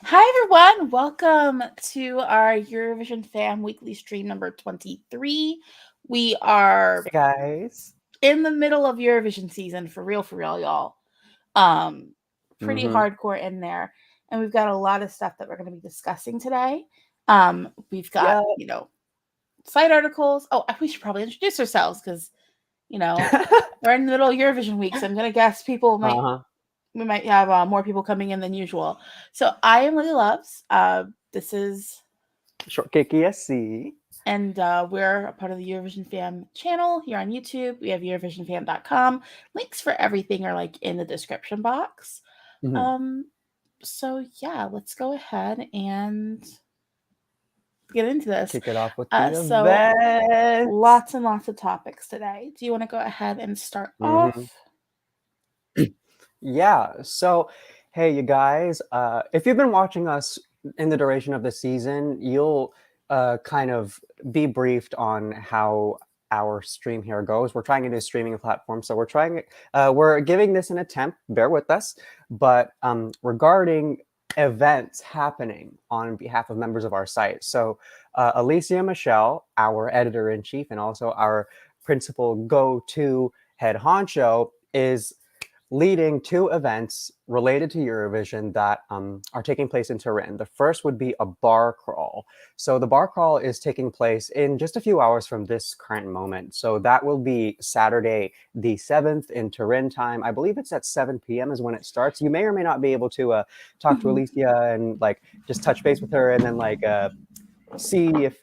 Hi, everyone. Welcome to our Eurovision Fam Weekly Stream number 23. We are Hey guys. in the middle of Eurovision season, for real, y'all. Pretty Mm-hmm. hardcore in there. And we've got a lot of stuff that we're going to be discussing today. We've got, Yeah. site articles. Oh, we should probably introduce ourselves because, we're in the middle of Eurovision week. So I'm going to guess people might we might have more people coming in than usual. So I am Lily Loves. This is Shortcake ESC. and we're a part of the Eurovision Fam channel here on YouTube. We have EurovisionFam.com. Links for everything are like in the description box. Mm-hmm. So yeah, let's go ahead and get into this. Kick it off with the So event. lots and lots of topics today. Do you want to go ahead and start off? Yeah. So, hey, you guys, if you've been watching us in the duration of the season, you'll kind of be briefed on how our stream here goes. We're trying a new streaming platform, so we're giving this an attempt. Bear with us. But regarding events happening on behalf of members of our site, so Alicia Michelle, our editor-in-chief and also our principal go-to head honcho, is leading two events related to Eurovision that are taking place in Turin. The first would be a bar crawl. So the bar crawl is taking place in just a few hours from this current moment. So that will be Saturday the 7th in Turin time. I believe it's at 7 p.m. is when it starts. You may or may not be able to talk to Alicia and just touch base with her and then see if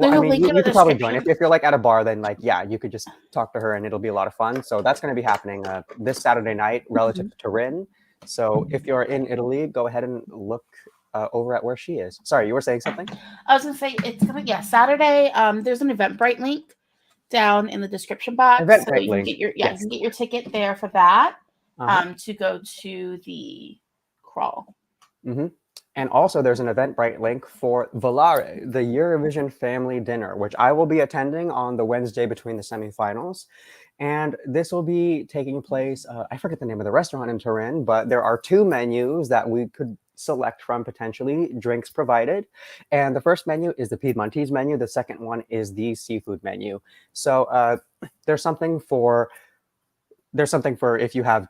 you could probably join. If you're at a bar, then you could just talk to her and it'll be a lot of fun. So that's going to be happening this Saturday night relative to Turin. So if you're in Italy, go ahead and look over at where she is. Sorry, you were saying something? I was going to say it's going to, Saturday. There's an Eventbrite link down in the description box. So you can get your, you can get your ticket there for that to go to the crawl. Mm-hmm. And also there's an Eventbrite link for Volare, the Eurovision Family Dinner, which I will be attending on the Wednesday between the semifinals. And this will be taking place, I forget the name of the restaurant in Turin, but there are two menus that we could select from potentially, drinks provided. And the first menu is the Piedmontese menu. The second one is the seafood menu. So there's something for if you have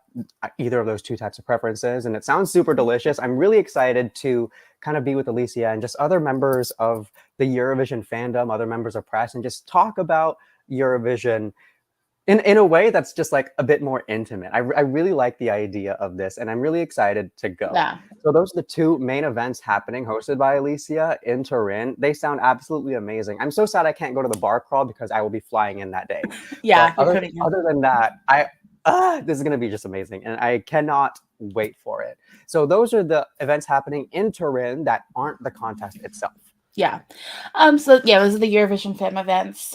either of those two types of preferences, and it sounds super delicious. I'm really excited to kind of be with Alicia and just other members of the Eurovision fandom, other members of press, and just talk about Eurovision in a way that's just a bit more intimate. I really like the idea of this, and I'm really excited to go. Yeah. So those are the two main events happening, hosted by Alicia in Turin. They sound absolutely amazing. I'm so sad I can't go to the bar crawl because I will be flying in that day. Yeah. But other than that, this is going to be just amazing, and I cannot wait for it. So those are the events happening in Turin that aren't the contest itself. Yeah. Those are the Eurovision Fam events.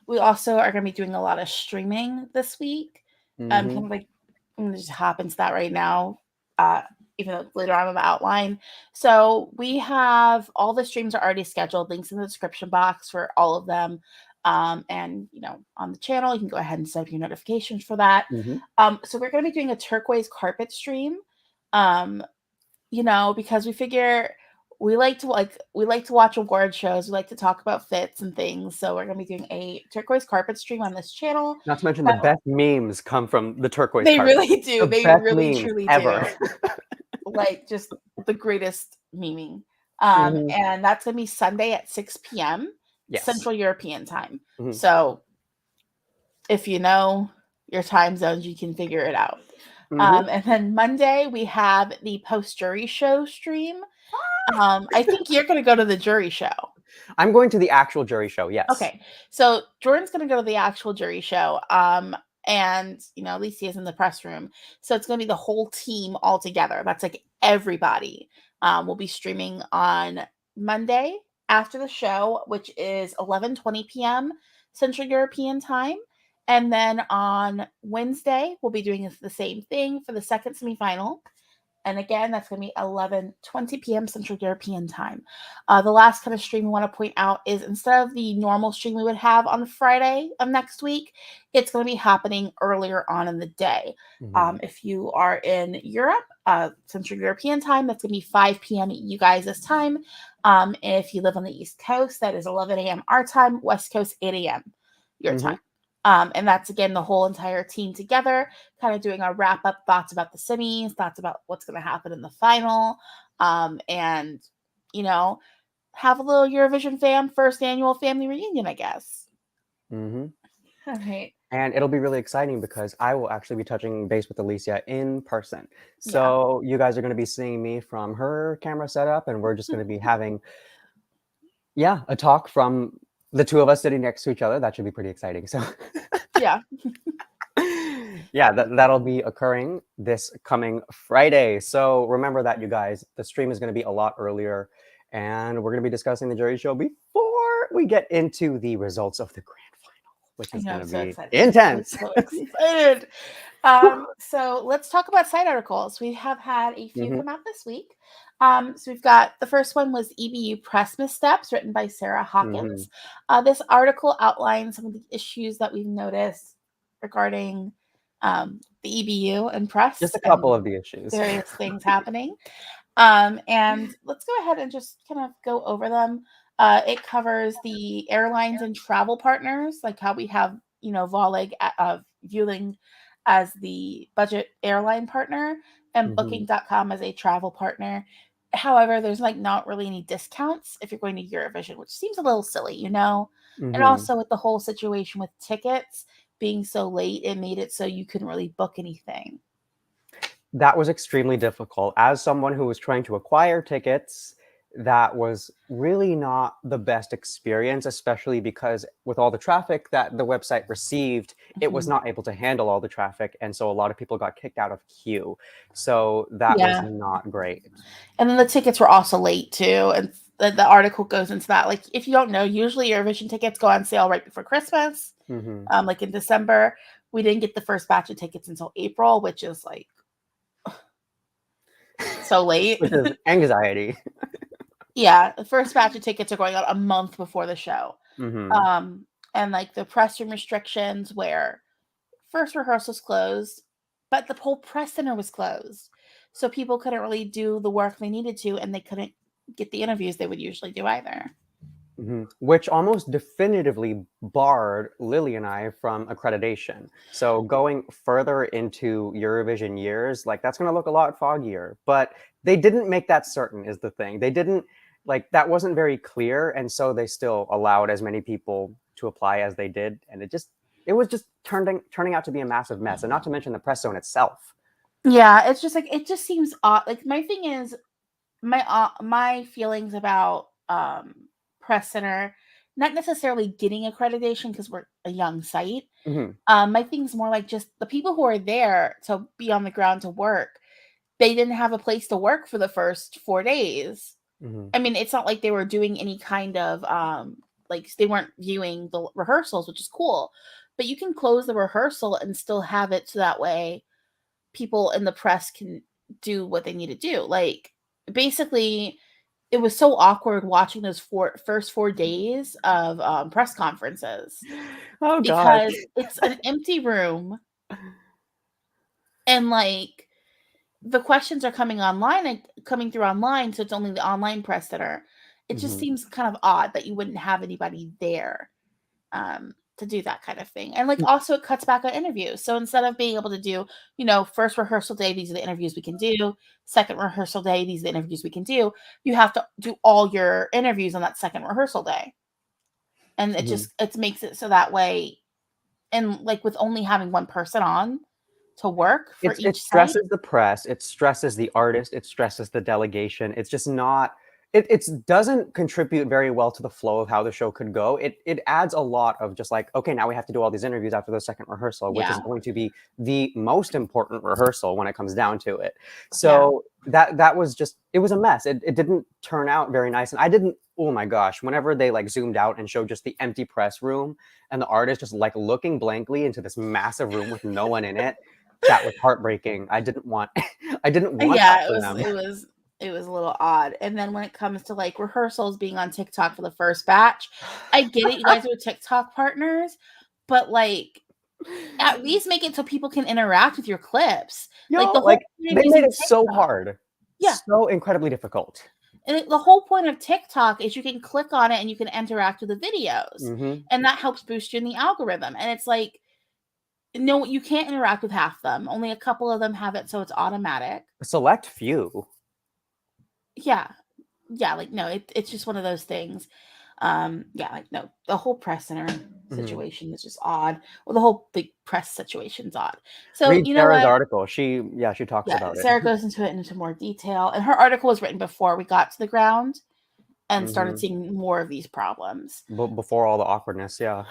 We also are going to be doing a lot of streaming this week. Kind of I'm going to just hop into that right now, even though later on in the outline. So we have all the streams are already scheduled. Links in the description box for all of them. And on the channel, you can go ahead and set up your notifications for that. So we're going to be doing a turquoise carpet stream. Because we figure we like to watch award shows. We like to talk about fits and things. So we're going to be doing a turquoise carpet stream on this channel. Not to mention the best memes come from the turquoise they carpet. Really do. They really truly ever. do. Just the greatest memeing. And that's going to be Sunday at 6 p.m. Central European time. So if you know your time zones, you can figure it out. And then Monday we have the post jury show stream. I think you're going to go to the jury show. I'm going to the actual jury show. Yes. Okay. So Jordan's going to go to the actual jury show. And Alicia's in the press room. So it's going to be the whole team all together. That's everybody. Will be streaming on Monday after the show, which is 11:20 p.m. Central European time. And then on Wednesday, we'll be doing the same thing for the second semifinal. And again, that's going to be 11:20 p.m. Central European time. The last kind of stream we want to point out is instead of the normal stream we would have on Friday of next week, it's going to be happening earlier on in the day. If you are in Europe, Central European time, that's going to be 5 p.m. you guys this time. And if you live on the East Coast, that is 11 a.m. our time, West Coast 8 a.m. your time. And that's, again, the whole entire team together, kind of doing our wrap-up thoughts about the semis, thoughts about what's going to happen in the final, and, have a little Eurovision Fam first annual family reunion, I guess. All right. And it'll be really exciting because I will actually be touching base with Alicia in person. So you guys are going to be seeing me from her camera setup, and we're just going to be having, a talk from the two of us sitting next to each other. That should be pretty exciting. So yeah. That'll be occurring this coming Friday. So remember that, you guys. The stream is going to be a lot earlier, and we're going to be discussing the jury show before we get into the results of the grand final, which is going to be intense. I'm so excited. So let's talk about side articles. We have had a few come out this week. So we've got, the first one was EBU Press Missteps, written by Sarah Hawkins. This article outlines some of the issues that we've noticed regarding the EBU and press. Just a couple of the issues. Various things happening. And let's go ahead and just kind of go over them. It covers the airlines and travel partners, like how we have, Volig of Vueling as the budget airline partner and Booking.com as a travel partner. However, there's not really any discounts if you're going to Eurovision, which seems a little silly, And also with the whole situation with tickets being so late, it made it so you couldn't really book anything. That was extremely difficult. As someone who was trying to acquire tickets, that was really not the best experience, especially because with all the traffic that the website received, it was not able to handle all the traffic. And so a lot of people got kicked out of queue. So that was not great. And then the tickets were also late too. And the article goes into that. Like, if you don't know, usually Eurovision tickets go on sale right before Christmas. Like in December. We didn't get the first batch of tickets until April, which is so late. Which is anxiety. Yeah, the first batch of tickets are going out a month before the show. And the press room restrictions, where first rehearsals closed, but the whole press center was closed. So people couldn't really do the work they needed to, and they couldn't get the interviews they would usually do either. Which almost definitively barred Lili and I from accreditation. So going further into Eurovision years, that's going to look a lot foggier. But they didn't make that certain, is the thing. They didn't, that wasn't very clear. And so they still allowed as many people to apply as they did. And it was just turning out to be a massive mess. And not to mention the press zone itself. Yeah, it's just it just seems odd. My thing is, my feelings about press center, not necessarily getting accreditation because we're a young site. My thing's more just the people who are there to be on the ground to work, they didn't have a place to work for the first 4 days. I mean, it's not like they were doing any kind of they weren't viewing the rehearsals, which is cool, but you can close the rehearsal and still have it so that way people in the press can do what they need to do. Basically, it was so awkward watching those first 4 days of press conferences. Oh, because it's an empty room, and the questions are coming through online, so it's only the online press center. It just seems kind of odd that you wouldn't have anybody there to do that kind of thing. And also it cuts back on interviews. So instead of being able to do, first rehearsal day, these are the interviews we can do. Second rehearsal day, these are the interviews we can do. You have to do all your interviews on that second rehearsal day. And it makes it so that way, and with only having one person on to work for each it stresses the press, it stresses the artist, it stresses the delegation. It's just not, it doesn't contribute very well to the flow of how the show could go. It adds a lot of just okay, now we have to do all these interviews after the second rehearsal, which is going to be the most important rehearsal when it comes down to it. So that was just, it was a mess. It didn't turn out very nice. And oh my gosh, whenever they zoomed out and showed just the empty press room and the artist just looking blankly into this massive room with no one in it, That was heartbreaking. I didn't want that for them. It was a little odd. And then when it comes to like rehearsals being on TikTok for the first batch, I get it, you guys are TikTok partners, but like at least make it so people can interact with your clips. Like the whole they made it so hard. Yeah. So incredibly difficult. And the whole point of TikTok is you can click on it and you can interact with the videos. Mm-hmm. And that helps boost you in the algorithm. And it's like, no, you can't interact with half them. Only a couple of them have it, so it's automatic. A select few. Yeah. Like, no, it's just one of those things. Like, no, the whole press center situation is just odd. Well, the whole big press situation's odd. So, read you know Sarah's what? article. She talks about it. Sarah goes into it into more detail. And her article was written before we got to the ground and started seeing more of these problems. Before all the awkwardness, yeah.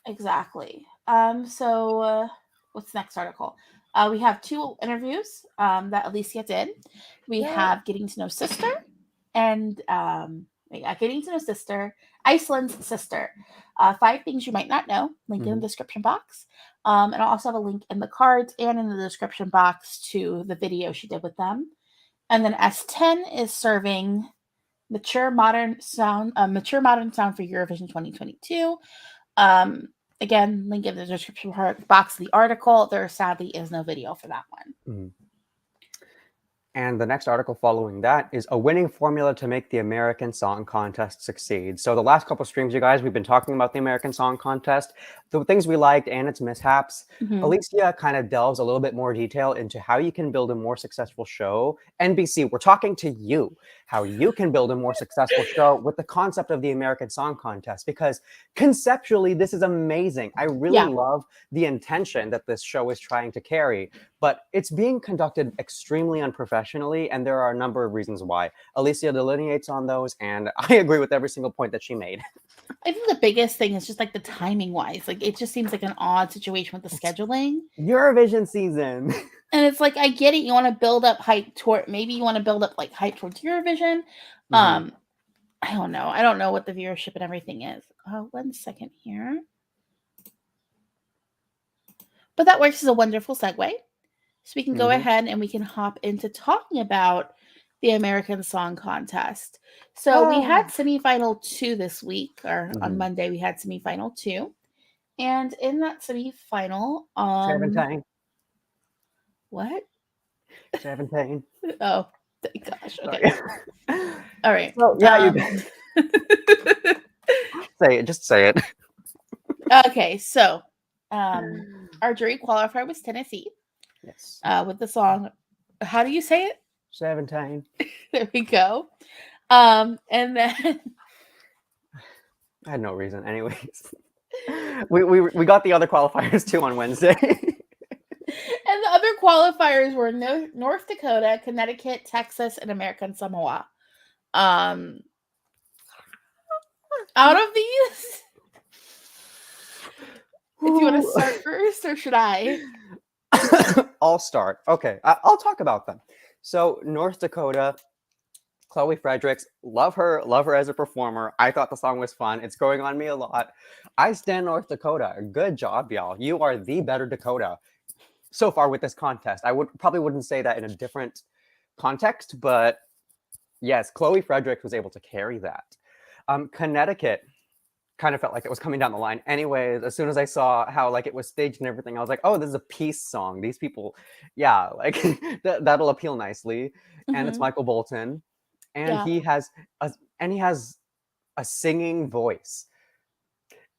Exactly. So what's the next article? We have 2 interviews that Alicia did. We have Getting to Know Sister and Getting to Know Sister, Iceland's sister. 5 things you might not know. Link in the description box. And I'll also have a link in the cards and in the description box to the video she did with them. And then S10 is serving mature modern sound for Eurovision 2022. Again, link in the description box of the article. There sadly is no video for that one. And the next article following that is a winning formula to make the American Song Contest succeed. So the last couple of streams, you guys, we've been talking about the American Song Contest, the things we liked and its mishaps. Alicia kind of delves a little bit more detail into how you can build a more successful show. NBC, we're talking to you, how you can build a more successful show with the concept of the American Song Contest, because conceptually, this is amazing. I really love the intention that this show is trying to carry, but it's being conducted extremely unprofessionally, and there are a number of reasons why. Alicia delineates on those, and I agree with every single point that she made. I think the biggest thing is just like the timing wise. Like it just seems like an odd situation with the scheduling. Eurovision season. And it's like, I get it. You want to build up hype maybe you want to build up like hype towards Eurovision. I don't know. I don't know what the viewership and everything is. 1 second here. But that works as a wonderful segue. So we can go ahead and we can hop into talking about the American Song Contest. So we had semifinal 2 this week, or on Monday we had semifinal 2. And in that semifinal, 17. What? 17. Oh, gosh. Okay. All right. Well, yeah, you say it. Just say it. Okay, so our jury qualifier was Tennessee. Yes. With the song, how do you say it? 17. There we go. And then I had no reason, anyways. We got the other qualifiers too on Wednesday. And the other qualifiers were North Dakota, Connecticut, Texas, and American Samoa. Out of these, if you want to start first, or should I? I'll start. Okay, I'll talk about them. So North Dakota, Chloe Fredericks, love her as a performer. I thought the song was fun. It's growing on me a lot. I stand North Dakota. Good job, y'all. You are the better Dakota so far with this contest. I probably wouldn't say that in a different context, but yes, Chloe Fredericks was able to carry that. Connecticut kind of felt like it was coming down the line. Anyways, as soon as I saw how like it was staged and everything, I was like, oh, this is a peace song. These people, yeah, like that'll appeal nicely. And it's Michael Bolton, and he has a singing voice.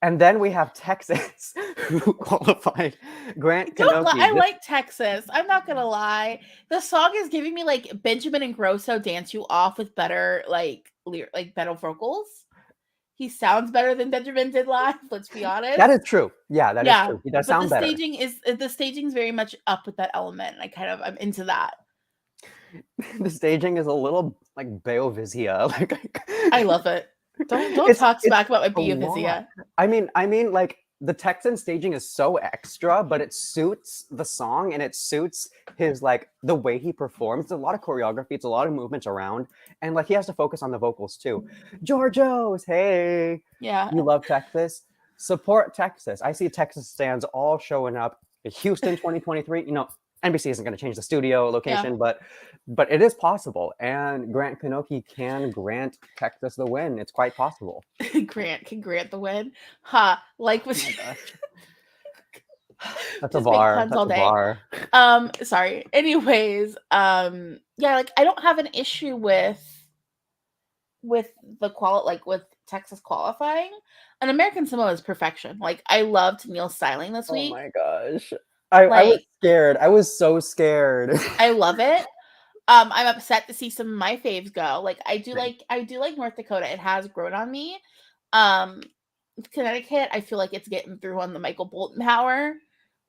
And then we have Texas, who qualified. Grant Kanoki. I like Texas. I'm not gonna lie. The song is giving me like Benjamin Ingrosso "Dance You Off" with better better vocals. He sounds better than Benjamin did live. Let's be honest. That is true. Yeah, that is true. He does sound better. The staging's very much up with that element. I'm into that. The staging is a little like Beovizia. I love it. Don't talk smack about my Beovizia. I mean, like the Texan staging is so extra, but it suits the song and it suits his like the way he performs. It's a lot of choreography, it's a lot of movement around, and like he has to focus on the vocals too. Georgios, hey, yeah, you love Texas. Support Texas. I see Texas stands all showing up. Houston 2023. You know, NBC isn't going to change the studio location, but it is possible. And Grant Kanoki can grant Texas the win. It's quite possible. Grant can grant the win. Ha! Like Oh my gosh. That's just a make bar. puns That's all a day. bar. Sorry. Anyways, yeah, like I don't have an issue with the with Texas qualifying. An American Samoa is perfection. Like I loved Neil's styling this week. Oh my gosh. I was scared. I was so scared. I love it. I'm upset to see some of my faves go. Like I do like North Dakota. It has grown on me. Connecticut, I feel like it's getting through on the Michael Bolton power.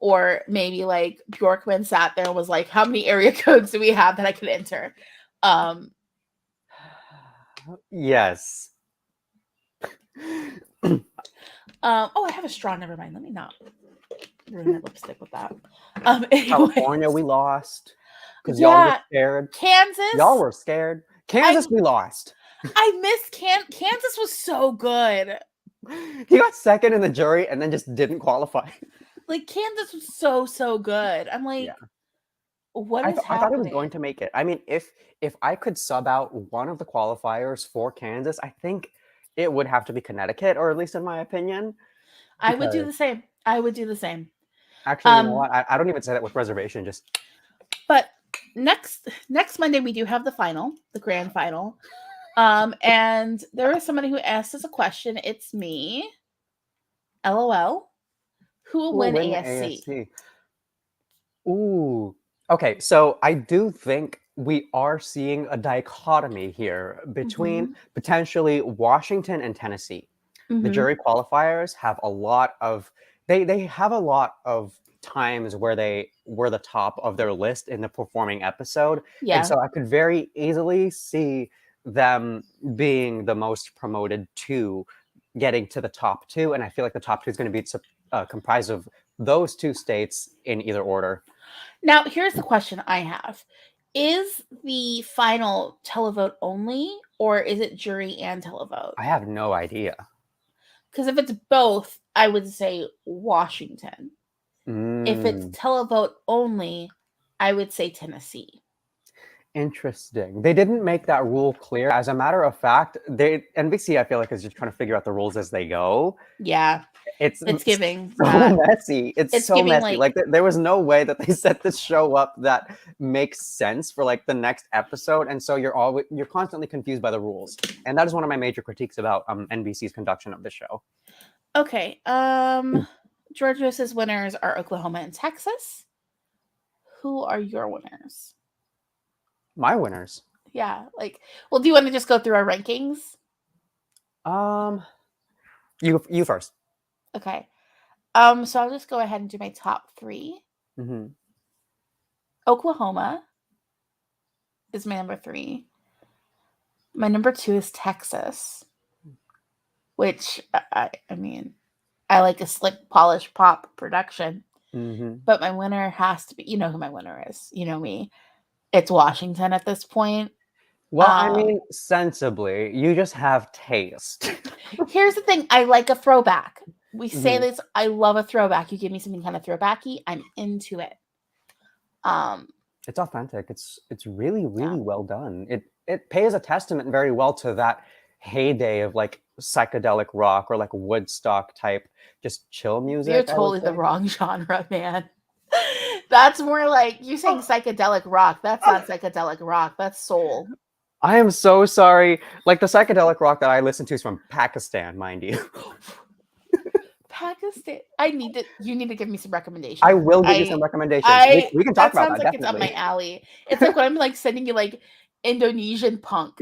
Or maybe like Bjorkman sat there and was like, how many area codes do we have that I could enter? Yes. Oh, I have a straw. Never mind. Let me not ruin my lipstick with that. California, we lost. Because y'all were scared. Kansas. Y'all were scared. Kansas, we lost. I missed Kansas was so good. He got second in the jury and then just didn't qualify. Like Kansas was so good. I'm like, what is happening? I thought it was going to make it. I mean, if I could sub out one of the qualifiers for Kansas, I think it would have to be Connecticut, or at least in my opinion. I would do the same. Actually, you know what? I don't even say that with reservation. But next Monday we do have the final, the grand final. And there is somebody who asked us a question. It's me. LOL. Who will win ASC? Ooh. Okay, so I do think we are seeing a dichotomy here between potentially Washington and Tennessee. The jury qualifiers have a lot of they have a lot of times where they were the top of their list in the performing episode. Yeah. And so I could very easily see them being the most promoted to getting to the top two. And I feel like the top two is going to be comprised of those two states in either order. Now, here's the question I have. Is the final televote only, or is it jury and televote? I have no idea. Because if it's both, I would say Washington. If it's televote only, I would say Tennessee. Interesting. They didn't make that rule clear. As a matter of fact, NBC, I feel like, is just trying to figure out the rules as they go. Yeah. It's giving so messy. It's so messy. Like there was no way that they set this show up that makes sense for like the next episode, and so you're constantly confused by the rules, and that is one of my major critiques about NBC's conduction of the show. Okay. Georgia's winners are Oklahoma and Texas. Who are your winners? My winners. Yeah. Like, well, do you want to just go through our rankings? You first. Okay. So I'll just go ahead and do my top three. Oklahoma is my number 3. My number 2 is Texas, which I mean, I like a slick, polished pop production. But my winner has to be, you know who my winner is. You know me. It's Washington at this point. Well, I mean, sensibly, you just have taste. Here's the thing. I like a throwback. We say this. I love a throwback. You give me something kind of throwbacky, I'm into it. It's authentic. It's really well done. It pays a testament very well to that heyday of like psychedelic rock or like Woodstock type just chill music. You're totally the wrong genre, man. That's more like you saying psychedelic rock. That's not psychedelic rock. That's soul. I am so sorry. Like the psychedelic rock that I listen to is from Pakistan, mind you. Pakistan. You need to give me some recommendations. I will give you some recommendations. We can talk about that. Sounds like it's up my alley. It's like when I'm like sending you like Indonesian punk.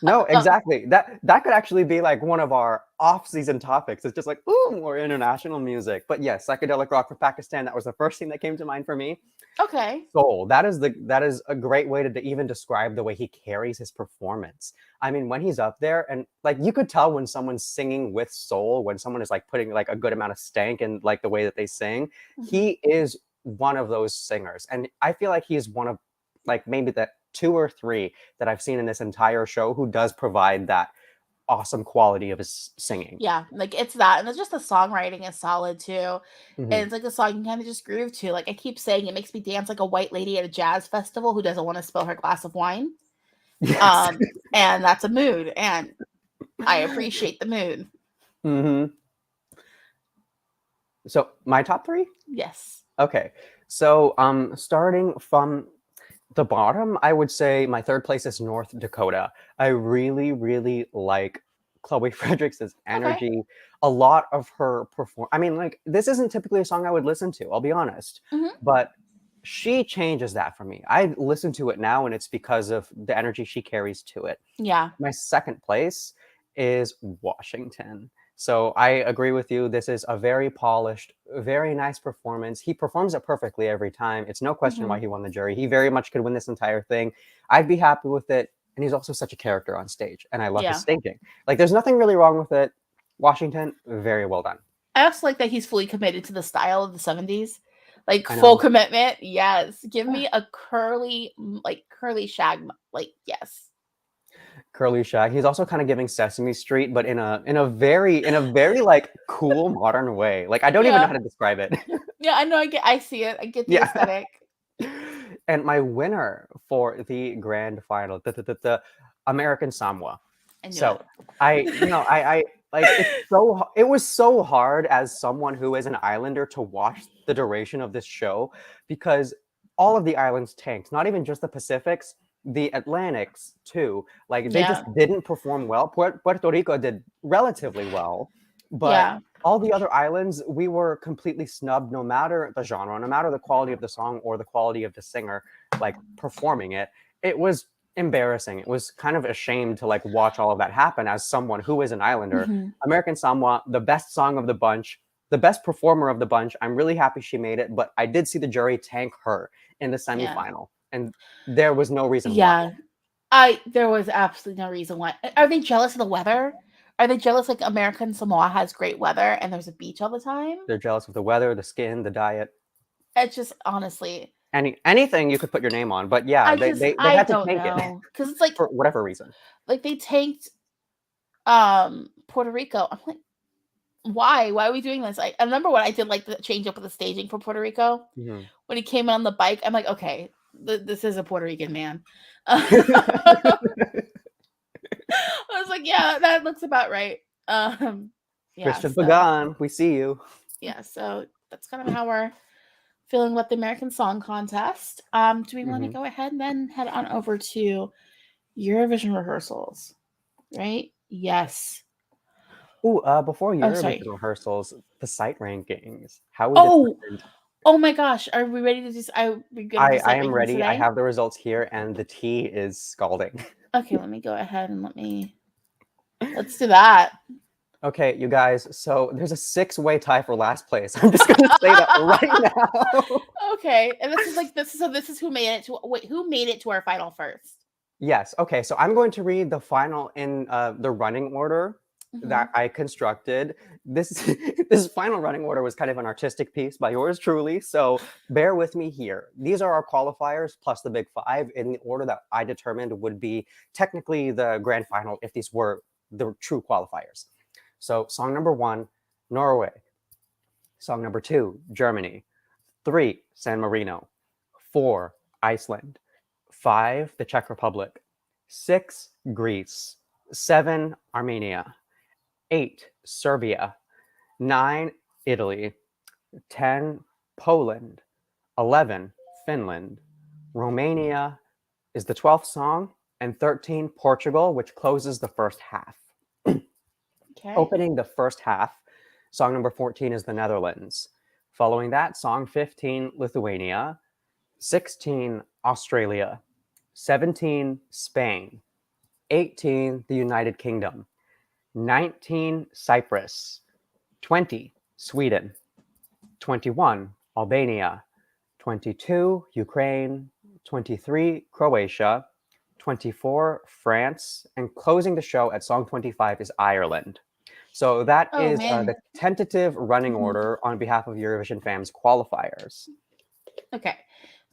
No, exactly. That could actually be like one of our off-season topics. It's just like, ooh, more international music. But yes, psychedelic rock for Pakistan. That was the first thing that came to mind for me. Okay. Soul. That is a great way to even describe the way he carries his performance. I mean, when he's up there and like you could tell when someone's singing with soul, when someone is like putting like a good amount of stank in like the way that they sing, he is one of those singers. And I feel like he's one of like maybe the 2 or 3 that I've seen in this entire show who does provide that awesome quality of his singing. Yeah, like it's that, and it's just the songwriting is solid too, Mm-hmm. and it's like a song you kind of just groove to. Like I keep saying, it makes me dance like a white lady at a jazz festival who doesn't want to spill her glass of wine. Yes. And that's a mood, and I appreciate the mood. Mm-hmm. So my top three? Yes. Okay. So starting from the bottom, I would say my third place is North Dakota. I really, really like Chloe Fredericks' energy. Okay. A lot of her I mean, like, this isn't typically a song I would listen to, I'll be honest. Mm-hmm. But she changes that for me. I listen to it now, and it's because of the energy she carries to it. Yeah. My second place is Washington. So I agree with you. This is a very polished, very nice performance. He performs it perfectly every time. It's no question why he won the jury. He very much could win this entire thing. I'd be happy with it. And he's also such a character on stage. And I love his staging. Like, there's nothing really wrong with it. Washington, very well done. I also like that he's fully committed to the style of the 70s. Like full commitment. Yes. Give me a curly shag. Like, yes. Curly shag. He's also kind of giving Sesame Street, but in a very like cool modern way. Like, I don't even know how to describe it. Yeah, I know. I see it. I get the aesthetic. And my winner for the grand final, the American Samoa. So I like, it was so hard as someone who is an islander to watch the duration of this show, because all of the islands tanked, not even just the Pacifics, the Atlantics too. Like, they just didn't perform well. Puerto Rico did relatively well, but all the other islands, we were completely snubbed, no matter the genre, no matter the quality of the song or the quality of the singer, like, performing it. It was embarrassing. It was kind of a shame to, like, watch all of that happen as someone who is an islander. American Samoa, the best song of the bunch, the best performer of the bunch. I'm really happy she made it, but I did see the jury tank her in the semifinal, and there was no reason why. There was absolutely no reason why. Are they jealous of the weather? Are they jealous, like, American Samoa has great weather and there's a beach all the time? They're jealous of the weather, the skin, the diet. It's just, honestly, anything you could put your name on, but yeah, they had to tank it because it's like, for whatever reason. Like, they tanked Puerto Rico. I'm like, why? Why are we doing this? I remember when I did, like, the change up of the staging for Puerto Rico. When he came on the bike, I'm like, okay, this is a Puerto Rican man. I was like, yeah, that looks about right. Christian Pagan, we see you. Yeah, so that's kind of how we're feeling about the American Song Contest. Do we want to go ahead and then head on over to Eurovision rehearsals? Right? Yes. Ooh, before Eurovision rehearsals, the site rankings. How we determined... Oh my gosh, are we ready to just... I am ready. Today? I have the results here, and the tea is scalding. Okay, let me go ahead and let's do that. Okay, you guys, so there's a 6-way tie for last place. I'm just gonna say that right now. Okay, and this is who made it to... Wait, who made it to our final first? Yes, okay, so I'm going to read the final in the running order that I constructed. This final running order was kind of an artistic piece by yours truly, so bear with me here. These are our qualifiers plus the big 5 in the order that I determined would be technically the grand final if these were the true qualifiers. So song number 1, Norway. Song number 2, Germany. 3, San Marino. 4, Iceland. 5, the Czech Republic. 6, Greece. 7, Armenia. 8, Serbia. 9, Italy. 10, Poland. 11, Finland. Romania is the 12th song, and 13, Portugal, which closes the first half. Okay. Opening the first half, song number 14 is the Netherlands. Following that, song 15, Lithuania. 16, Australia. 17, Spain. 18, the United Kingdom. 19, Cyprus. 20, Sweden. 21, Albania. 22, Ukraine. 23, Croatia. 24, France. And closing the show at song 25 is Ireland. So that is the tentative running order on behalf of Eurovision Fam's qualifiers. Okay.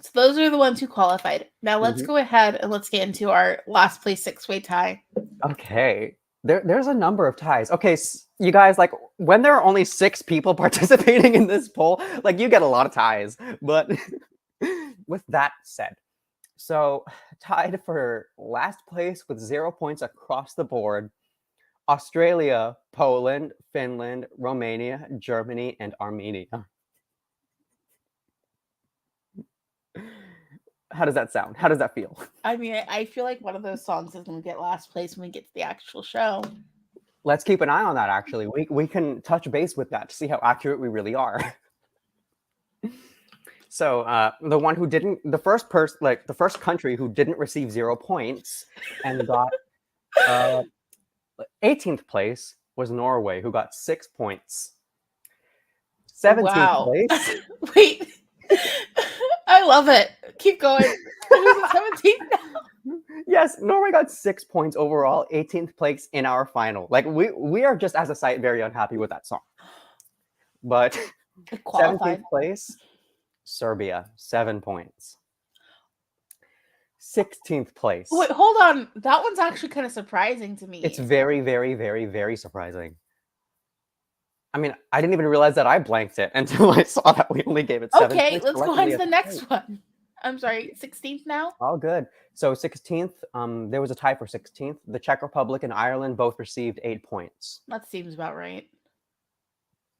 So those are the ones who qualified. Now let's go ahead and let's get into our last place 6-way tie. Okay. There's a number of ties. Okay, you guys, like when there are only 6 people participating in this poll, like you get a lot of ties. But with that said, so tied for last place with 0 points across the board, Australia, Poland, Finland, Romania, Germany, and Armenia. How does that sound? How does that feel? I mean, I feel like one of those songs is going to get last place when we get to the actual show. Let's keep an eye on that, actually. We can touch base with that to see how accurate we really are. So the one who didn't, the first person, like the first country who didn't receive 0 points and got 18th place was Norway, who got 6 points. 17th place. Wait. I love it. Keep going. 17th now. Yes, Norway got 6 points overall, 18th place in our final. Like we are just as a site very unhappy with that song. But 17th place, Serbia, 7 points. 16th place. Wait, hold on. That one's actually kind of surprising to me. It's very, very, very, very surprising. I mean, I didn't even realize that I blanked it until I saw that we only gave it 7 points. Okay, let's go on to the next one. I'm sorry, 16th now? All good. So 16th, there was a tie for 16th. The Czech Republic and Ireland both received 8 points. That seems about right.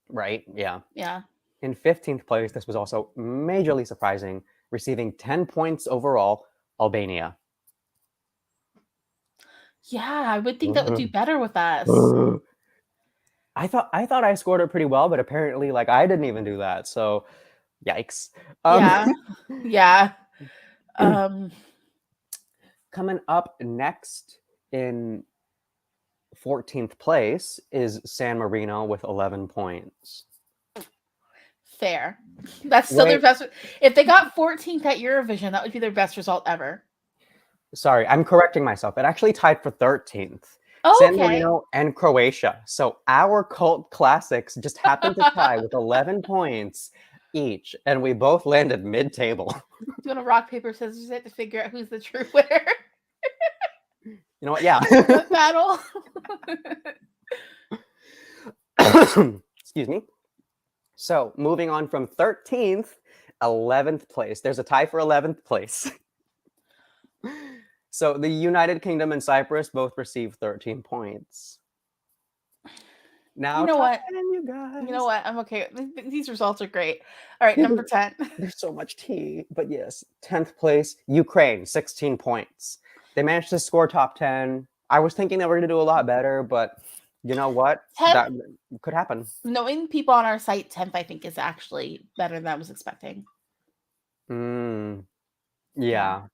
Right? Yeah. Yeah. In 15th place, this was also majorly surprising, receiving 10 points overall, Albania. Yeah, I would think that would do better with us. I thought I scored it pretty well, but apparently, like, I didn't even do that. So, yikes. Yeah. Coming up next in 14th place is San Marino with 11 points. Fair. That's still their best. If they got 14th at Eurovision, that would be their best result ever. Sorry, I'm correcting myself. It actually tied for 13th. Oh, San Marino and Croatia. So our cult classics just happened to tie with 11 points each, and we both landed mid-table. Do you want to rock, paper, scissors it to figure out who's the true winner? You know what? Yeah. Battle. Excuse me. So moving on from 13th, 11th place. There's a tie for 11th place. So the United Kingdom and Cyprus both received 13 points. Now, you know what? 10, you guys. You know what? I'm okay. These results are great. All right, number 10. There's so much tea, but yes, 10th place, Ukraine, 16 points. They managed to score top 10. I was thinking they were going to do a lot better, but you know what? 10th, that could happen. Knowing people on our site, 10th, I think, is actually better than I was expecting. Yeah.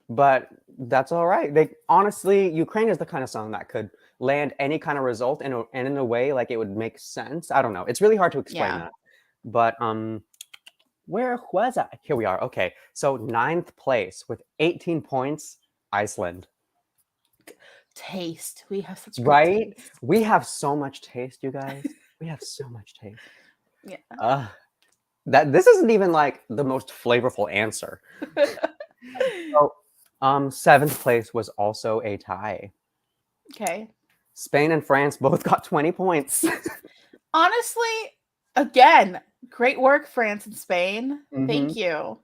But that's all right. They honestly, Ukraine is the kind of song that could land any kind of result and in a way like it would make sense. I don't know. It's really hard to explain that. But where was I? Here we are. Okay. So 9th place with 18 points, Iceland. Taste. We have such right. Taste. We have so much taste, you guys. We have so much taste. Yeah. This isn't even like the most flavorful answer. So 7th place was also a tie. Okay. Spain and France both got 20 points. Honestly, again, great work, France and Spain. Thank you.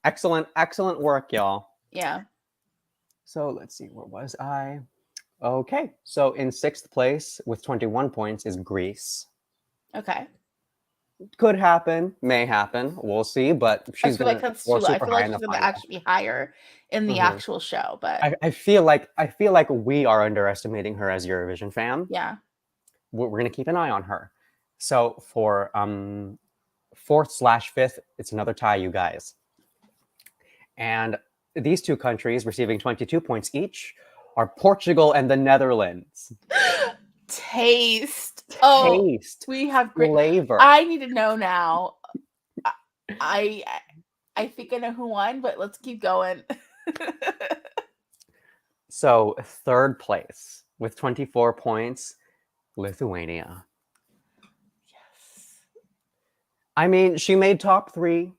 Excellent work, y'all. Yeah. So let's see, where was I? Okay, so in 6th place with 21 points is Greece. Okay. Could happen, may happen. We'll see, but she's going to score super high in the final. I feel like she's going to actually be higher in the actual show, but I feel like we are underestimating her as Eurovision fam. Yeah. We're going to keep an eye on her. So for 4th/5th, it's another tie, you guys. And these two countries receiving 22 points each are Portugal and the Netherlands. Taste. We have great flavor. I need to know now. I think I know who won, but let's keep going. So 3rd place with 24 points, Lithuania. Yes. I mean, she made top 3.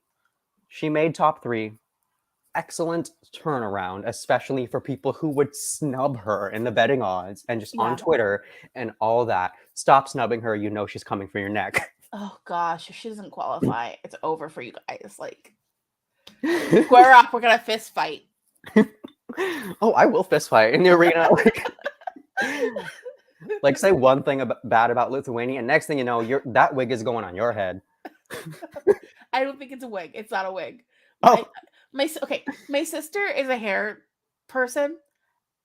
excellent turnaround, especially for people who would snub her in the betting odds and just on Twitter and all that. Stop snubbing her. You know she's coming for your neck. Oh gosh, if she doesn't qualify, it's over for you guys. Like, square up, we're gonna fist fight. Oh, I will fist fight in the arena. Like say one thing bad about Lithuania, and next thing you know, that wig is going on your head. I don't think it's a wig. It's not a wig. Oh, my sister is a hair person.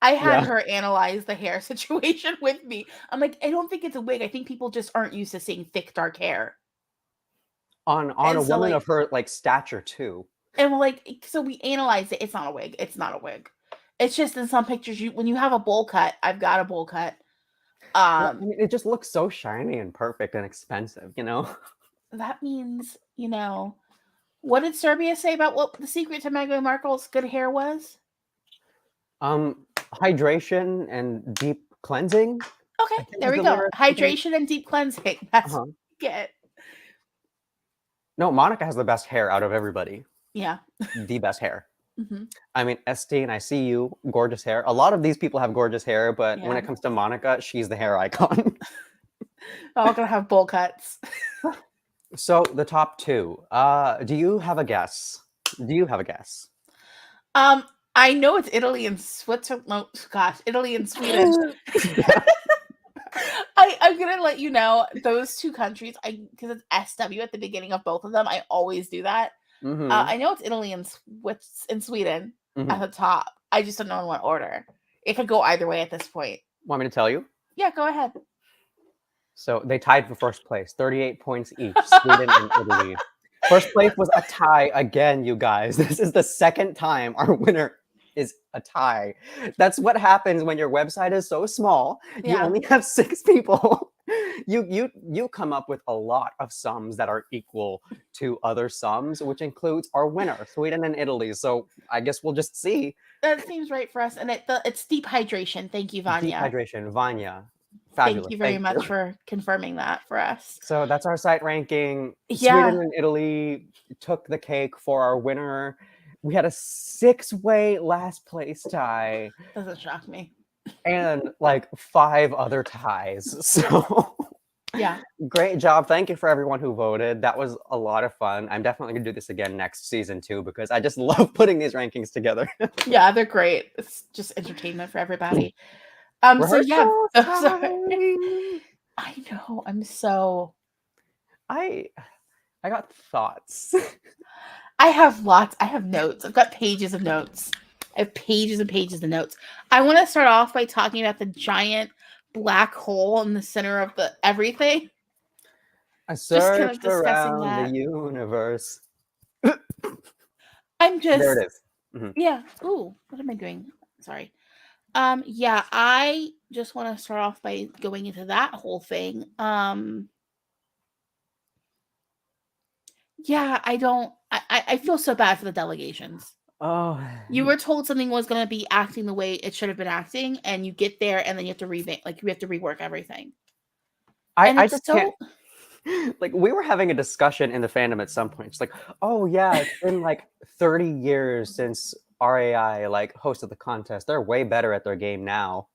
I had her analyze the hair situation with me. I'm like, I don't think it's a wig. I think people just aren't used to seeing thick, dark hair. On a woman of her like stature too. And we're like, so we analyzed it. It's not a wig. It's not a wig. It's just in some pictures, when you have a bowl cut, I've got a bowl cut. Well, I mean, it just looks so shiny and perfect and expensive, you know? That means, what did Serbia say about what the secret to Meghan Markle's good hair was? Hydration and deep cleansing. Okay, there we go. Hydration and deep cleansing. That's what you get. No, Monica has the best hair out of everybody. Yeah. The best hair. Mm-hmm. I mean, Estine, I see you. Gorgeous hair. A lot of these people have gorgeous hair, but when it comes to Monica, she's the hair icon. All gonna have bowl cuts. So the top two. Do you have a guess? I know it's Italy and Switzerland. Oh, gosh, Italy and Sweden. I'm gonna let you know those two countries. Because it's SW at the beginning of both of them. I always do that. Mm-hmm. I know it's Italy and Sweden at the top. I just don't know in what order. It could go either way at this point. Want me to tell you? Yeah, go ahead. So they tied for first place, 38 points each, Sweden and Italy. First place was a tie again, you guys. This is the second time our winner is a tie. That's what happens when your website is so small. You only have 6 people. You come up with a lot of sums that are equal to other sums, which includes our winner, Sweden and Italy. So I guess we'll just see. That seems right for us. And it's deep hydration. Thank you, Vanya. Deep hydration, Vanya. Fabulous. Thank you very much for confirming that for us. So that's our site ranking. Sweden and Italy took the cake for our winner. We had a 6-way last place tie. Doesn't shock me. And like 5 other ties. So yeah. Great job. Thank you for everyone who voted. That was a lot of fun. I'm definitely going to do this again next season too, because I just love putting these rankings together. Yeah, they're great. It's just entertainment for everybody. So yeah, I know. I got thoughts. I have lots. I have notes. I've got pages of notes. I have pages and pages of notes. I want to start off by talking about the giant black hole in the center of the everything. I searched around the universe. There it is. Mm-hmm. Yeah. Ooh, what am I doing? Sorry. Yeah, I just want to start off by going into that whole thing. Yeah, I feel so bad for the delegations. Oh, you were told something was going to be acting the way it should have been acting, and you get there and then you have to rework everything. I just can't. Like, we were having a discussion in the fandom at some point. It's like, oh yeah, it's been like 30 years since RAI like hosted the contest. They're way better at their game now.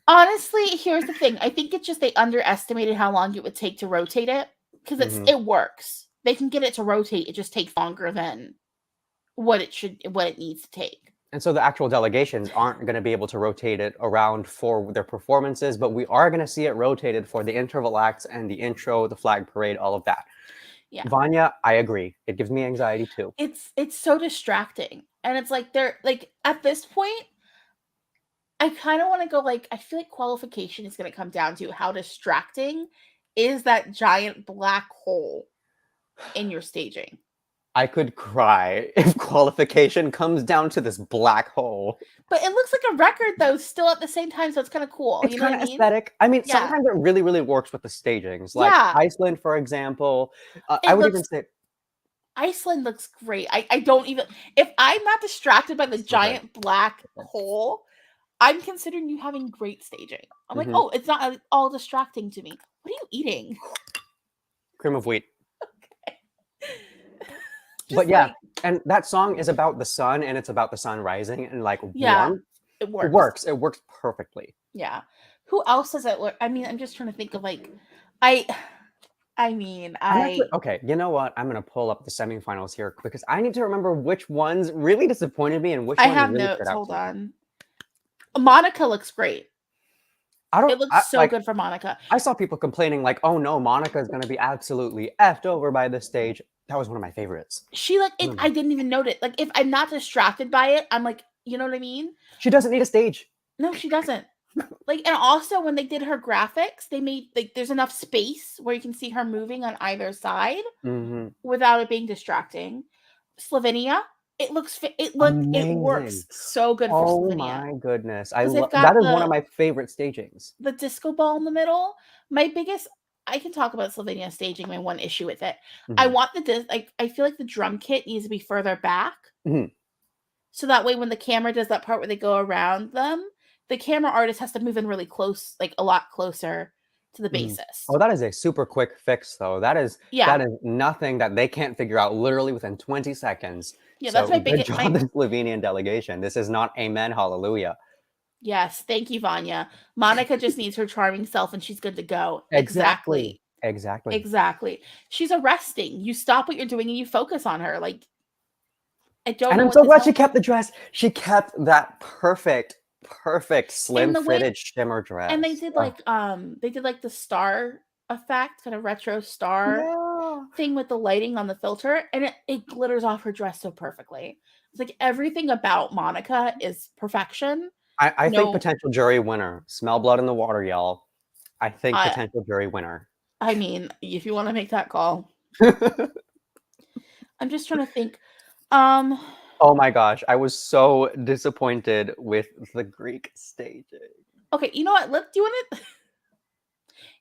Honestly, here's the thing. I think it's just they underestimated how long it would take to rotate it, because it works. They can get it to rotate. It just takes longer than what it needs to take. And so the actual delegations aren't going to be able to rotate it around for their performances, but we are going to see it rotated for the interval acts and the intro, the flag parade, all of that. Yeah. Vanya, I agree. It gives me anxiety too. It's so distracting. And it's like they're like, at this point, I kind of want to go like, I feel like qualification is going to come down to how distracting is that giant black hole in your staging. I could cry if qualification comes down to this black hole. But it looks like a record, though, still at the same time, so it's kind of cool. It's kind of aesthetic. I mean, sometimes it really, really works with the stagings. Like Iceland, for example. I would even say... Iceland looks great. I don't even... If I'm not distracted by the giant black hole, I'm considering you having great staging. I'm like, oh, it's not all distracting to me. What are you eating? Cream of wheat. But yeah, and that song is about the sun, and it's about the sun rising and like warm. It works. It works. It works perfectly. Yeah. Who else does it work? I mean, I'm just trying to think of like, I mean, okay. You know what? I'm gonna pull up the semifinals here because I need to remember which ones really disappointed me and which ones have really notes. stood out Hold to me. on. Monica looks great. It looks so like, good for Monica. I saw people complaining like, "Oh no, Monica is gonna be absolutely effed over by this stage." That was one of my favorites. She like it. I didn't even note it. Like if I'm not distracted by it, I'm like, you know what I mean? She doesn't need a stage. No, she doesn't. Like, and also when they did her graphics, they made like there's enough space where you can see her moving on either side without it being distracting. Slovenia, it works so good for Slovenia. Oh my goodness, that is one of my favorite stagings. The disco ball in the middle. I can talk about Slovenia staging. My one issue with it, I want I feel like the drum kit needs to be further back, so that way when the camera does that part where they go around them, the camera artist has to move in really close, like a lot closer to the bassist. Oh, that is a super quick fix, though. That is nothing that they can't figure out literally within 20 seconds. Yeah, that's my biggest. Good job, the Slovenian delegation. This is not amen, hallelujah. Yes, thank you, Vanya. Monica just needs her charming self, and she's good to go. Exactly. She's arresting. You stop what you're doing and you focus on her. Like, I don't. And I'm so glad she kept the dress. She kept that perfect slim fitted shimmer dress. And they did like the star effect, kind of retro star thing with the lighting on the filter, and it glitters off her dress so perfectly. It's like everything about Monica is perfection. I think potential jury winner. Smell blood in the water, y'all. I think potential jury winner. I mean, if you want to make that call. I'm just trying to think. Oh my gosh, I was so disappointed with the Greek staging. Okay, you know what? Let's do it.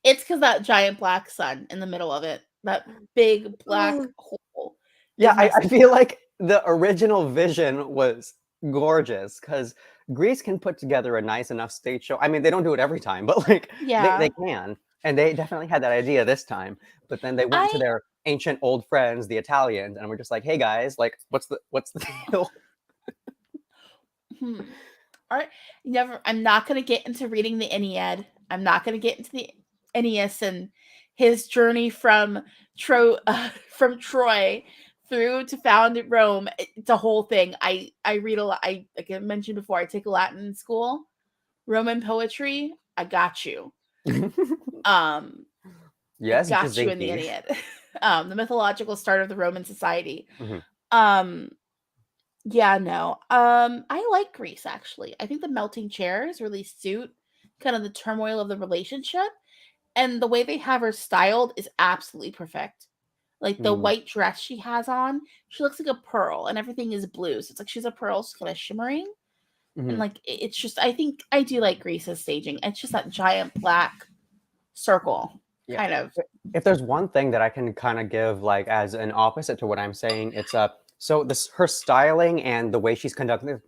It's because that giant black sun in the middle of it, that big black hole. Yeah, I feel like the original vision was gorgeous because Greece can put together a nice enough stage show. I mean, they don't do it every time, but like they can. And they definitely had that idea this time. But then they went to their ancient old friends, the Italians, and we're just like, hey guys, like what's the deal? All right. I'm not gonna get into reading the Aeneid. I'm not gonna get into the Aeneas and his journey from Troy through to found Rome. It's a whole thing. I read a lot. Like I mentioned before, I take Latin in school. Roman poetry, I got you. Yes, got you in the Aeneid. The mythological start of the Roman society. Yeah, no. I like Greece actually. I think the melting chairs really suit kind of the turmoil of the relationship, and the way they have her styled is absolutely perfect. Like the white dress she has on, she looks like a pearl, and everything is blue. So it's like she's a pearl, she's kind of shimmering. And like it's just, I think I do like Greece's staging. It's just that giant black circle, kind of. If there's one thing that I can kind of give like as an opposite to what I'm saying, it's so her styling and the way she's conducting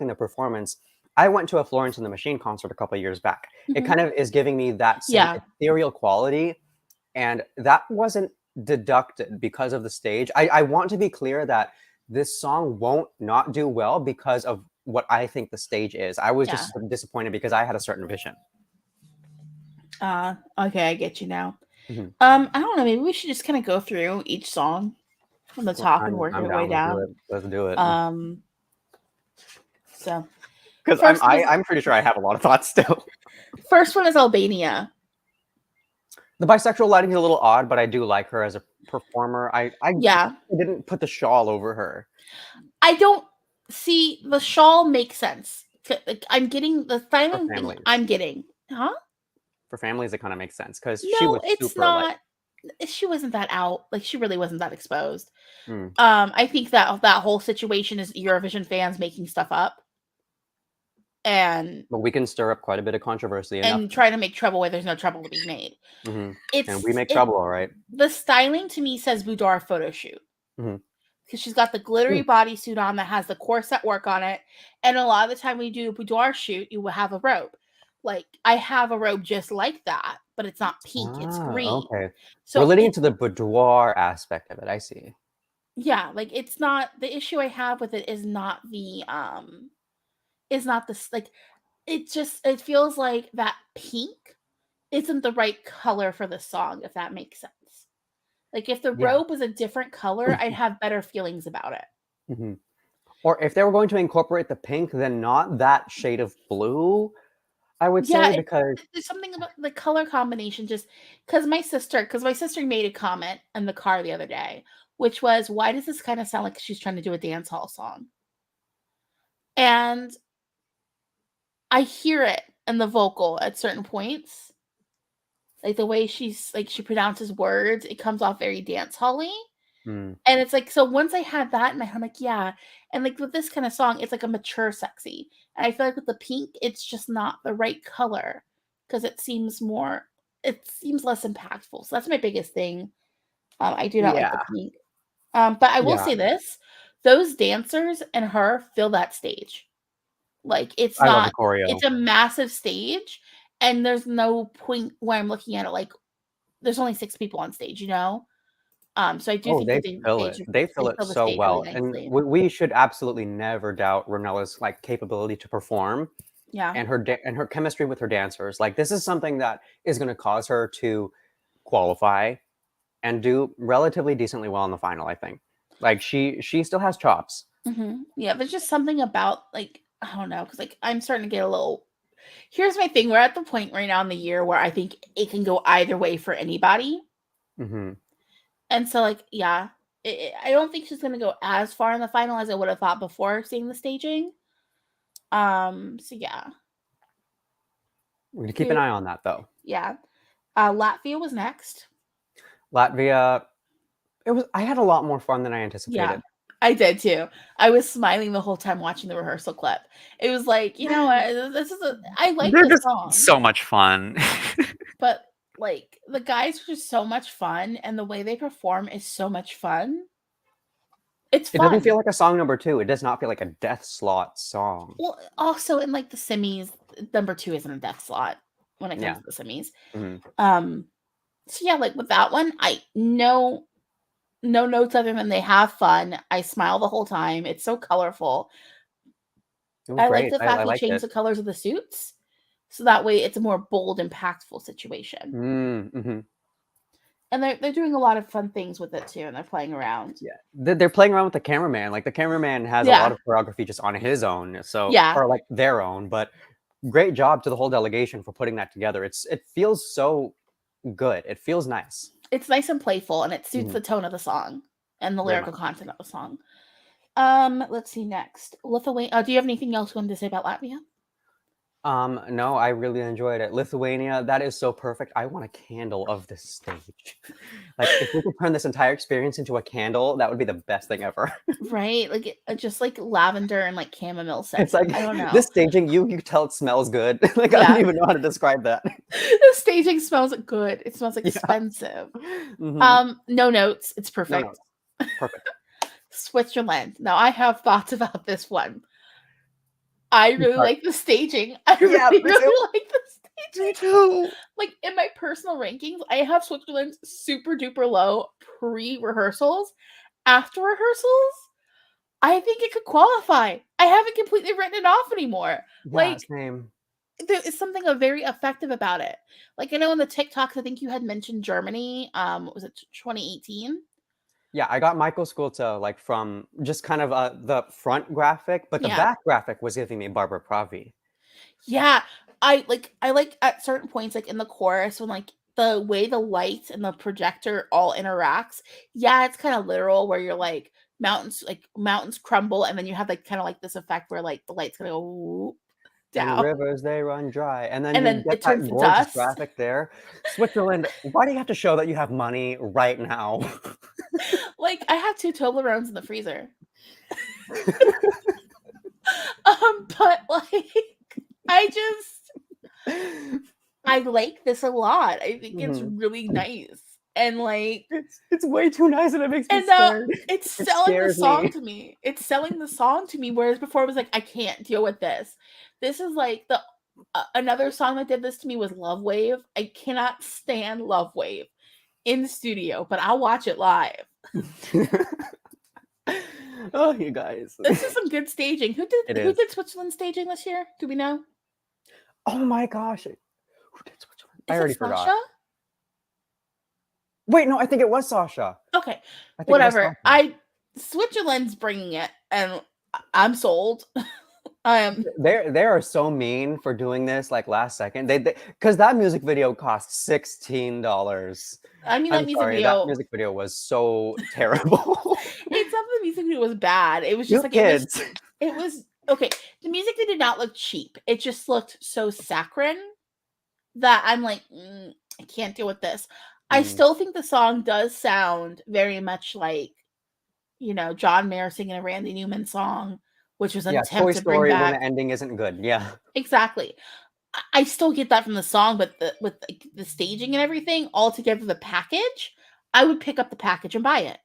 the performance. I went to a Florence and the Machine concert a couple of years back. It kind of is giving me that same ethereal quality, and that wasn't deducted because of the stage. I want to be clear that this song won't not do well because of what I think the stage is. I was just disappointed because I had a certain vision. Okay, I get you now. I don't know, maybe we should just kind of go through each song from the top and work our way down. Let's do it. So because I'm pretty sure I have a lot of thoughts still. First one is Albania. The bisexual lighting is a little odd, but I do like her as a performer. I didn't put the shawl over her. I don't see the shawl makes sense. I'm getting the styling thing. I'm getting, For families, it kind of makes sense because she was super she wasn't that out. Like she really wasn't that exposed. I think that whole situation is Eurovision fans making stuff up. But we can stir up quite a bit of controversy and try to make trouble where there's no trouble to be made. And we make trouble, all right. The styling to me says boudoir photo shoot because she's got the glittery bodysuit on that has the corset work on it, and a lot of the time when you do a boudoir shoot, you will have a robe. Like I have a robe just like that, but it's not pink; it's green. Okay, so we're leading into the boudoir aspect of it. I see. Yeah, like, it's not the issue I have with it is not this, like, it feels like that pink isn't the right color for the song, if that makes sense. Like, if the Yeah. robe was a different color, I'd have better feelings about it. Mhm. Or if they were going to incorporate the pink, then not that shade of blue, I would Yeah, say, because there's something about the color combination just because my sister made a comment in the car the other day, which was, "Why does this kinda sound like she's trying to do a dance hall song?" And I hear it in the vocal at certain points, like, the way she pronounces words, it comes off very dance hall-y. mm, And it's like, so once I had that in my head, I'm like, yeah. And like with this kind of song, it's like a mature sexy. And I feel like with the pink, it's just not the right color because it seems less impactful. So that's my biggest thing. I do not like the yeah, pink. But I will yeah, say this, those dancers and her fill that stage. Like I love the choreo. it's a massive stage. And there's no point where I'm looking at it like there's only 6 people on stage, you know? So I do Oh, think that they they fill it fill the so stage really well, and nicely. we should absolutely never doubt Ronella's, like, capability to perform Yeah. and her chemistry with her dancers. Like, this is something that is gonna cause her to qualify and do relatively decently well in the final, I think. Like, she still has chops. Yeah, there's just something about, like, I don't know, because like, I'm starting to get a little here's my thing, we're at the point right now in the year where I think it can go either way for anybody, Mhm. and so, like, yeah, I don't think she's gonna go as far in the final as I would have thought before seeing the staging. So yeah. We're gonna keep an Do eye on that, though. yeah. Latvia was next. Latvia, I had a lot more fun than I Yeah, anticipated. I did too. I was smiling the whole time watching the rehearsal clip. It was like, you know what, this is a I like They're the just song. so much fun. But, like, the guys are just so much fun, and the way they perform is so much fun. It's It doesn't fun. feel like a song number 2, it does not feel like a death slot song. Well, also in, like, the semis, number 2 isn't a death slot when it comes Yeah, to the semis. mhm. Um, so yeah, like, with that one, I no notes other than they have fun. I smile the whole time. It's so colorful. It was I like great, the I fact they liked changed it. the colors of the suits, so that way it's a more bold, impactful situation. Mhm. And they're doing a lot of fun things with it too, and they're playing around. Yeah, they're playing around with the cameraman, like, the cameraman has a lot Yeah. of choreography just on his own, so Yeah. or, like, their own, but great job to the whole delegation for putting that together. It feels so good, it feels nice. It's nice and playful, and it suits Mhm, the tone of the song and the very lyrical much. content of the song. Let's see next. Lithuania. Do you have anything else you wanted to say about Latvia? No, I really enjoyed it. Lithuania, that is so perfect. I want a candle of this stage. Like, if we could turn this entire experience into a candle, that would be the best thing ever. Right? Like just like lavender and like chamomile It's scented. like I don't this know. staging, you can tell it smells good. Like, I don't Yeah. even know how to describe that. The staging smells good. It smells Yeah. expensive. Mhm. No notes. It's No, no, perfect. perfect. Switzerland. Now I have thoughts about this one. I really Sorry. like the staging. I Yeah, really, me too. really like the Me staging. too. Like in my personal rankings, I have Switzerland super duper low pre-rehearsals. After rehearsals, I think it could qualify. I haven't completely written it off anymore. Yeah, Like same. there is something very effective about it. Like I know in the TikToks, I think you had mentioned Germany. Was it 2018? Yeah, I got Michael Skulta, like, from just kind of, the front graphic, but the Yeah. back graphic was giving me Barbara Pravi. Yeah, I like at certain points, like in the chorus when like the way the lights and the projector all interacts. Yeah, it's kind of literal where you're like mountains crumble and then you have like kind of like this effect where like the light's gonna go whoop And down rivers, they run dry, and then and you then get it that turns to gorgeous dust. graphic there. Switzerland, why do you have to show that you have money right now? Like I have two Toblerones in the freezer. But like I just I like this a lot. I think it's Mhm. really nice. And like It's way too nice and it makes me And now scared. it's It selling the scares song me. to me. It's selling the song to me, whereas before it was like, I can't deal with this. This is like the another song that did this to me was Love Wave. I cannot stand Love Wave in the studio, but I'll watch it live. Oh, you guys. This is some good staging. Who It did is. Switzerland staging this year? Do we know? Oh my gosh. Who did Switzerland? I Is it already Sasha? forgot. Wait, no, I think it was Sasha. Okay, I think it was whatever. Sasha. Switzerland's bringing it, and I'm sold. I am. They are so mean for doing this like last second. They because that music video cost $16. I mean, that I'm music sorry, that video. music video was so terrible. It's not that the music video was bad. It was just You like kids. It was okay. The music did not look cheap. It just looked so saccharine that I'm like, I can't deal with this. I still think the song does sound very much like, John Mayer singing a Randy Newman song, which was an Yeah, attempt Toy to bring Story when back. the ending isn't good. Yeah. Exactly. I still get that from the song, but with the staging and everything, altogether the package, I would pick up the package and buy it.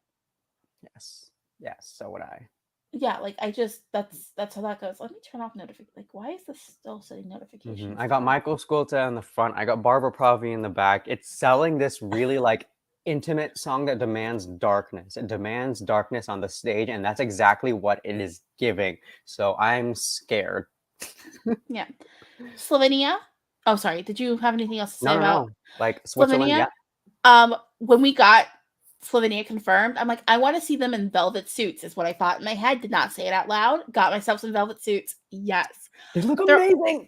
Yes. Yes, so would I. Yeah, like that's how that goes. Let me turn off notification. Like, why is this still setting notifications? I got Michael Skolta in the front. I got Barbara Pravi in the back. It's selling this really like intimate song that demands darkness. It demands darkness on the stage, and that's exactly what it is giving. So I'm scared. Yeah. Slovenia. Oh, sorry. Did you have anything else to say about like Switzerland? Slovenia? Yeah. When we got Slovenia confirmed, I'm like, I want to see them in velvet suits, is what I thought in my head. Did not say it out loud. Got myself some velvet suits. Yes. They look amazing.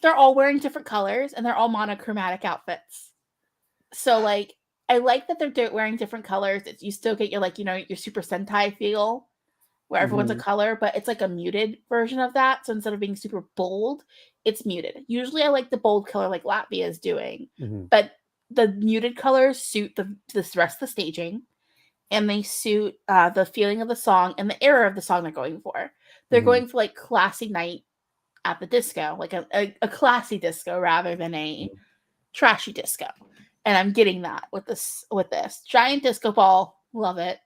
They're all wearing different colors and they're all monochromatic outfits. So like, I like that they're wearing different colors. You still get your your Super Sentai feel where everyone's a color, but it's like a muted version of that. So instead of being super bold, it's muted. Usually I like the bold color like Latvia is doing, but the muted colors suit the rest of the staging, and they suit the feeling of the song and the era of the song they're going for. They're going for like classy night at the disco, like a classy disco rather than a trashy disco. And I'm getting that with this giant disco ball. Love it.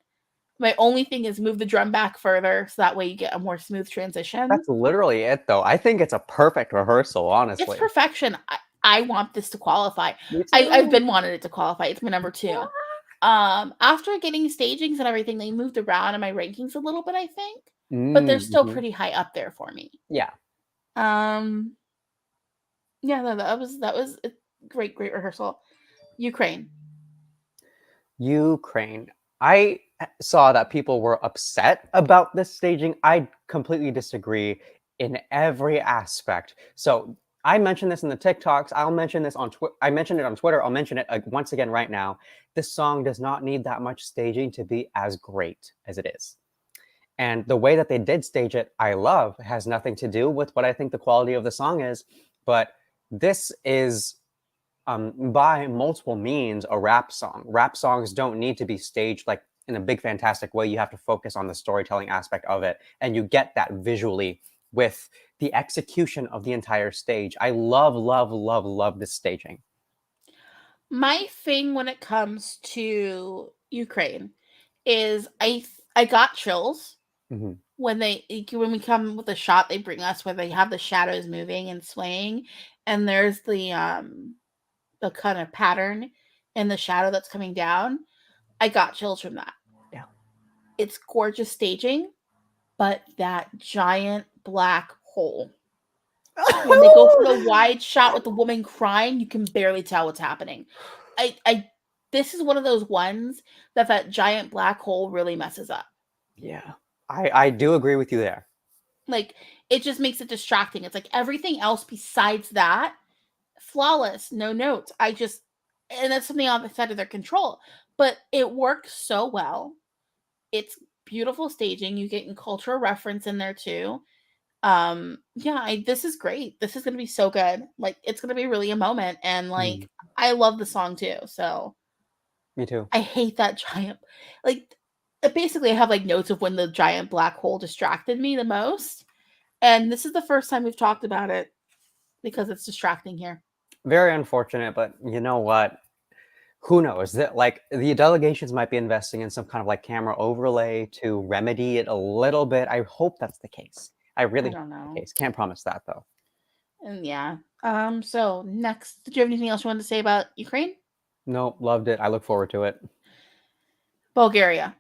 My only thing is move the drum back further so that way you get a more smooth transition. That's literally it, though. I think it's a perfect rehearsal, honestly. It's perfection. I want this to qualify. I've been wanting it to qualify. It's my number 2. After getting stagings and everything, they moved around in my rankings a little bit, I think. But they're still pretty high up there for me. Yeah. Yeah, no, that was a great rehearsal. Ukraine. I saw that people were upset about this staging. I completely disagree in every aspect. So I mentioned this in the TikToks. I'll mention this on Twitter. I mentioned it on Twitter. I'll mention it once again right now. This song does not need that much staging to be as great as it is. And the way that they did stage it, I love. It has nothing to do with what I think the quality of the song is. But this is by multiple means a rap song. Rap songs don't need to be staged like in a big fantastic way. You have to focus on the storytelling aspect of it, and you get that visually with the execution of the entire stage. I love this staging. My thing when it comes to Ukraine is I got chills when we come with a shot they bring us where they have the shadows moving and swaying, and there's the kind of pattern in the shadow that's coming down. I got chills from that. Yeah. It's gorgeous staging, but that giant black hole. When they go for the wide shot with the woman crying, you can barely tell what's happening. This is one of those ones that giant black hole really messes up. Yeah. I do agree with you there. Like, it just makes it distracting. It's like everything else besides that, flawless, no notes. And that's something outside of their control. But it works so well. It's beautiful staging. You get cultural reference in there too. This is great. This is gonna be so good. Like, it's gonna be really a moment, and like I love the song too. So me too. I hate that giant, like, basically I have like notes of when the giant black hole distracted me the most, and this is the first time we've talked about it because it's distracting here. Very unfortunate, but you know what? Who knows? That like the delegations might be investing in some kind of like camera overlay to remedy it a little bit. I hope that's the case. I really don't know. That's the case. Can't promise that though. And yeah. So next, did you have anything else you wanted to say about Ukraine? No, loved it. I look forward to it. Bulgaria.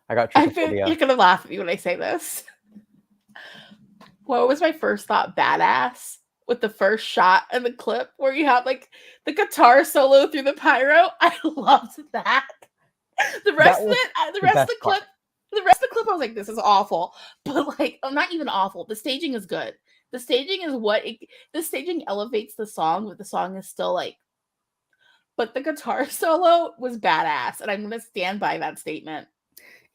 I got I feel trypophobia. you're gonna laugh at me when I say this. What was my first thought? Badass with the first shot in the clip where you have like the guitar solo through the pyro. I loved that. The rest That of was it, the the rest of best the part. clip, the rest of the clip, I was like, this is awful. But like, oh, not even awful. The staging is good. The staging is the staging elevates the song, but the song is still like. But the guitar solo was badass, and I'm gonna stand by that statement.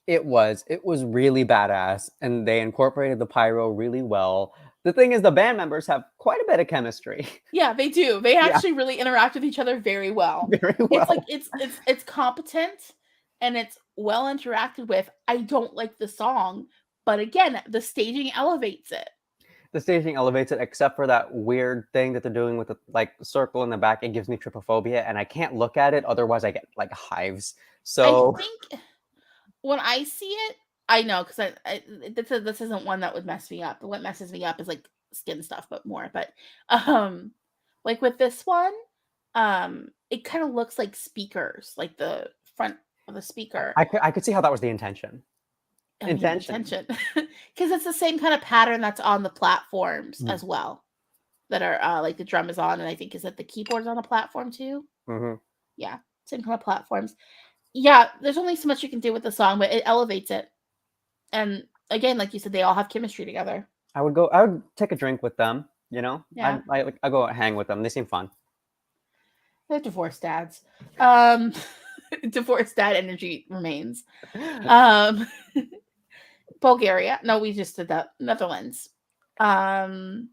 It was really badass, and they incorporated the pyro really well. The thing is, the band members have quite a bit of chemistry. Yeah, they do. They Yeah, actually really interact with each other very well. very It's like well. it's competent and it's well interacted with. I don't like the song, but again, the staging elevates it. The staging elevates it, except for that weird thing that they're doing with the like circle in the back. It gives me trypophobia, and I can't look at it, otherwise I get like hives. I So think when I see it, I know because this isn't one that would mess me up. What messes me up is like skin stuff, but more. But um, like with this one, it kind of looks like speakers, like the front of the speaker. I could see how that was the intention. I mean, intention, because it's the same kind of pattern that's on the platforms Mm. as well. That are like the drum is on, and I think is that the keyboard's on a platform too. Mm-hmm. Yeah, same kind of platforms. Yeah, there's only so much you can do with the song, but it elevates it. And again, like you said, they all have chemistry together. I would take a drink with them. You know, Yeah, I go hang with them. They seem fun. they're divorced dads. Um, divorced dad energy remains. Um, Bulgaria. No, we just did that. Netherlands. Um,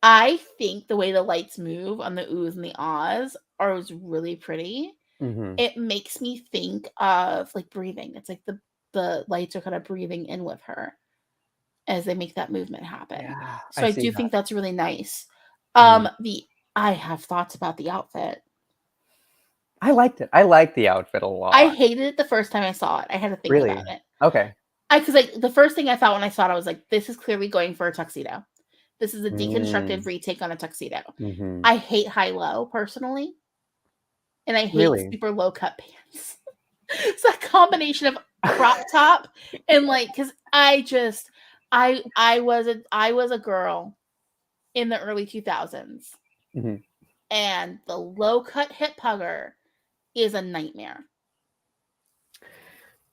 I think the way the lights move on the oohs and the ahs was really pretty. Mm-hmm. It makes me think of like breathing. It's like the lights are kind of breathing in with her as they make that movement happen. Yeah, So I see do that. think that's really nice. Mhm. I have thoughts about the outfit. I liked it. I liked the outfit a I lot. hated it the first time I saw it. I had to think Really? about it. Okay. Because like the first thing I thought when I saw it, I was like, this is clearly going for a tuxedo. This is a deconstructed Mm. retake on a tuxedo. Mm-hmm. I hate high low personally, and I hate Really? super low cut pants. It's that combination of crop top and like because I was a girl in the early 2000s, Mm-hmm. and the low cut hip hugger is a nightmare.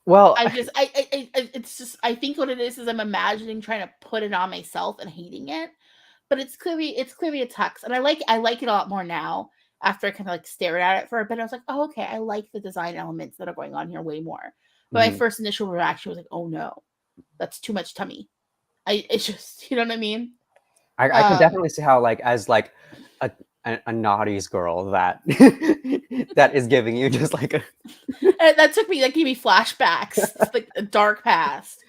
Well, It's just I think what it is I'm imagining trying to put it on myself and hating it, but it's clearly a tux, and I like it a lot more now after I kind of like stared at it for a bit. I was like, oh okay, I like the design elements that are going on here way more. But my mm-hmm. first initial reaction was like, oh no, that's too much tummy. It's just you know what I mean. I could definitely see how like as like a a naughty's girl that that is giving you just like a And that gave me flashbacks, like a dark past.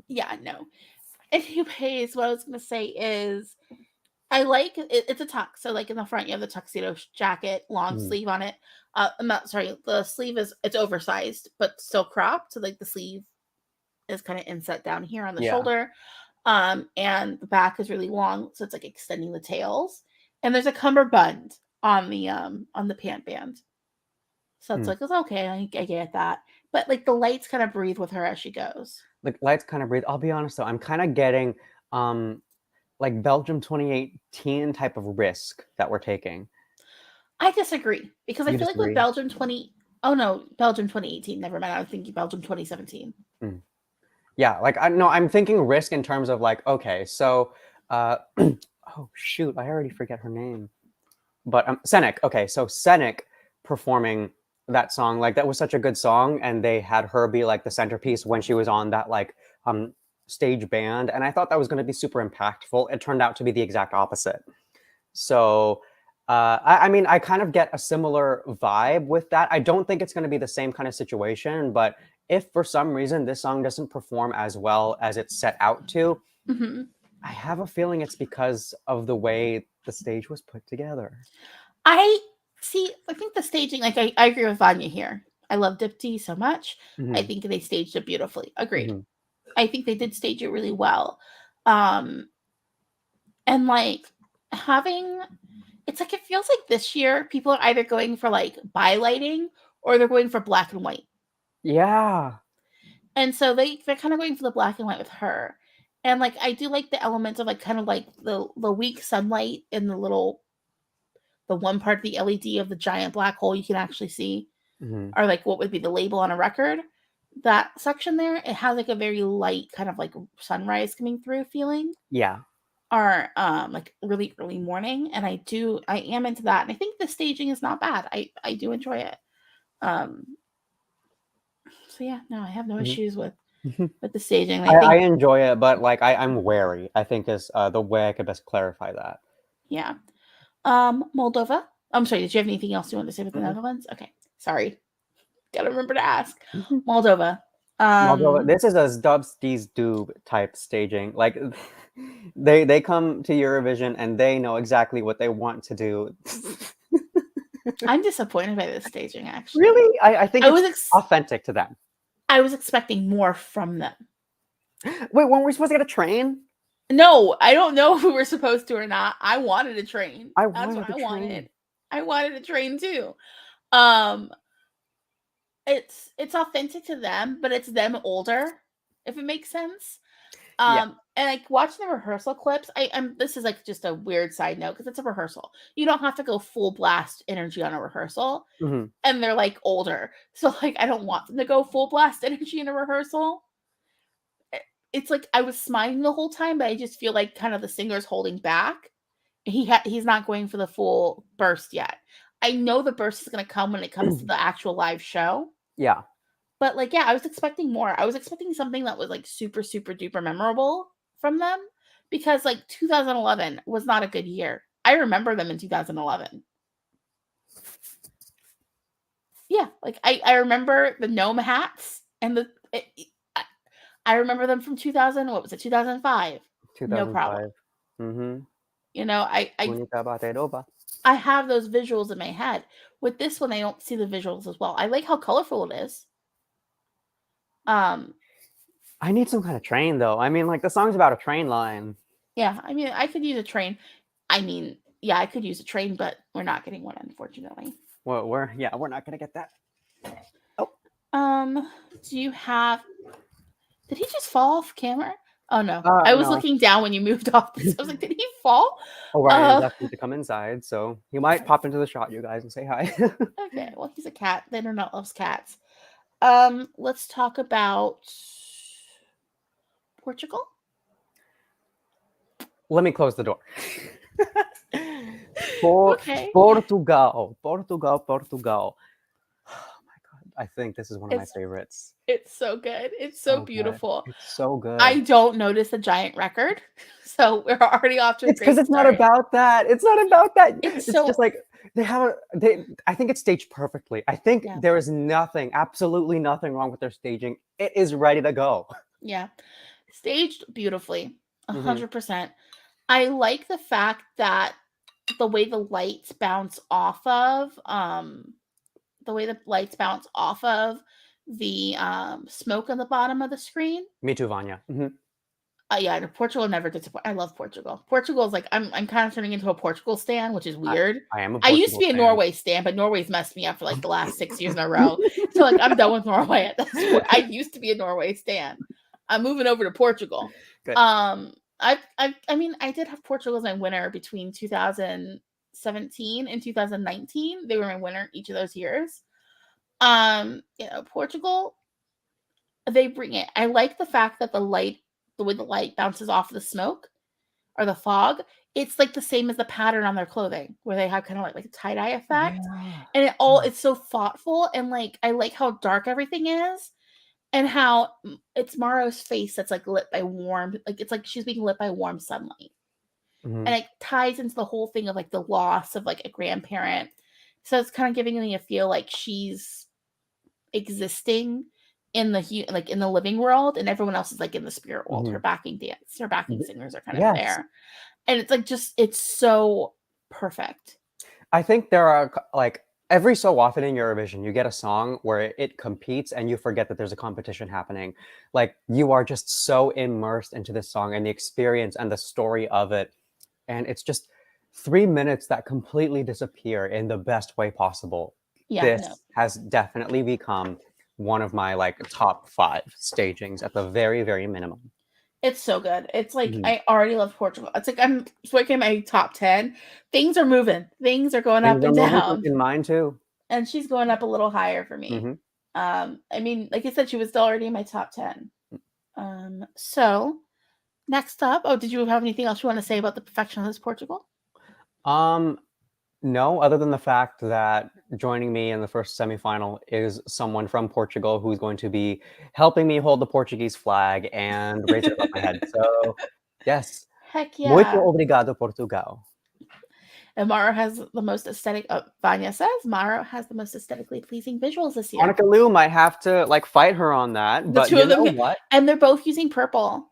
Yeah, no. Anyways, what I was gonna say is I like it, it's a tux. So like in the front you have the tuxedo jacket, long Mhm. sleeve on it. I'm not sorry, the sleeve it's oversized but still cropped. So like the sleeve is kind of inset down here on the Yeah. shoulder. And the back is really long, so it's like extending the tails. And there's a cummerbund on the pant band. So it's Mm. like it's okay, I get that. But like the lights kind of breathe with her as she goes. Like lights kind of breathe. I'll be honest though, I'm kind of getting um like Belgium 2018 type of risk that we're taking. I disagree because I You feel like with disagree? Belgium 20 oh no, Belgium 2018, never mind. I was thinking Belgium 2017. Mm. Yeah, like I no, I'm thinking risk in terms of like, okay, so oh shoot, I already forget her name. But Senek, okay, so Senek performing that song, like that was such a good song, and they had her be like the centerpiece when she was on that like um stage band, and I thought that was going to be super impactful. It turned out to be the exact opposite. So I mean, I kind of get a similar vibe with that. I don't think it's going to be the same kind of situation, but if for some reason this song doesn't perform as well as it's set out to, Mm-hmm. I have a feeling it's because of the way the stage was put together. I see. I think the staging, like I agree with Vanya here. I love Dipty so much. I Mm-hmm. think they staged it beautifully. Agreed. Mm-hmm. I think they did stage it really well. Um, and like having, it's like it feels like this year people are either going for like bylighting or they're going for black and white. Yeah. And so they're kind of going for the black and white with her. And like I do like the elements of like kind of like the weak sunlight in the one part of the LED of the giant black hole you can actually see, or like what would be the label on a record. That section there, it has like a very light kind of like sunrise coming through feeling. Yeah. Or like really early morning. And I am into that. And I think the staging is not bad. I do enjoy it. So yeah, no, I have no issues with the staging. I enjoy it, but like I'm wary, I think is the way I could best clarify that. Yeah. Moldova. I'm sorry, did you have anything else you want to say with the Netherlands? Okay. Sorry. Gotta remember to ask. Moldova. Moldova, this is a dubs these doob type staging. Like they come to Eurovision and they know exactly what they want to do. I'm disappointed by this staging, actually. Really? I think it's authentic to them. I was expecting more from them. Wait, weren't we supposed to get a train? No, I don't know if we were supposed to or not. I wanted a train. I wanted a train too. It's authentic to them, but it's them older, if it makes sense. And like watching the rehearsal clips, this is like just a weird side note because it's a rehearsal. You don't have to go full blast energy on a rehearsal, and they're like older, so like I don't want them to go full blast energy in a rehearsal. It's like I was smiling the whole time, but I just feel like kind of the singer's holding back. He's not going for the full burst yet. I know the burst is going to come when it comes to the actual live show. Yeah. But like, yeah, I was expecting more. I was expecting something that was like super, super duper memorable from them because like 2011 was not a good year. I remember them in 2011. Yeah, like I remember the gnome hats and I remember them from 2000. What was it? 2005. 2005. No problem. Mm-hmm. You know, I have those visuals in my head. With this one, I don't see the visuals as well. I like how colorful it is. I need some kind of train though. I mean, like the song's about a train line. Yeah, I mean, I could use a train. I mean, yeah, I could use a train, but we're not getting one, unfortunately. Well, we're not gonna get that. Oh. Do you have? Did he just fall off camera? Oh no, I was looking down when you moved off. So I was like, did he fall? Oh, Ryan left me to come inside, so he might pop into the shot, you guys, and say hi. Okay, well, he's a cat. The internet loves cats. Let's talk about Portugal. Let me close the door. Okay. Portugal. Oh my god, I think this is one of my favorites. It's so good. It's so beautiful. Good. It's so good. I don't notice a giant record, so we're already off to a great start. It's because it's not about that. It's not about that. It's just like I think it's staged perfectly. I think there is absolutely nothing wrong with their staging. It is ready to go. Yeah. Staged beautifully. 100%. I like the fact that the way the lights bounce off of the smoke on the bottom of the screen. Me too, Vanya. Yeah, Portugal never disappoint. I love Portugal. Portugal is like I'm kind of turning into a Portugal stan, which is weird. I used to be a Norway stan, but Norway's messed me up for like the last 6 years in a row. So like I'm done with Norway at this point. I used to be a Norway stan. I'm moving over to Portugal. Good. I mean, I did have Portugal as my winner between 2017 and 2019. They were my winner each of those years. Portugal, they bring it. I like the fact that the way the light bounces off the smoke or the fog, it's like the same as the pattern on their clothing where they have kind of like a tie-dye effect. Yeah. And it's so thoughtful, and like I like how dark everything is. And how it's Maro's face that's like lit by it's like she's being lit by warm sunlight. And it ties into the whole thing of like the loss of like a grandparent. So it's kind of giving me a feel like she's existing in the living world, and everyone else is like in the spirit world. Her backing singers are kind of there. And it's like it's so perfect. I think there are like every so often in Eurovision, you get a song where it competes and you forget that there's a competition happening. Like you are just so immersed into this song and the experience and the story of it. And it's just 3 minutes that completely disappear in the best way possible. Yeah, this has definitely become one of my like top 5 stagings at the very, very minimum. It's so good. It's like I already love Portugal. It's like I'm switching my top 10. Things are moving. Things are going up and down. In mine too. And she's going up a little higher for me. I mean, like I said, she was still already in my top 10. So next up, did you have anything else you want to say about the perfection of this Portugal? No, other than the fact that joining me in the first semifinal is someone from Portugal who's going to be helping me hold the Portuguese flag and raise it above my head. So, yes. Heck yeah. Muito obrigado, Portugal. And Mara has the most aesthetic. Vanya says Mara has the most aesthetically pleasing visuals this year. Monica Liu might have to like fight her on that, but you know what? And they're both using purple.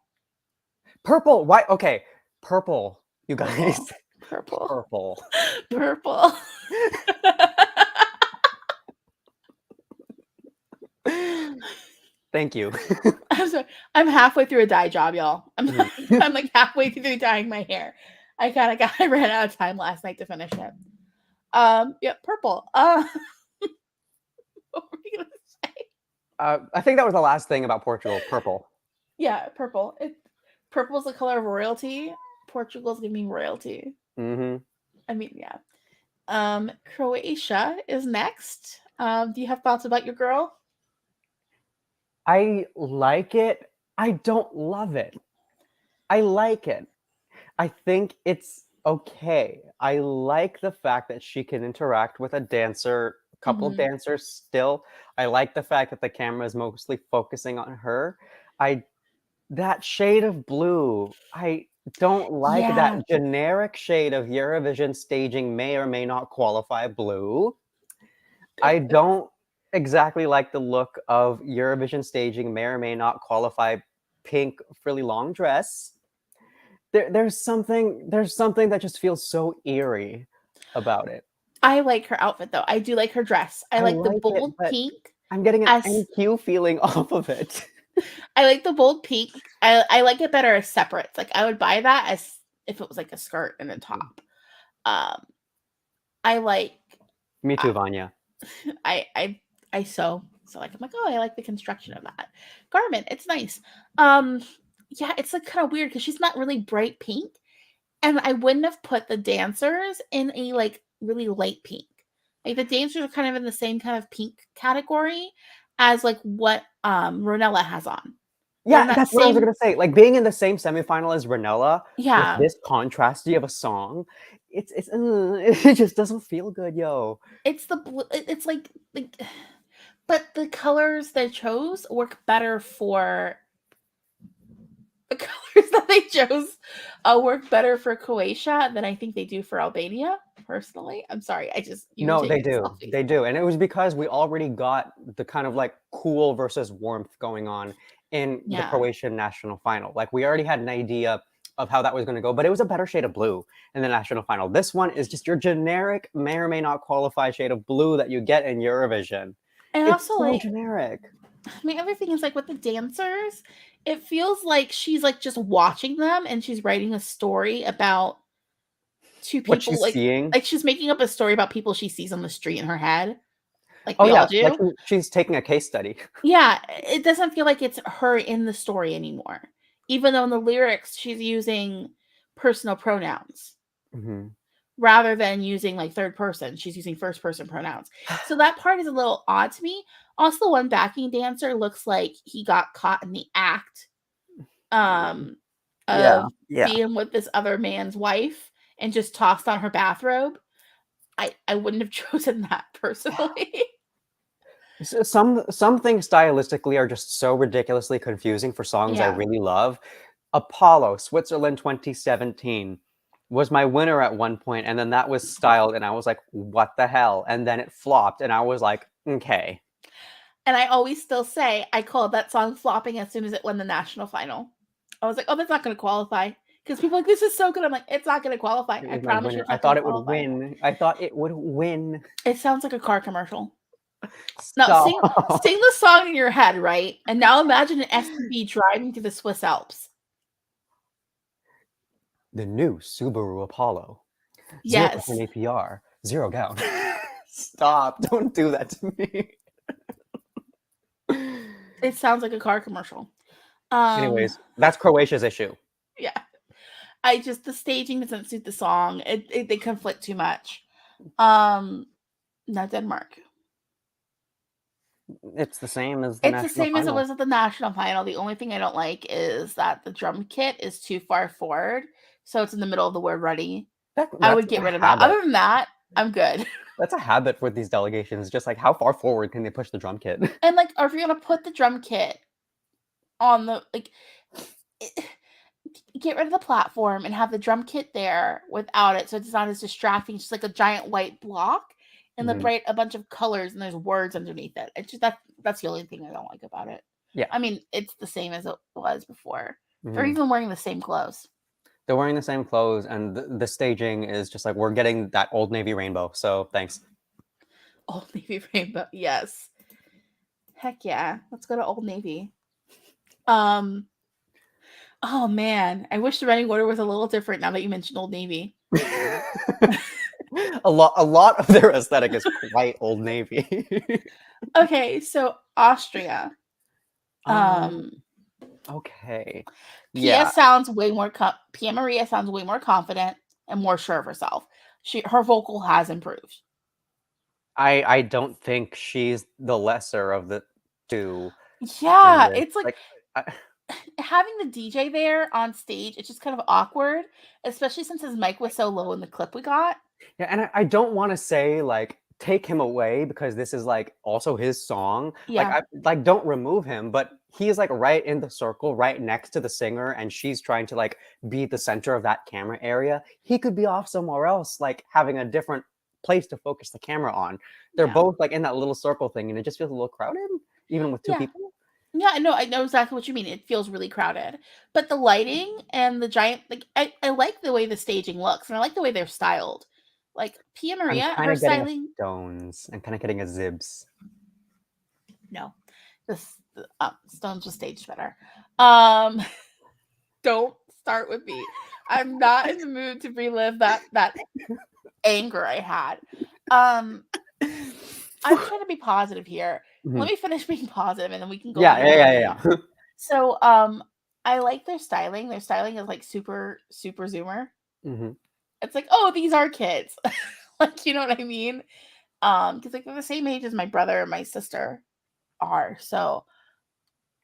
Purple. Why? Okay, purple. You guys. Purple. Thank you. I'm sorry. I'm halfway through a dye job, y'all. I'm like halfway through dyeing my hair. I ran out of time last night to finish it. Yeah, purple. What were you gonna say? I think that was the last thing about Portugal. Purple. Yeah, purple. Purple's the color of royalty. Portugal's giving royalty. I mean, yeah. Croatia is next. Do you have thoughts about your girl? I like it. I don't love it. I like it. I think it's okay. I like the fact that she can interact with a couple of dancers still. I like the fact that the camera is mostly focusing on her. That shade of blue, I don't like that generic shade of Eurovision staging may or may not qualify blue. I don't exactly like the look of Eurovision staging may or may not qualify pink frilly long dress. There's something that just feels so eerie about it. I like her outfit though. I do like her dress. I like the bold pink. I'm getting an NQ feeling off of it. I like the bold pink. I like it better as separates. Like I would buy that as if it was like a skirt and a top. I like. Me too, Vanya. I sew. So like I'm like, oh, I like the construction of that garment. It's nice. Yeah, it's like kind of weird because she's not really bright pink. And I wouldn't have put the dancers in a like really light pink. Like the dancers are kind of in the same kind of pink category as like what Ronella has on. Yeah, that's what I was gonna say. Like being in the same semifinal as Ronella with this contrasty of a song, it just doesn't feel good, yo. It's it's like but the colors they chose work better for the colors that they chose work better for Croatia than I think they do for Albania, personally. I'm sorry. No, they do. They do. And it was because we already got the kind of like cool versus warmth going on in the Croatian national final. Like we already had an idea of how that was going to go, but it was a better shade of blue in the national final. This one is just your generic may or may not qualify shade of blue that you get in Eurovision. And it's also so like generic. I mean, other thing is like with the dancers, it feels like she's like just watching them and she's writing a story about two people. What she's seeing. Like she's making up a story about people she sees on the street in her head. Like we all do. Like she's taking a case study. Yeah, it doesn't feel like it's her in the story anymore. Even though in the lyrics she's using personal pronouns. Rather than using like third person, she's using first person pronouns. So that part is a little odd to me. Also, one backing dancer looks like he got caught in the act of being with this other man's wife and just tossed on her bathrobe. I wouldn't have chosen that personally. Some things stylistically are just so ridiculously confusing for songs I really love. Apollo, Switzerland 2017 was my winner at one point, and then that was styled, and I was like, what the hell? And then it flopped, and I was like, okay. And I always still say I called that song flopping as soon as it won the national final. I was like, oh, that's not going to qualify. Because people are like, this is so good. I'm like, it's not going to qualify. I promise you. I thought it would win. I thought it would win. It sounds like a car commercial. Now, sing the song in your head, right? And now imagine an SUV driving through the Swiss Alps. The new Subaru Apollo. Yes. 0% APR, 0 gown. Stop. Don't do that to me. It sounds like a car commercial. Um, Anyways, that's Croatia's issue. yeah. The staging doesn't suit the song. They conflict too much. Not Denmark. It's the same as the It's the national same as it final. was at the national final. The only thing I don't like is that the drum kit is too far forward, so it's in the middle of the word ready. I That's would get a rid of that. habit. Other than that, I'm good. That's a habit with these delegations. Just like how far forward can they push the drum kit? And like, or if you're gonna put the drum kit on the like, get rid of the platform and have the drum kit there without it, so it's not as distracting. It's just like a giant white block and a bunch of colors, and there's words underneath it. It's just that's the only thing I don't like about it. Yeah. I mean, it's the same as it was before. They're even wearing the same clothes. They're wearing the same clothes, and the staging is just like, we're getting that Old Navy rainbow. So thanks. Old Navy rainbow, yes. Heck yeah, let's go to Old Navy. Oh man, I wish the running order was a little different now that you mentioned Old Navy. a lot of their aesthetic is quite Old Navy. Okay, so Austria. Okay. Pia sounds way more Pia Maria sounds way more confident and more sure of herself. Her vocal has improved. I don't think she's the lesser of the two. Yeah, it's like having the DJ there on stage, it's just kind of awkward, especially since his mic was so low in the clip we got. Yeah, and I don't want to say like take him away because this is like also his song. Yeah. Like don't remove him, but he's like right in the circle, right next to the singer, and she's trying to like be the center of that camera area. He could be off somewhere else, like having a different place to focus the camera on. They're both like in that little circle thing, and it just feels a little crowded, even with two people. Yeah, I know exactly what you mean. It feels really crowded. But the lighting and the giant, like, I like the way the staging looks, and I like the way they're styled. Like, Pia Maria, I'm kind her of getting styling. a Stones. I'm kind of getting a Zibs. No. Stones was staged better. Don't start with me. I'm not in the mood to relive that anger I had. I'm trying to be positive here. Let me finish being positive, and then we can go. Yeah. So, I like their styling. Their styling is like super zoomer. It's like, oh, these are kids. Like, you know what I mean? Because like they're the same age as my brother and my sister are. So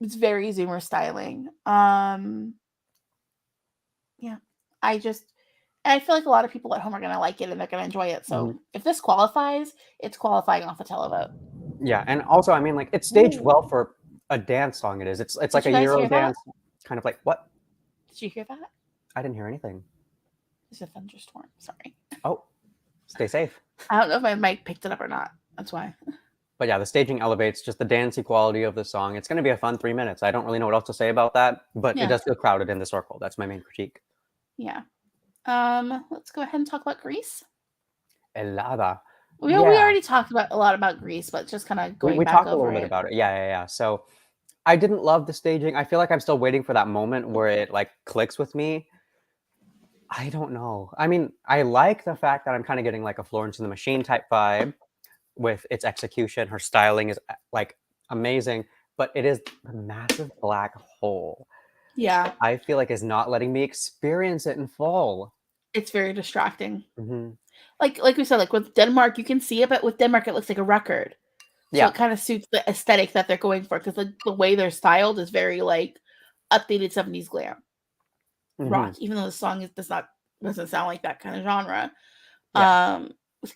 it's very zoomer styling. Yeah. I feel like a lot of people at home are gonna like it and they're gonna enjoy it. So if this qualifies, it's qualifying off a televote. Yeah, and also I mean like it's staged well for a dance song. It's like a Euro dance, kind of like what? Did you hear that? I didn't hear anything. There's a thunderstorm. Sorry. Oh, stay safe. I don't know if my mic picked it up or not. That's why. But yeah, the staging elevates just the dancey quality of the song. It's going to be a fun 3 minutes. I don't really know what else to say about that, but it does feel crowded in the circle. That's my main critique. Yeah. Let's go ahead and talk about Greece. Helada. We already talked a lot about Greece, but just kind of going we back talked over a little bit about it. Yeah. So I didn't love the staging. I feel like I'm still waiting for that moment where it like clicks with me. I don't know. I mean, I like the fact that I'm kind of getting like a Florence and the Machine type vibe with its execution. Her styling is like amazing, but it is the massive black hole. Yeah. I feel like is not letting me experience it in full. It's very distracting. Like we said, like with Denmark, you can see it, but with Denmark, it looks like a record. So it kind of suits the aesthetic that they're going for because the way they're styled is very like updated 70s glam rock, even though the song doesn't sound like that kind of genre.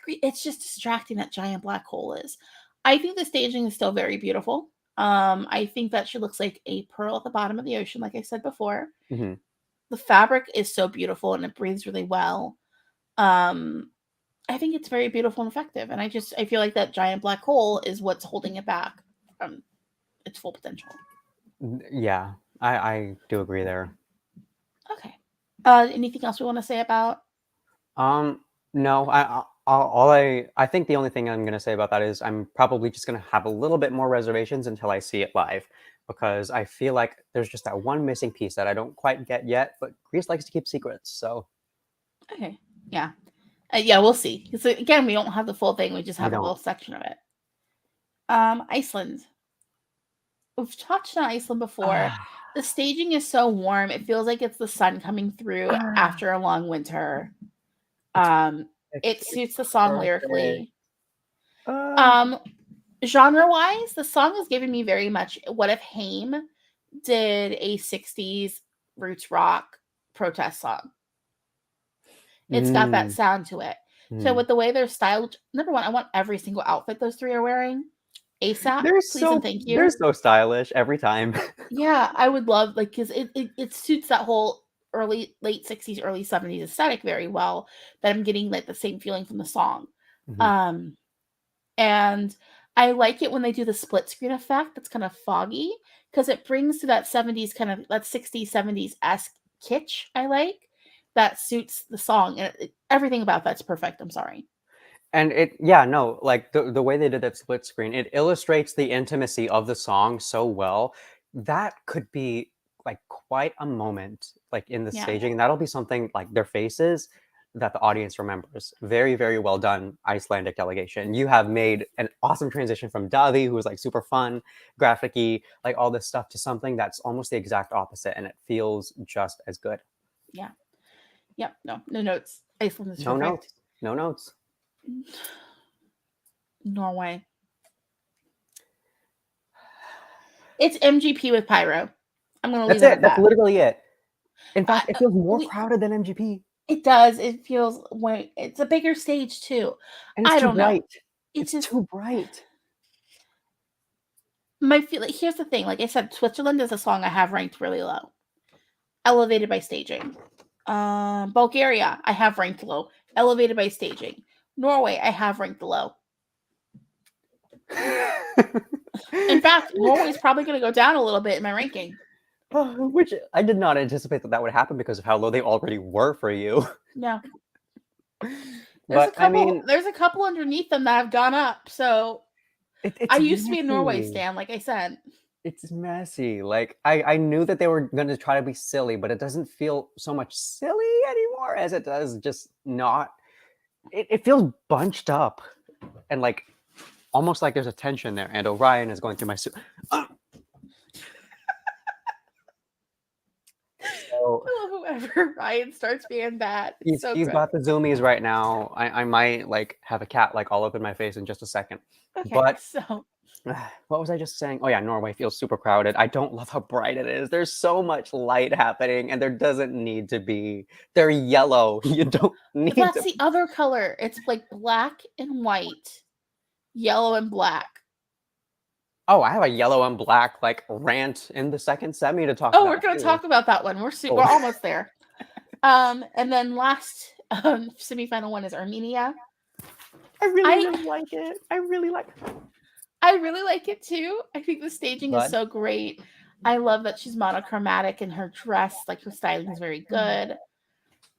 It's just distracting. That giant black hole is. I think the staging is still very beautiful. I think that she looks like a pearl at the bottom of the ocean, like I said before. The fabric is so beautiful and it breathes really well. I think it's very beautiful and effective, and I feel like that giant black hole is what's holding it back from its full potential. Yeah, I do agree there. Okay. Anything else we want to say about? No. I think the only thing I'm gonna say about that is I'm probably just gonna have a little bit more reservations until I see it live, because I feel like there's just that one missing piece that I don't quite get yet. But Greece likes to keep secrets, so. Okay. Yeah. Yeah, we'll see. So again, we don't have the full thing. We just have a little section of it. Iceland. we've touched on Iceland before. The staging is so warm. It feels like it's the sun coming through after a long winter. It suits the song lyrically. Genre-wise, the song is giving me very much what if Haim did a 60s roots rock protest song. It's got that sound to it. So with the way they're styled, number one, I want every single outfit those three are wearing ASAP. Please and thank you. They're so stylish every time. Yeah, I would love, like, because it suits that whole late 60s, early 70s aesthetic very well, that I'm getting like the same feeling from the song. And I like it when they do the split screen effect that's kind of foggy, because it brings to that 70s kind of, that 60s, 70s-esque kitsch I like, that suits the song. And everything about that's perfect. I'm sorry. And like the way they did that split screen, it illustrates the intimacy of the song so well. That could be like quite a moment, like in the staging. And that'll be something like their faces that the audience remembers. Very, very well done, Icelandic delegation. You have made an awesome transition from Daði, who was like super fun, graphic-y, like all this stuff, to something that's almost the exact opposite, and it feels just as good. Yeah. Yep. No notes. Iceland is no perfect. No notes. Norway. It's MGP with pyro. I'm going to leave it at that. That's literally it. In fact, it feels more crowded than MGP. It does. It feels, it's a bigger stage too. And it's too bright. It's too bright. Here's the thing. Like I said, Switzerland is a song I have ranked really low. Elevated by staging. Bulgaria, I have ranked low. Elevated by staging. Norway, I have ranked low. In fact, Norway's probably going to go down a little bit in my ranking. Which I did not anticipate that would happen because of how low they already were for you. No. There's a couple underneath them that have gone up. So I used to be a Norway stan, like I said. It's messy. Like I knew that they were going to try to be silly, but it doesn't feel so much silly anymore as it does just not. It feels bunched up and like almost like there's a tension there. And Orion is going through my suit. So, I love whoever Ryan starts being bad. He's got the zoomies right now. I might like have a cat like all up in my face in just a second. Okay, but so what was I just saying? Oh yeah, Norway feels super crowded. I don't love how bright it is. There's so much light happening, and there doesn't need to be. They're yellow. You don't need. That's the other color. It's like black and white, yellow and black. Oh, I have a yellow and black like rant in the second semi to talk about. Oh, we're going to talk about that one. We're almost there. And then last semifinal one is Armenia. I really like it. I really like it too. I think the staging is so great. I love that she's monochromatic in her dress. Like, her styling is very good.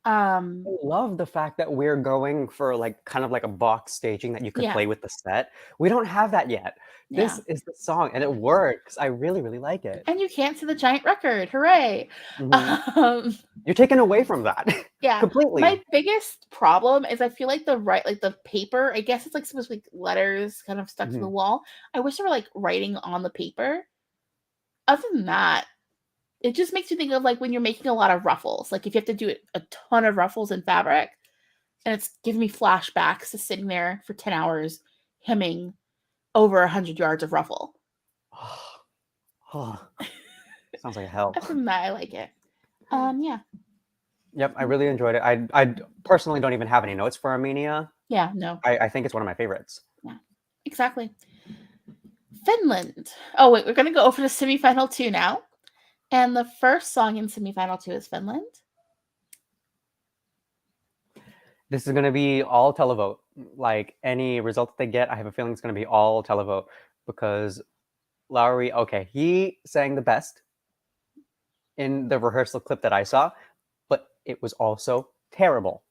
I love the fact that we're going for like kind of like a box staging that you could play with the set. We don't have that yet. This is the song, and it works. I really, really like it. And you can't see the giant record. Hooray! You're taken away from that. Yeah, completely. My biggest problem is I feel like the paper. I guess it's like supposed to be letters kind of stuck to the wall. I wish they were like writing on the paper. Other than that, it just makes you think of like when you're making a lot of ruffles. Like if you have to do a ton of ruffles in fabric, and it's giving me flashbacks to sitting there for 10 hours hemming over 100 yards of ruffle. Sounds like hell. Other than that, I like it. Yeah. Yep, I really enjoyed it. I personally don't even have any notes for Armenia. Yeah, no. I think it's one of my favorites. Yeah, exactly. Finland. Oh, wait, we're going to go over to semifinal 2 now. And the first song in semifinal 2 is Finland. This is going to be all televote. Like, any result that they get, I have a feeling it's going to be all televote. Because Lowry, okay, he sang the best in the rehearsal clip that I saw, but it was also terrible.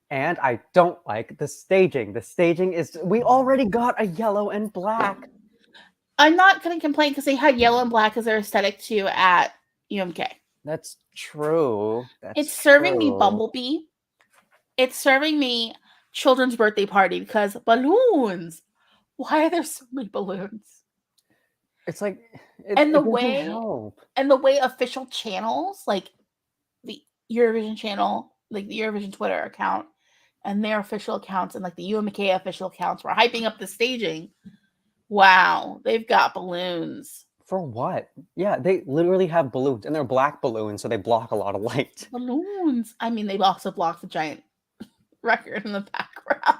And I don't like the staging. The staging is, we already got a yellow and black. I'm not going to complain because they had yellow and black as their aesthetic too at UMK. That's true. It's serving me Bumblebee. It's serving me children's birthday party because balloons. Why are there so many balloons? It's like And it doesn't help. the way official channels, like the Eurovision channel, like the Eurovision Twitter account, and their official accounts, and like the UMK official accounts were hyping up the staging. Wow, they've got balloons. For what? Yeah, they literally have balloons, and they're black balloons, so they block a lot of light. Balloons. I mean, they've also blocked the giant record in the background.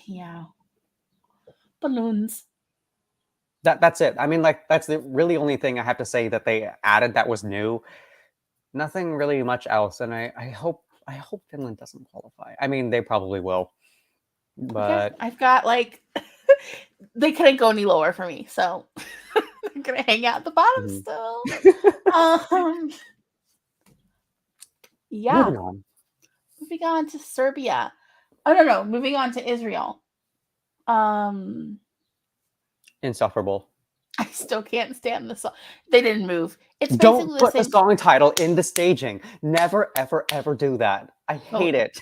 Yeah. Balloons. That's it. I mean, like, that's the really only thing I have to say that they added that was new. Nothing really much else, and I hope Finland doesn't qualify. I mean, they probably will, but okay. I've got like they couldn't go any lower for me, so I'm gonna hang out at the bottom still. Yeah. Moving on to Serbia. Oh no, moving on to Israel. Insufferable. I still can't stand the song. They didn't move. It's Don't basically put the the same. song title in the staging. Never, ever, ever do that. I hate it.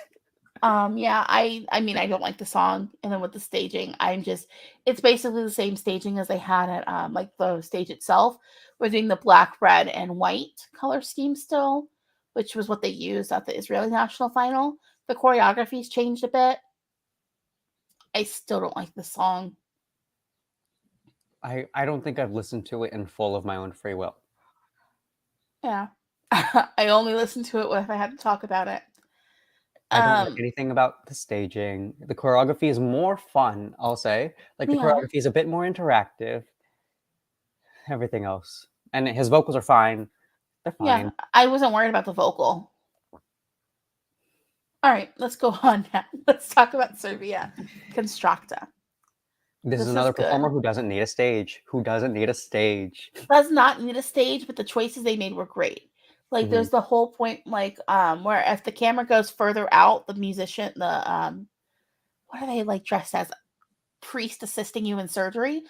Yeah, I mean, I don't like the song, and then with the staging, it's basically the same staging as they had at like the stage itself. We're doing the black, red, and white color scheme still, which was what they used at the Israeli national final. The choreography's changed a bit. I still don't like the song. I don't think I've listened to it in full of my own free will. Yeah. I only listened to it if I had to talk about it. I don't like anything about the staging. The choreography is more fun, I'll say. Like, the choreography is a bit more interactive. Everything else. And his vocals are fine. They're fine. Yeah, I wasn't worried about the vocal. All right, let's go on now. Let's talk about Serbia. Constructa. This is another performer who doesn't need a stage. Does not need a stage, but the choices they made were great. Like, there's the whole point, like, where if the camera goes further out, the musician, what are they, like, dressed as? Priest assisting you in surgery.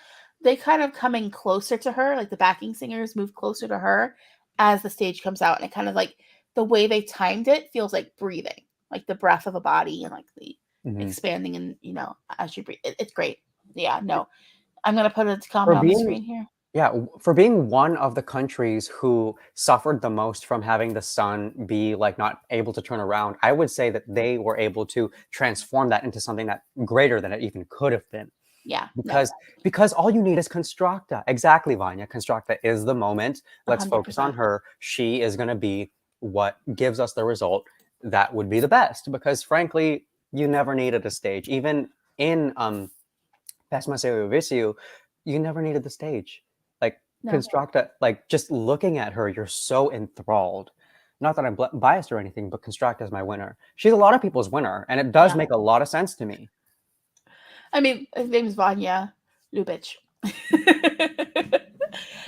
They kind of coming closer to her, like the backing singers move closer to her as the stage comes out. And it kind of like the way they timed it feels like breathing, like the breath of a body and like the expanding and, as you breathe. It's great. Yeah, no. I'm going to put a comment on the screen here. Yeah, for being one of the countries who suffered the most from having the sun be like not able to turn around, I would say that they were able to transform that into something that greater than it even could have been. Yeah. Because all you need is Constructa. Exactly, Vanya. Constructa is the moment. Let's 100%. Focus on her. She is going to be what gives us the result that would be the best. Because frankly, you never needed a stage. Even in Pesma Eurovision, you never needed the stage. Like, Constructa, like, just looking at her, you're so enthralled. Not that I'm biased or anything, but Constructa is my winner. She's a lot of people's winner, and it does make a lot of sense to me. I mean, his name's Vanya Lubitsch.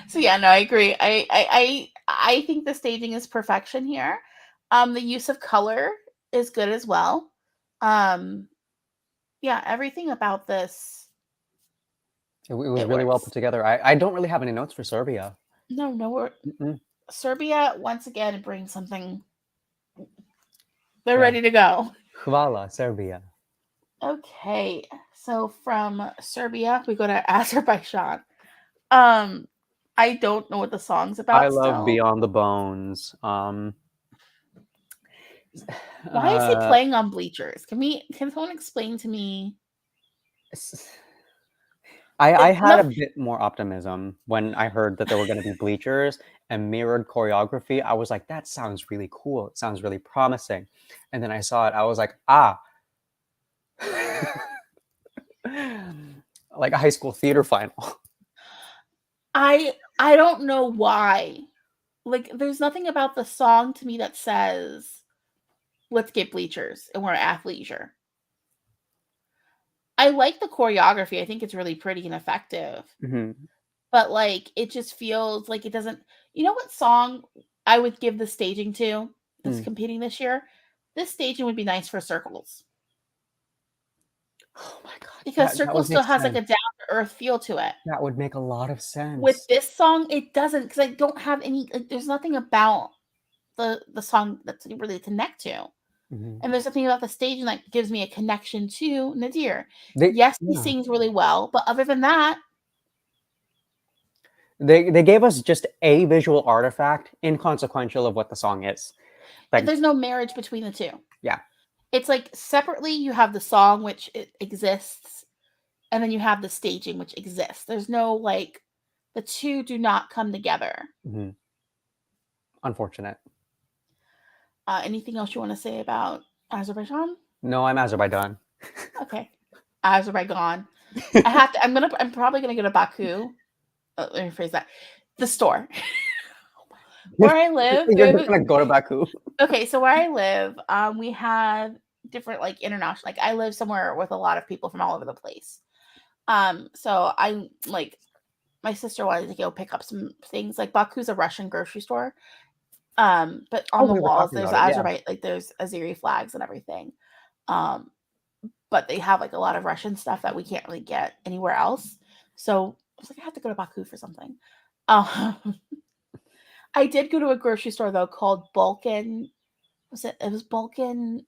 So yeah, no, I agree. I think the staging is perfection here. The use of color is good as well. Yeah, everything about this. It was really well put together. I don't really have any notes for Serbia. No. Serbia, once again, brings something. They're ready to go. Hvala, Serbia. Okay, so from Serbia, we go to Azerbaijan. I don't know what the song's about. I love Beyond the Bones. Why is he playing on bleachers? Can someone explain to me? I had a bit more optimism when I heard that there were going to be bleachers and mirrored choreography. I was like, that sounds really cool. It sounds really promising. And then I saw it. I was like, like a high school theater final. I don't know why. Like, there's nothing about the song to me that says, let's get bleachers and we're at athleisure. I like the choreography. I think it's really pretty and effective. But, like, it just feels like it doesn't... You know what song I would give the staging to that's competing this year? This staging would be nice for Circles. Oh my God. Because Circles still has, like, a down-to-earth feel to it. That would make a lot of sense. With this song, it doesn't, because I don't have any... Like, there's nothing about the song that's really connect to. And there's something about the staging that gives me a connection to Nadir. Yes, he sings really well, but other than that, They gave us just a visual artifact, inconsequential of what the song is. Like, there's no marriage between the two. Yeah. It's like separately you have the song, which it exists, and then you have the staging, which exists. There's no like, the two do not come together. Mm-hmm. Unfortunate. Anything else you want to say about Azerbaijan? No, I'm Azerbaijan. Okay, Azerbaijan. I'm probably gonna go to Baku. Let me phrase that. The store. Where I live, You're just gonna go to Baku. Okay, so where I live, we have different like international. Like I live somewhere with a lot of people from all over the place. So I like my sister wanted to go pick up some things. Like Baku's a Russian grocery store. But on the we were walls talking there's about it, yeah. Azerbaijan, like there's Azeri flags and everything. But they have like a lot of Russian stuff that we can't really get anywhere else. So I was like, I have to go to Baku for something. I did go to a grocery store though called Balkan. It was Balkan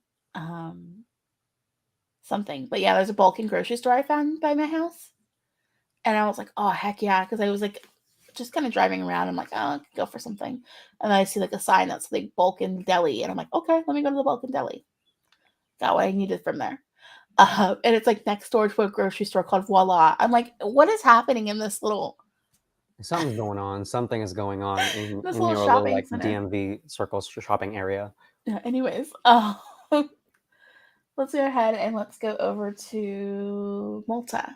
something. But yeah, there's a Balkan grocery store I found by my house. And I was like, oh heck yeah, because I was like just kind of driving around. I'm like, oh, I could go for something. And then I see like a sign that's like Balkan Deli. And I'm like, okay, let me go to the Balkan Deli. Got what I needed from there. And it's like next door to a grocery store called Voila. I'm like, what is happening in this little Something's going on. Something is going on in this your little little shopping like center? DMV circles shopping area. Yeah, anyways, let's go ahead and let's go over to Malta.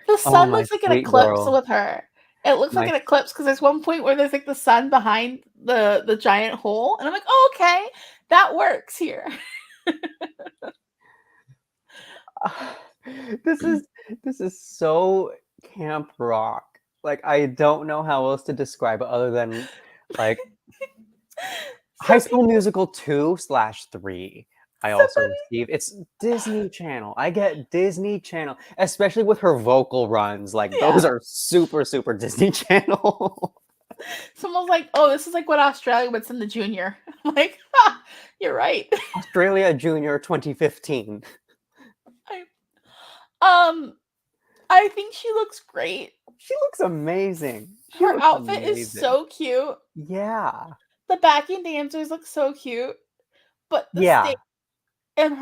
The Oh, sun my looks like an sweet eclipse girl. with her. It looks like My an eclipse because there's one point where there's like the sun behind the giant hole, and I'm like, oh, okay, that works here. this is so camp rock. Like, I don't know how else to describe it other than like High School Musical 2/3. I So also funny. received. It's Disney Channel. I get Disney Channel, especially with her vocal runs. Like, those Yeah. are super, super Disney Channel. Someone's like, oh, this is like what Australia would send the junior. I'm like, ha, you're right. Australia Junior 2015. I think she looks great. She looks amazing. She Her looks outfit is amazing. so cute. Yeah. The backing dancers look so cute. But the Yeah. stage and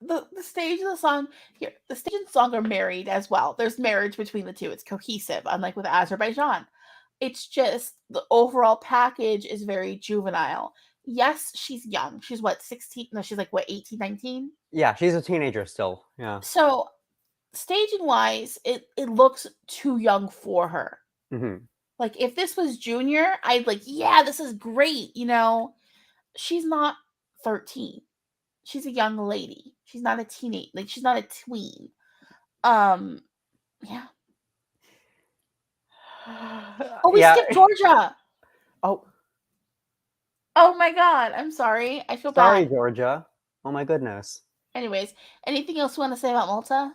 the stage of the song here, the stage and song are married as well. There's marriage between the two. It's cohesive, unlike with Azerbaijan. It's just the overall package is very juvenile. Yes, she's young. She's what, 16? No, she's like what, 18, 19? Yeah, she's a teenager still. Yeah. So staging wise, it looks too young for her. Mm-hmm. Like if this was junior, I'd like, yeah, this is great. You know, she's not 13. She's a young lady. She's not a teenage, like she's not a tween. Yeah. Oh, we Yeah. skipped Georgia. Oh, Oh my god, I'm sorry. I feel sorry, bad. Georgia. Oh my goodness. Anyways, anything else you want to say about Malta?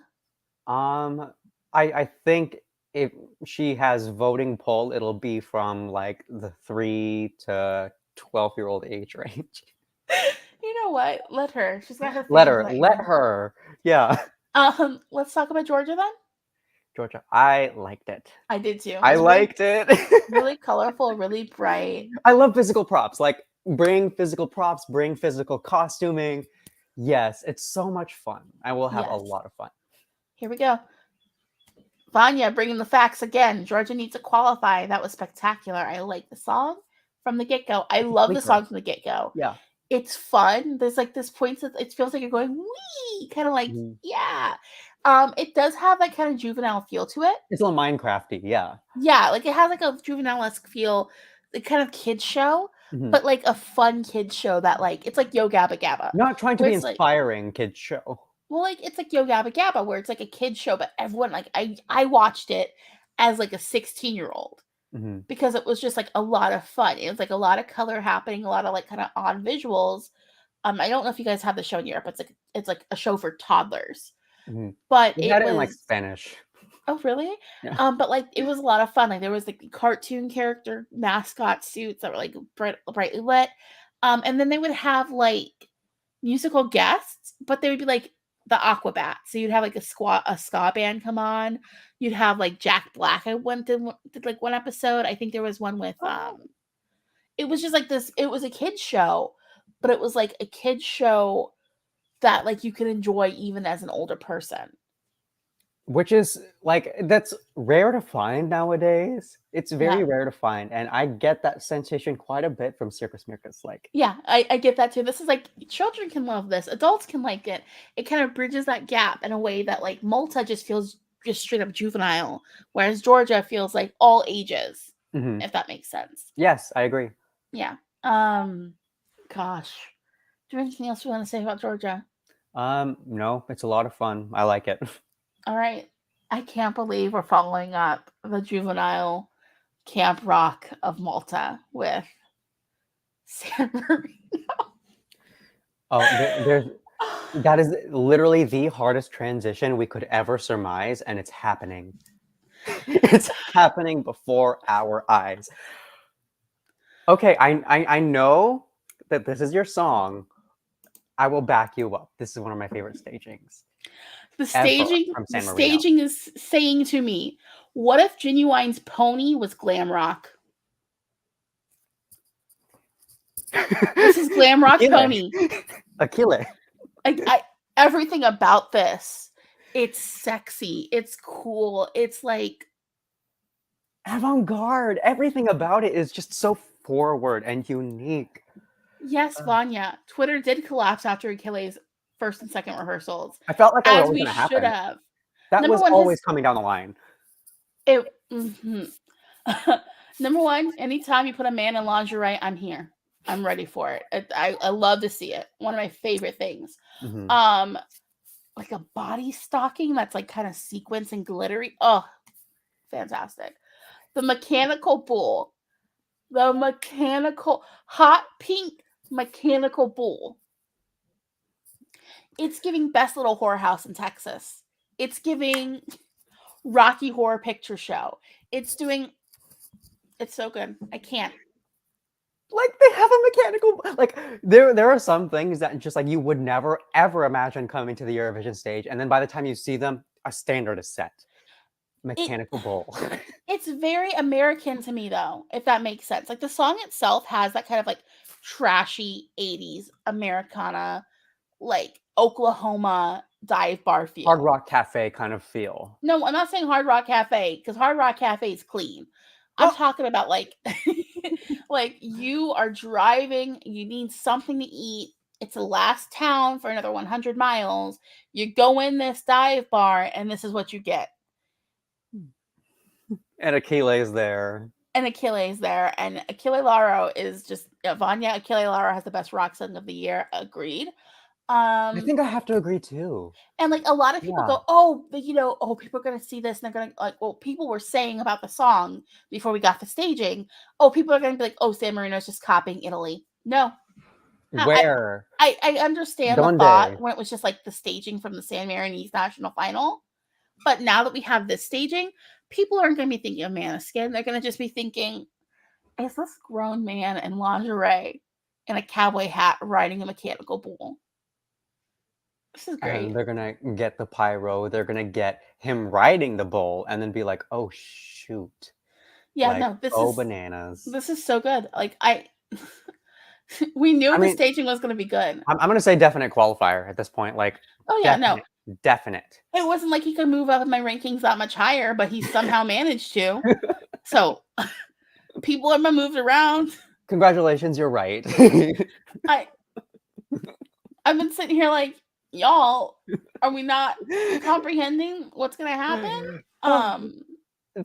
I think if she has voting poll, it'll be from like the 3 to 12-year-old age range. You know what? Let her. She's got her fans Let her. right Let now. her. Yeah. Let's talk about Georgia then. Georgia, I liked it. I did too. I liked it. Really colorful, really bright. I love physical props. Like, bring physical props, bring physical costuming. Yes, it's so much fun. I will have a Yes. lot of fun. Here we go. Vanya bringing the facts again. Georgia needs to qualify. That was spectacular. I like the song from the get-go. I love the song from the get-go. Yeah. It's fun. There's like this point that it feels like you're going, wee, kind of like, yeah. It does have that kind of juvenile feel to it. It's a little Minecrafty, yeah. Yeah, like it has like a juvenile-esque feel, the kind of kids show, but like a fun kids show that like it's like Yo Gabba Gabba. Not trying to be inspiring like, kids show. Well, like it's like Yo Gabba Gabba, where it's like a kids show, but everyone like I watched it as like a 16-year-old because it was just like a lot of fun. It was like a lot of color happening, a lot of like kind of odd visuals. I don't know if you guys have the show in Europe. It's like a show for toddlers, but We had it in like Spanish. Oh, really? Yeah. But like it was a lot of fun. Like there was like cartoon character mascot suits that were like brightly lit. And then they would have like musical guests, but they would be like the Aquabat. So you'd have like a ska band come on. You'd have like Jack Black. I did like one episode. I think there was one with it was just like this. It was a kids show, but it was like a kids show that like you can enjoy even as an older person. Which is like, that's rare to find nowadays. It's very rare to find, and I get that sensation quite a bit from Circus Mircus. Like, yeah, I get that too. This is like children can love this, adults can like it. It kind of bridges that gap in a way that like Malta just feels just straight up juvenile, whereas Georgia feels like all ages, if that makes sense. Yes, I agree. Yeah. Gosh, do you have anything else you want to say about Georgia? No, it's a lot of fun. I like it. All right. I can't believe we're following up the juvenile camp rock of Malta with San Marino. Oh, that is literally the hardest transition we could ever surmise, and it's happening. It's happening before our eyes. Okay, I know that this is your song. I will back you up. This is one of my favorite stagings. The staging is saying to me, what if Genuine's Pony was glam rock? This is glam rock Pony. Achille. Everything about this, it's sexy, it's cool, it's like avant-garde. Everything about it is just so forward and unique. Yes, Vanya. Twitter did collapse after Achilles' first and second rehearsals. I felt like that was as we going to happen. Should have. That Number was one, always coming down the line. Number one, anytime you put a man in lingerie, I'm here. I'm ready for it. I love to see it. One of my favorite things. Like a body stocking that's like kind of sequins and glittery. Oh, fantastic. The mechanical bull. The mechanical hot pink mechanical bull. It's giving Best Little Whorehouse in Texas. It's giving Rocky Horror Picture Show. It's so good. I can't. Like, they have a mechanical, like, there are some things that just like you would never ever imagine coming to the Eurovision stage, and then by the time you see them, a standard is set. Mechanical bull. It's very American to me, though, if that makes sense. Like, the song itself has that kind of like trashy 80s Americana, like Oklahoma dive bar feel. Hard Rock Cafe kind of feel. No, I'm not saying Hard Rock Cafe, because Hard Rock Cafe is clean. I'm talking about like like you are driving, you need something to eat. It's the last town for another 100 miles. You go in this dive bar and this is what you get. And Achille's there. And Achille Lauro is just Vanya. Achille Lauro has the best rock song of the year. Agreed. I think I have to agree too. And like a lot of people go, oh, but people are gonna see this and they're gonna like, well, people were saying about the song before we got the staging. Oh, people are gonna be like, oh, San Marino's just copying Italy. No. Where? I understand the thought when it was just like the staging from the San Marinese national final. But now that we have this staging, people aren't gonna be thinking of Maneskin. They're gonna just be thinking, is this grown man in lingerie and a cowboy hat riding a mechanical bull? This is great. And they're gonna get the pyro. They're gonna get him riding the bull, and then be like, "Oh shoot!" Yeah, like, no, this is bananas. This is so good. Like we knew the staging was gonna be good. I'm gonna say definite qualifier at this point. Like, oh yeah, definite. It wasn't like he could move up in my rankings that much higher, but he somehow managed to. So people have been moved around. Congratulations, you're right. I've been sitting here like, y'all, are we not comprehending what's gonna happen?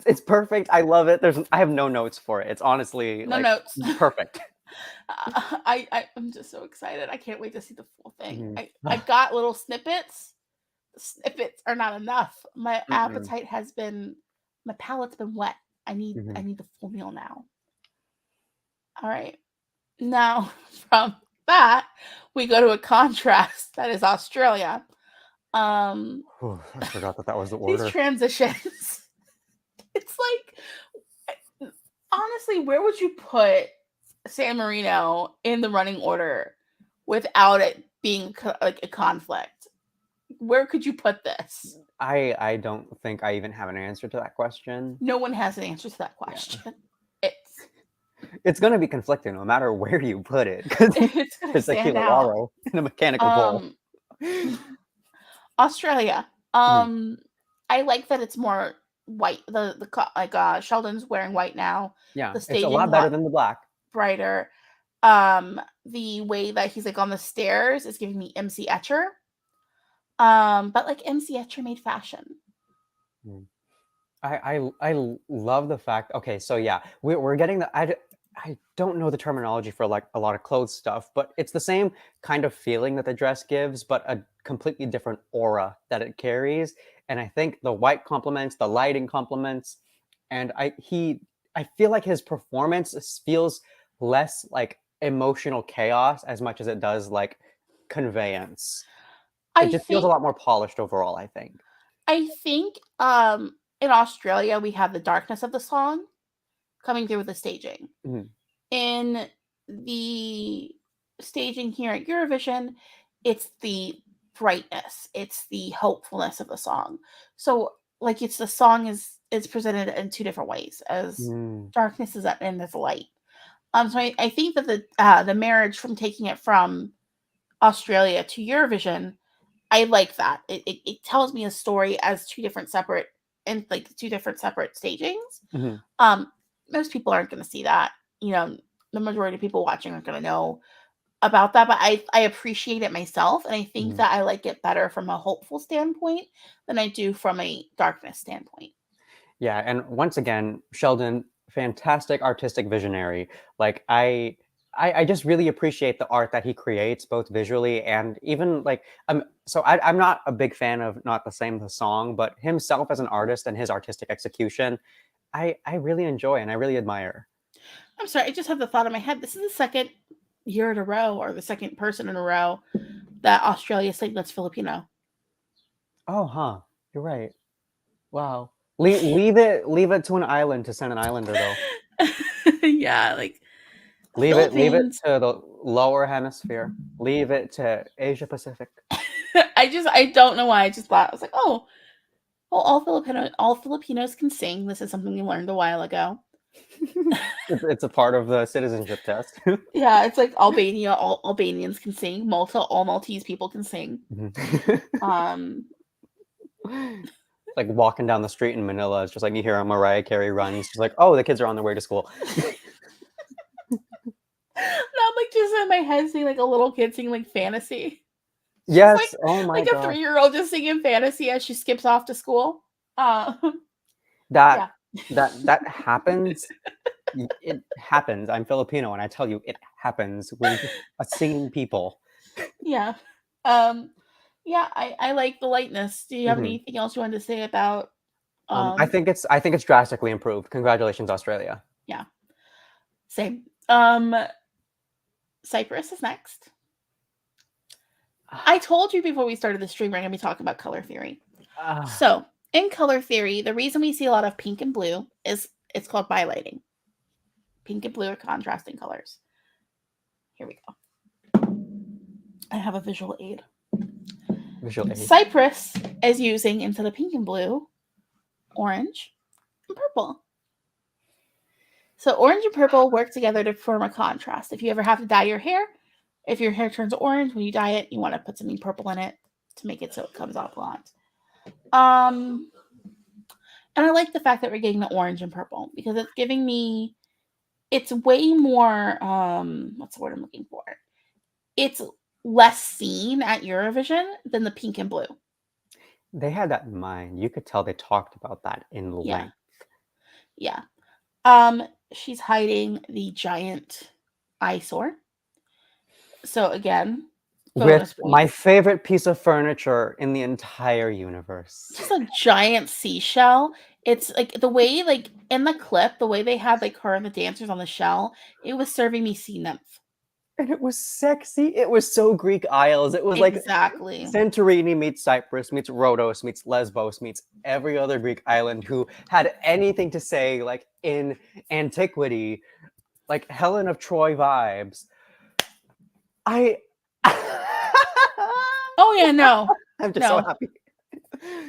It's perfect. I love it. I have no notes for it. It's honestly no notes. Perfect. I'm just so excited. I can't wait to see the full thing. I got little snippets. Snippets are not enough. My appetite has been, my palate's been wet. I need the full meal now. All right. Now from that, we go to a contrast that is Australia. I forgot that was the order. These transitions. It's like, honestly, where would you put San Marino in the running order without it being like a conflict? where could you put this? I don't think I even have an answer to that question. No one has an answer to that question. Yeah. It's going to be conflicting no matter where you put it, because It's gonna there's a stand out. Kilauaro in a mechanical bull. Australia. I like that it's more white. Sheldon's wearing white now. Yeah, The it's a staging lot better than the black. Brighter. The way that he's like on the stairs is giving me MC Etcher. But like MC Etcher made fashion. I love the fact. Okay, so yeah, we're getting the. I don't know the terminology for like a lot of clothes stuff, but it's the same kind of feeling that the dress gives, but a completely different aura that it carries. And I think the white complements, the lighting complements, and I feel like his performance feels less like emotional chaos as much as it does like conveyance. It just feels a lot more polished overall, I think. I think in Australia we have the darkness of the song coming through with the staging. Mhm. In the staging here at Eurovision, it's the brightness, it's the hopefulness of the song. So like it's the song is presented in two different ways, as darkness is and there's light. So I think that the marriage from taking it from Australia to Eurovision, I like that. It tells me a story as two different separate stagings. Most people aren't going to see that. You know, the majority of people watching aren't going to know about that, but I appreciate it myself, and I think that I like it better from a hopeful standpoint than I do from a darkness standpoint. Yeah, and once again, Sheldon, fantastic artistic visionary. Like I just really appreciate the art that he creates, both visually and even like I'm not a big fan of Not the Same the Song, but himself as an artist and his artistic execution, I really enjoy and I really admire. I'm sorry, I just have the thought in my head. This is the second year in a row, or the second person in a row, that Australia sang that's Filipino. Oh, huh. You're right. Wow. Leave it to an island to send an islander though. Yeah, like leave it to the lower hemisphere. Leave it to Asia Pacific. I don't know why. I just thought, I was like, oh, well, all Filipinos can sing. This is something we learned a while ago. It's a part of the citizenship test. Yeah, it's like Albania. All Albanians can sing. Malta. All Maltese people can sing. Like walking down the street in Manila, it's just like you hear a Mariah Carey run. It's just like, oh, the kids are on their way to school. I'm like just in my head seeing like a little kid singing like Fantasy. Yes. Like, oh my god. Like a 3-year-old just singing Fantasy as she skips off to school. That happens. It happens. I'm Filipino, and I tell you, it happens. We're just a singing people. Yeah. Yeah, I like the lightness. Do you have anything else you wanted to say about? I think it's drastically improved. Congratulations, Australia. Yeah. Same. Cyprus is next. I told you before we started the stream we're going to be talking about color theory. So in color theory, the reason we see a lot of pink and blue is it's called bilighting. Pink and blue are contrasting colors. Here we go. I have a visual aid. Cyprus is using, instead of pink and blue, orange and purple. So orange and purple work together to form a contrast. If you ever have to dye your hair, if your hair turns orange when you dye it, you want to put something purple in it to make it so it comes out blonde. And I like the fact that we're getting the orange and purple because it's giving me, it's way more, what's the word I'm looking for? It's less seen at Eurovision than the pink and blue. They had that in mind. You could tell they talked about that in length. Yeah. She's hiding the giant eyesore. So again, with my favorite piece of furniture in the entire universe. Just a giant seashell. It's like the way, like in the clip, the way they had like her and the dancers on the shell, it was serving me sea nymph. And it was sexy. It was so Greek Isles. It was exactly. Like Santorini meets Cyprus, meets Rhodos, meets Lesbos, meets every other Greek island who had anything to say, like in antiquity, like Helen of Troy vibes. Oh yeah, no. I'm just so No. happy.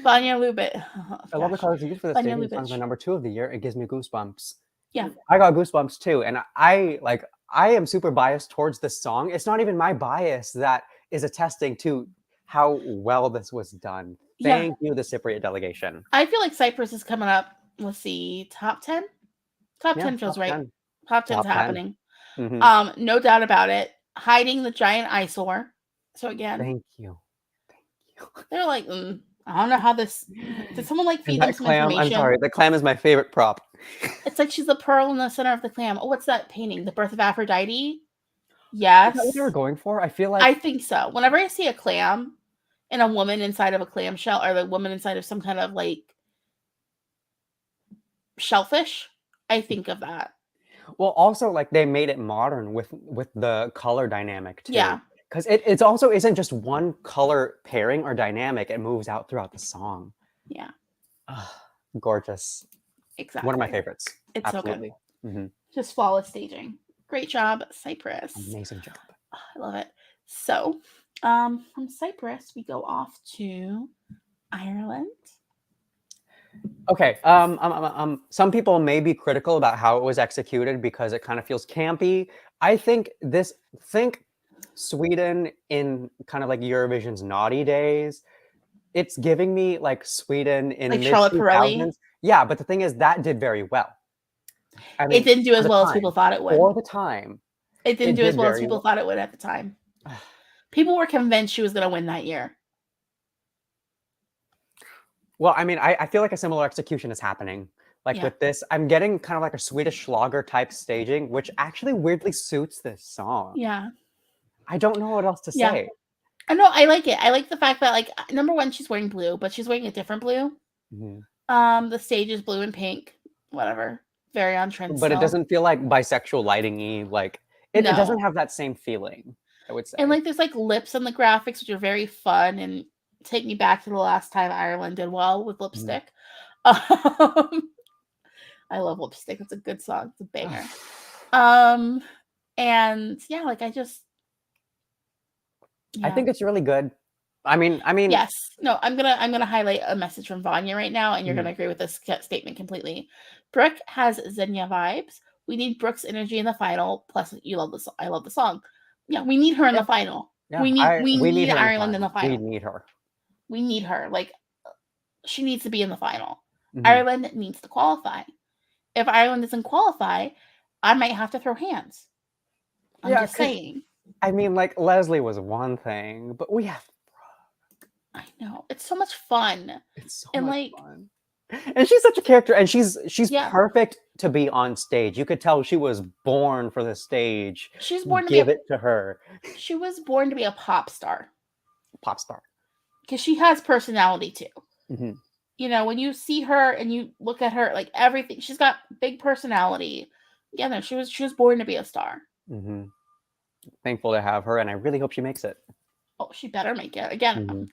Vanya Lubit. I love the colors used for the Vanya staging. This song's my Lubitsch. number 2 of the year. It gives me goosebumps. Yeah. I got goosebumps too, and I am super biased towards this song. It's not even my bias that is attesting to how well this was done. Thank you, the Cypriot delegation. I feel like Cyprus is coming up. Let's see, top 10? Top 10 feels top right. 10. Top 10's Top 10. happening. Mm-hmm. No doubt about it. Hiding the giant eyesore. So again, thank you. They're like, I don't know how this. Did someone like feed them some clam, information? I'm sorry, the clam is my favorite prop. It's like she's the pearl in the center of the clam. Oh, what's that painting? The Birth of Aphrodite? Yes. Is that what they were going for? I feel like I think so. Whenever I see a clam and a woman inside of a clam shell, or the woman inside of some kind of like shellfish, I think of that. Well, also like they made it modern with the color dynamic too. Yeah. Because it's also isn't just one color pairing or dynamic. It moves out throughout the song. Yeah. Gorgeous. Exactly. One of my favorites. It's absolutely. So good. Just flawless staging. Great job, Cyprus. Amazing job. I love it. So, from Cyprus, we go off to Ireland. Okay. Some people may be critical about how it was executed because it kind of feels campy. I think Sweden in kind of like Eurovision's naughty days. It's giving me like Sweden in like Charlotte Pirelli. Yeah, but the thing is that did very well. I mean, it didn't do as well as people thought it would. For the time. It didn't do as well as people thought it would at the time. People were convinced she was going to win that year. Well, I mean, I feel like a similar execution is happening. Like with this, I'm getting kind of like a Swedish Schlager type staging, which actually weirdly suits this song. Yeah. I don't know what else to say. I know, I like it. I like the fact that, like, number one, she's wearing blue, but she's wearing a different blue. The stage is blue and pink, whatever. Very on trend. But it doesn't feel like bisexual lighting-y. Like it doesn't have that same feeling, I would say. And like there's like lips on the graphics, which are very fun and take me back to the last time Ireland did well with lipstick. I love Lipstick. It's a good song. It's a banger. And yeah, like I think it's really good. I mean, yes. No, I'm gonna highlight a message from Vanya right now, and you're gonna agree with this statement completely. Brooke has Xenia vibes. We need Brooke's energy in the final. Plus, I love the song. Yeah, we need her in the final. Yeah, we need Ireland in the final. We need her. We need her. Like, she needs to be in the final. Ireland needs to qualify. If Ireland doesn't qualify, I might have to throw hands. I'm just saying. I mean, like Leslie was one thing, but we have. I know, it's so much fun. It's so much fun. And she's such a character, and she's perfect to be on stage. You could tell she was born for the stage. She's born to give it to her. She was born to be a pop star. Pop star. Because she has personality too. You know, when you see her and you look at her, like everything, she's got big personality. Yeah, no, she was born to be a star. Thankful to have her, and I really hope she makes it. Oh, she better make it. Again,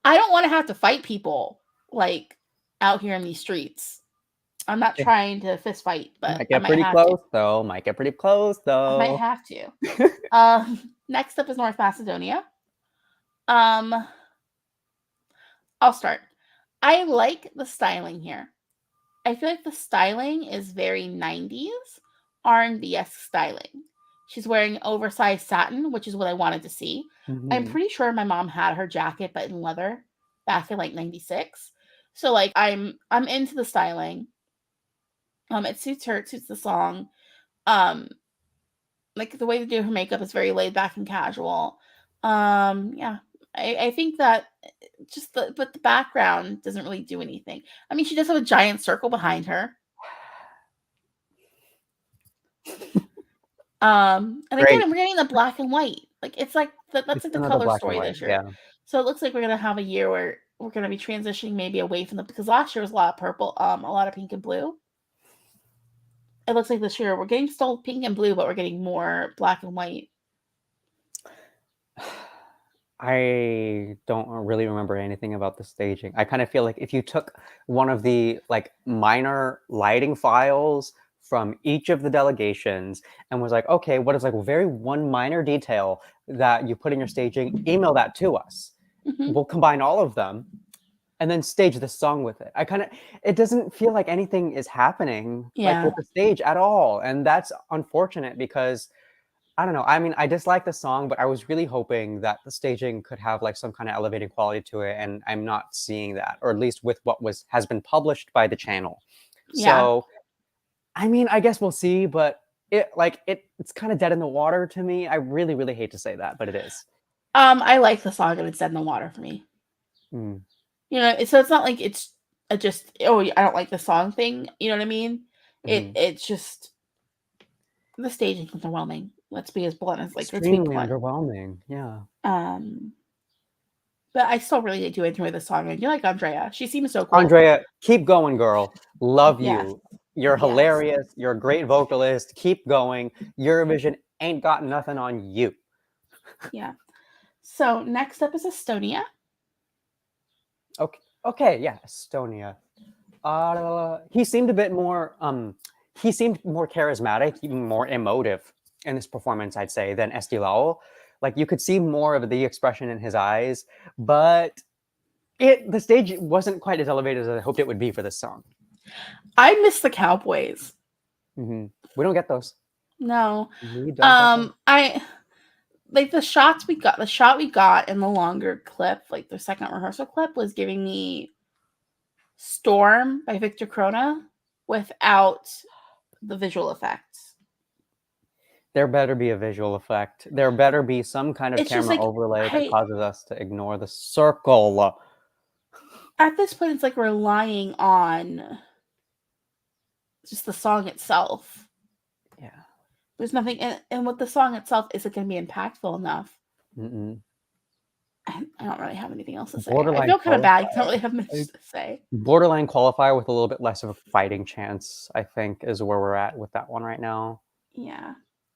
I don't want to have to fight people like out here in these streets. I'm not trying to fist fight, but might get pretty close though. Might get pretty close though. I might have to. Next up is North Macedonia. I'll start. I like the styling here. I feel like the styling is very 90s R&B-esque styling. She's wearing oversized satin, which is what I wanted to see. I'm pretty sure my mom had her jacket, but in leather back in like 96. So like I'm into the styling. It suits her, it suits the song. Like the way to do her makeup is very laid back and casual. Yeah. I think that just the background doesn't really do anything. I mean, she does have a giant circle behind her. And again, we're getting the black and white. Like it's like that's like the color story this year. Yeah. So it looks like we're gonna have a year where we're gonna be transitioning maybe away from because last year was a lot of purple, a lot of pink and blue. It looks like this year we're getting still pink and blue, but we're getting more black and white. I don't really remember anything about the staging. I kind of feel like if you took one of the like minor lighting files from each of the delegations and was like, okay, what is like very one minor detail that you put in your staging, email that to us. we'll combine all of them and then stage the song with it. It doesn't feel like anything is happening like with the stage at all. And that's unfortunate because I don't know. I mean, I dislike the song, but I was really hoping that the staging could have like some kind of elevating quality to it. And I'm not seeing that, or at least with what has been published by the channel. So, I mean, I guess we'll see, but it's kind of dead in the water to me. I really, really hate to say that, but it is. I like the song and it's dead in the water for me. Mm. You know, so it's not like it's just, oh, I don't like the song thing. You know what I mean? It's just the staging is underwhelming. Let's be as blunt as Extremely underwhelming. Yeah. But I still really do enjoy the song. And you like Andrea. She seems so cool. Andrea, keep going, girl. Love Yes. you. You're hilarious. You're a great vocalist. Keep going. Eurovision ain't got nothing on you. Yeah. So next up is Estonia. Okay, yeah, Estonia. He seemed a bit more he seemed more charismatic, even more emotive in this performance, I'd say, than Estilao. Like you could see more of the expression in his eyes, but the stage wasn't quite as elevated as I hoped it would be for this song. I miss the cowboys. Mm-hmm. We don't get those. No. We don't get I like the shot we got in the longer clip, like the second rehearsal clip, was giving me Storm by Victor Krona without the visual effects. There better be a visual effect. There better be some kind of camera overlay that causes us to ignore the circle. At this point, it's like relying on just the song itself. Yeah. There's nothing, and with the song itself, is it going to be impactful enough? Mm-mm. I don't really have anything else to say. I feel kind of bad. I don't really have much to say. Borderline qualifier with a little bit less of a fighting chance, I think, is where we're at with that one right now. Yeah.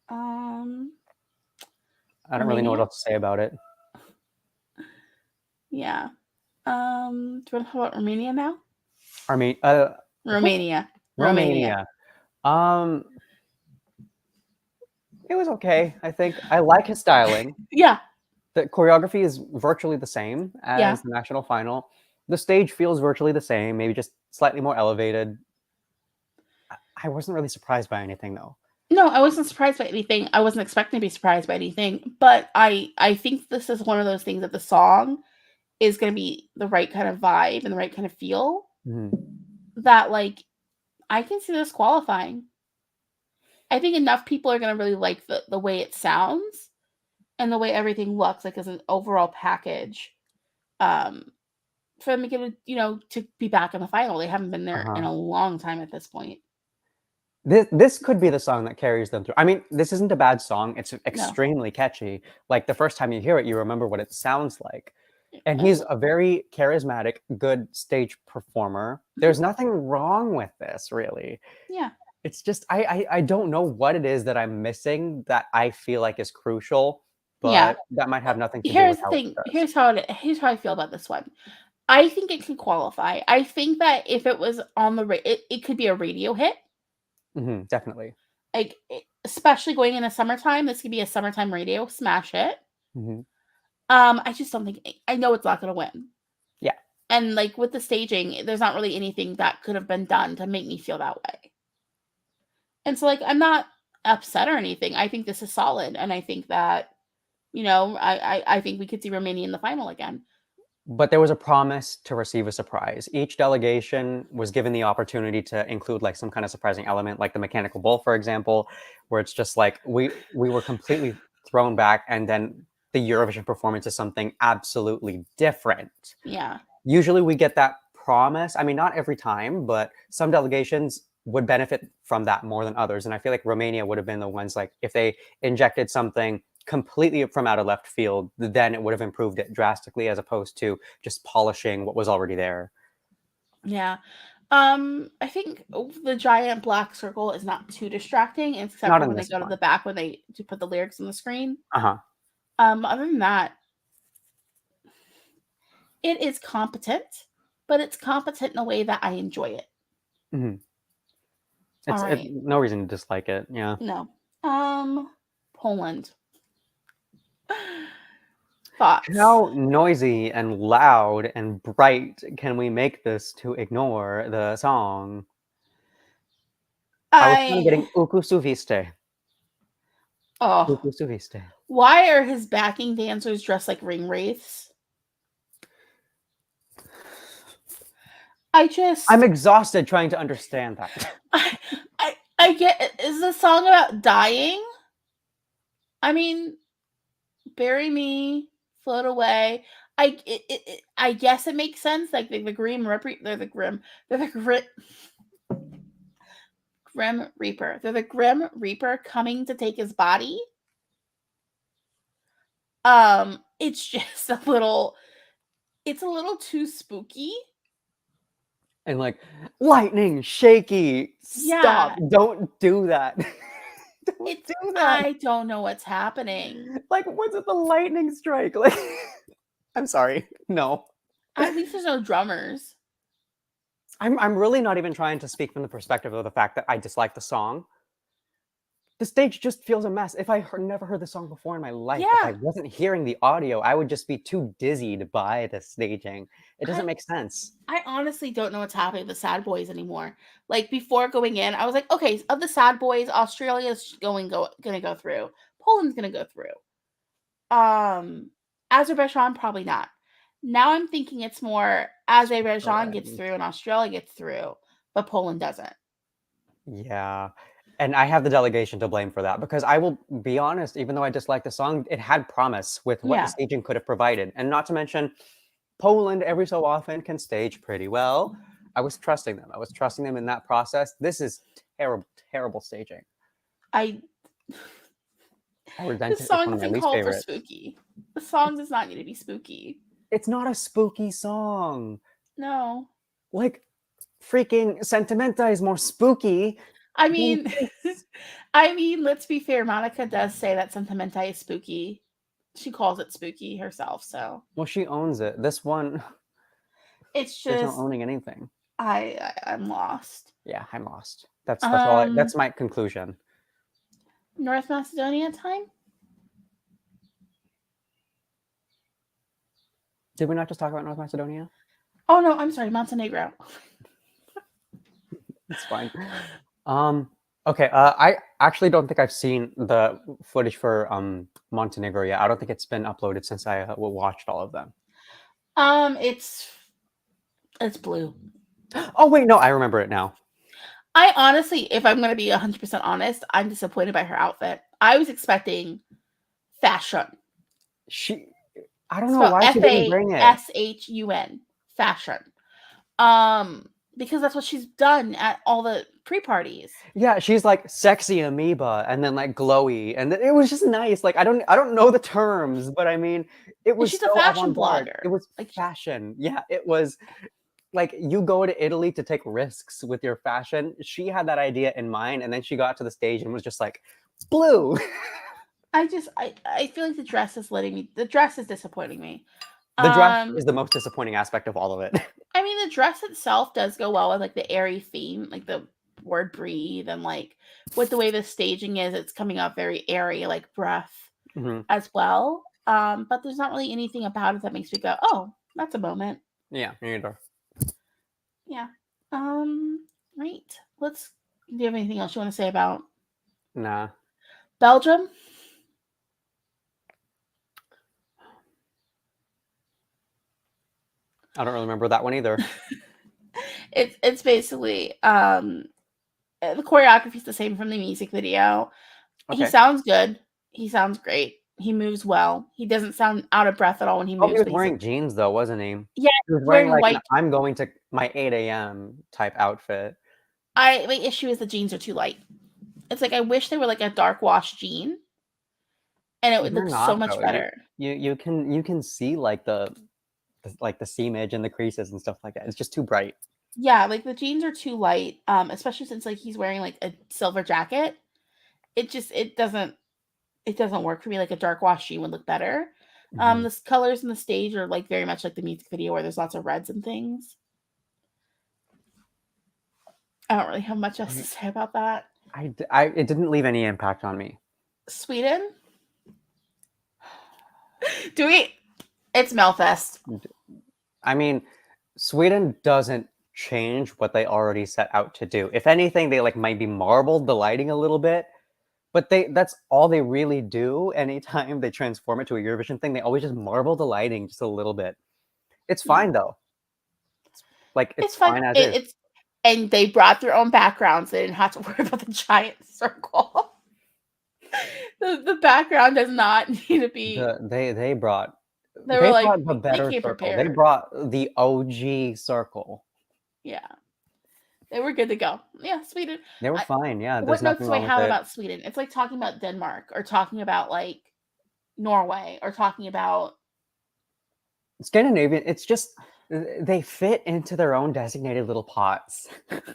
I don't really know what else to say about it. Yeah. Do you want to talk about Romania now? Romania. It was okay, I think. I like his styling. Yeah. The choreography is virtually the same as the national final. The stage feels virtually the same, maybe just slightly more elevated. I wasn't really surprised by anything, though. No, I wasn't surprised by anything. I wasn't expecting to be surprised by anything. But I think this is one of those things that the song is going to be the right kind of vibe and the right kind of feel that, like, I can see this qualifying. I think enough people are going to really like the way it sounds and the way everything looks like as an overall package for them to get to be back in the final. They haven't been there in a long time at this point. This could be the song that carries them through. I mean, this isn't a bad song. It's extremely catchy. Like the first time you hear it, you remember what it sounds like. And he's a very charismatic, good stage performer. There's nothing wrong with this, really. Yeah. It's just, I don't know what it is that I'm missing that I feel like is crucial, but that might have nothing to do with how it does. Here's how I feel about this one. I think it can qualify. I think that if it was on it could be a radio hit. Definitely. Like, especially going into summertime, this could be a summertime radio smash hit. I just don't think, I know it's not going to win. Yeah. And like with the staging, there's not really anything that could have been done to make me feel that way. And so, like, I'm not upset or anything. I think this is solid. And I think that, I think we could see Romania in the final again. But there was a promise to receive a surprise. Each delegation was given the opportunity to include like some kind of surprising element, like the mechanical bull, for example, where it's just like we were completely thrown back, and then the Eurovision performance is something absolutely different. Yeah. Usually we get that promise. I mean, not every time, but some delegations would benefit from that more than others. And I feel like Romania would have been the ones, like, if they injected something completely from out of left field, then it would have improved it drastically, as opposed to just polishing what was already there. Yeah. I think the giant black circle is not too distracting, except for when they go to the back, when they put the lyrics on the screen. Other than that, it is competent, but it's competent in a way that I enjoy it. It's no reason to dislike it. Yeah. No. Poland. Thoughts? How noisy and loud and bright can we make this to ignore the song? I was kind of getting ukusuviste. Oh, Ukusuviste. why are his backing dancers dressed like ring wraiths? I'm exhausted trying to understand that. I get, is the song about dying? I mean, bury me, float away. I guess it makes sense. Like the Grim Reaper, they're the Grim Reaper. They're the Grim Reaper coming to take his body. It's just a little too spooky. And like, lightning, shaky, stop, Yeah. don't do that. Don't do that. I don't know what's happening. Like, what's with the lightning strike? Like, I'm sorry, no. At least there's no drummers. I'm really not even trying to speak from the perspective of the fact that I dislike the song. The stage just feels a mess. If I never heard the song before in my life, if I wasn't hearing the audio, I would just be too dizzied by the staging. It doesn't make sense. I honestly don't know what's happening with the sad boys anymore. Like before going in, I was like, okay, of the sad boys, Australia's gonna go through. Poland's gonna go through. Azerbaijan probably not. Now I'm thinking it's more Azerbaijan gets through and Australia gets through, but Poland doesn't. Yeah. And I have the delegation to blame for that because I will be honest, even though I dislike the song, it had promise with what the staging could have provided. And not to mention, Poland every so often can stage pretty well. I was trusting them. I was trusting them in that process. This is terrible, terrible staging. The song doesn't call for spooky. The song does not need to be spooky. It's not a spooky song. No. Like, freaking Sentimenta is more spooky. I mean, let's be fair. Monica does say that Sentimenta is spooky. She calls it spooky herself, so. Well, she owns it. This one, it's just there's no owning anything. I'm lost. Yeah, I'm lost. That's all. That's my conclusion. North Macedonia time? Did we not just talk about North Macedonia? Oh no, I'm sorry, Montenegro. It's fine. Okay. I actually don't think I've seen the footage for Montenegro yet. I don't think it's been uploaded since I watched all of them. It's blue. Oh wait, no, I remember it now. I honestly, if I'm going to be 100% honest, I'm disappointed by her outfit. I was expecting fashion. I don't know why she didn't bring it. Fashun. Fashion. Because that's what she's done at all the pre-parties. Yeah, she's like sexy amoeba and then like glowy, and it was just nice. Like I don't know the terms, but I mean, it was. She's a fashion blogger. It was like fashion. Yeah, it was. Like you go to Italy to take risks with your fashion. She had that idea in mind, and then she got to the stage and was just like, blue. I feel like the dress is disappointing me. The dress is the most disappointing aspect of all of it. I mean, the dress itself does go well with like the airy theme, like the word breathe, and like with the way the staging is, it's coming up very airy, like breath as well. But there's not really anything about it that makes me go, oh, that's a moment. Yeah, me either. Yeah. Right. Do you have anything else you want to say about? Nah. Belgium? I don't really remember that one either. It's basically the choreography is the same from the music video. Okay. He sounds good. He sounds great. He moves well. He doesn't sound out of breath at all when he moves. He was wearing jeans though, wasn't he? Yeah, he was wearing like white. I'm going to my 8 a.m. type outfit. My issue is the jeans are too light. It's like I wish they were like a dark wash jean, and it would look so much better. You can see like the seamage and the creases and stuff like that. It's just too bright. Yeah, like the jeans are too light, especially since like he's wearing like a silver jacket. It doesn't work for me. Like a dark wash jean would look better. The colors in the stage are like very much like the music video where there's lots of reds and things. I don't really have much else to say about that. It didn't leave any impact on me. Sweden? Do we It's Melfest. I mean, Sweden doesn't change what they already set out to do. If anything, they like maybe marbled the lighting a little bit, but that's all they really do. Anytime they transform it to a Eurovision thing, they always just marble the lighting just a little bit. It's fine though. Like it's fine. fine as is. It's and they brought their own backgrounds. They didn't have to worry about the giant circle. the background does not need to be. They brought Like, the better came circle. prepared. They brought the OG circle. Yeah. They were good to go. Yeah, Sweden. They were fine. Yeah, What there's notes nothing do I wrong with have it. about Sweden? It's like talking about Denmark or talking about like Norway or talking about Scandinavian. It's just they fit into their own designated little pots.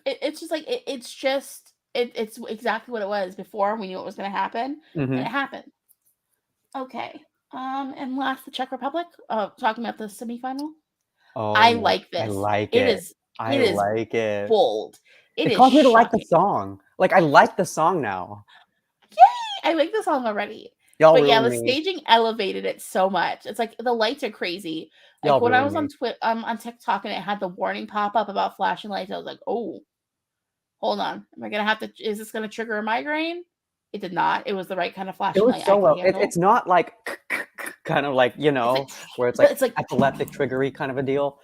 It's just like it's exactly what it was before. We knew it was going to happen, and it happened. Okay. And last, the Czech Republic. Talking about the semifinal. Oh, I like this. I like it. It is like it. bold. It is caused me to like the shocking. song. Like I like the song now. Yay! I like the song already. Y'all But yeah, the ruined me. staging elevated it so much. It's like the lights are crazy. Like Y'all when I was ruined on TikTok and it had the warning pop up about flashing lights, I was like, oh, hold on. Am I gonna have to? Is this gonna trigger a migraine? It did not. It was the right kind of It flashing was light so I well. could handle. It's not like kind of like where it's like epileptic triggery kind of a deal,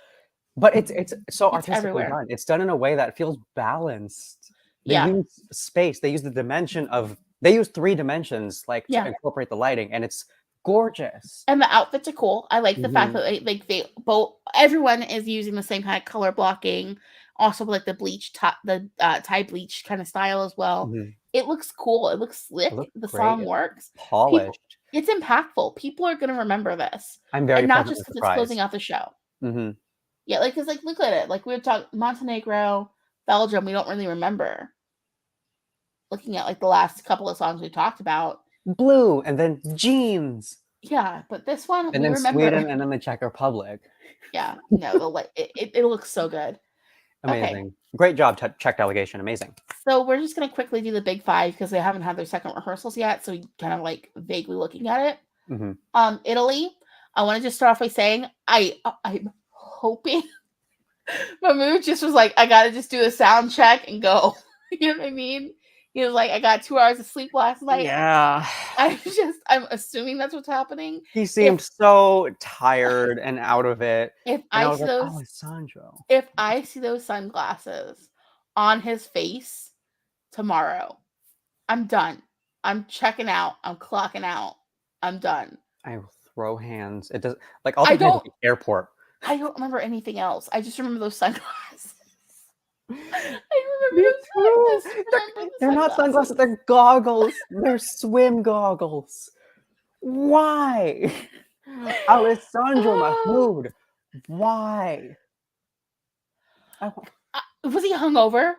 but it's so artistically everywhere. done. It's done in a way that feels balanced. They use space. They use the dimension of. They use 3 dimensions like to incorporate the lighting, and it's gorgeous. And the outfits are cool. I like the fact that they both everyone is using the same kind of color blocking. Also, like the bleach tie bleach kind of style as well. It looks cool. It looks slick. The song works. Polished. It's impactful. People are going to remember this. I'm very and not just because it's closing out the show. Yeah, like because look at it. Like we were talking Montenegro, Belgium. We don't really remember. Looking at like the last couple of songs we talked about, Blue and then Jeans. Yeah, but this one and then remember. Sweden and then the Czech Republic. Yeah, no, it looks so good. Amazing. Okay. Great job, Czech delegation. Amazing. So we're just going to quickly do the big 5 because they haven't had their second rehearsals yet. So we kind of like vaguely looking at it. Italy. I want to just start off by saying I'm hoping Mahmood just was like, I got to just do a sound check and go. You know what I mean? He was like, I got 2 hours of sleep last night. Yeah. I'm assuming that's what's happening. He seemed so tired and out of it. If I was like, oh, it's Sandro. If I see those sunglasses on his face tomorrow, I'm done. I'm checking out. I'm clocking out. I'm done. I will throw hands. It does like all the at the airport. I don't remember anything else. I just remember those sunglasses. I remember those sunglasses. They're not sunglasses. They're goggles. They're swim goggles. Why? Alessandro Mahmoud. Why? Was he hungover?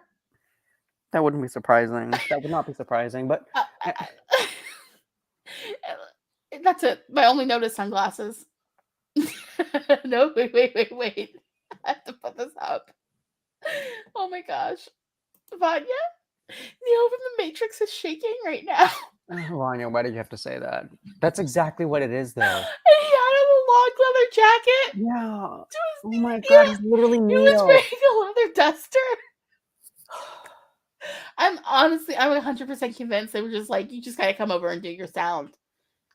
That wouldn't be surprising. That would not be surprising, but that's it. My only note is sunglasses. No, wait. I have to put this up. Oh my gosh. Vanya? Neo from the Matrix is shaking right now. Vanya, why did you have to say that? That's exactly what it is, though. And he had on a long leather jacket. Yeah. Oh my god, he's literally Neo. He was wearing a leather duster. I'm 100% convinced they were just like, you just gotta come over and do your sound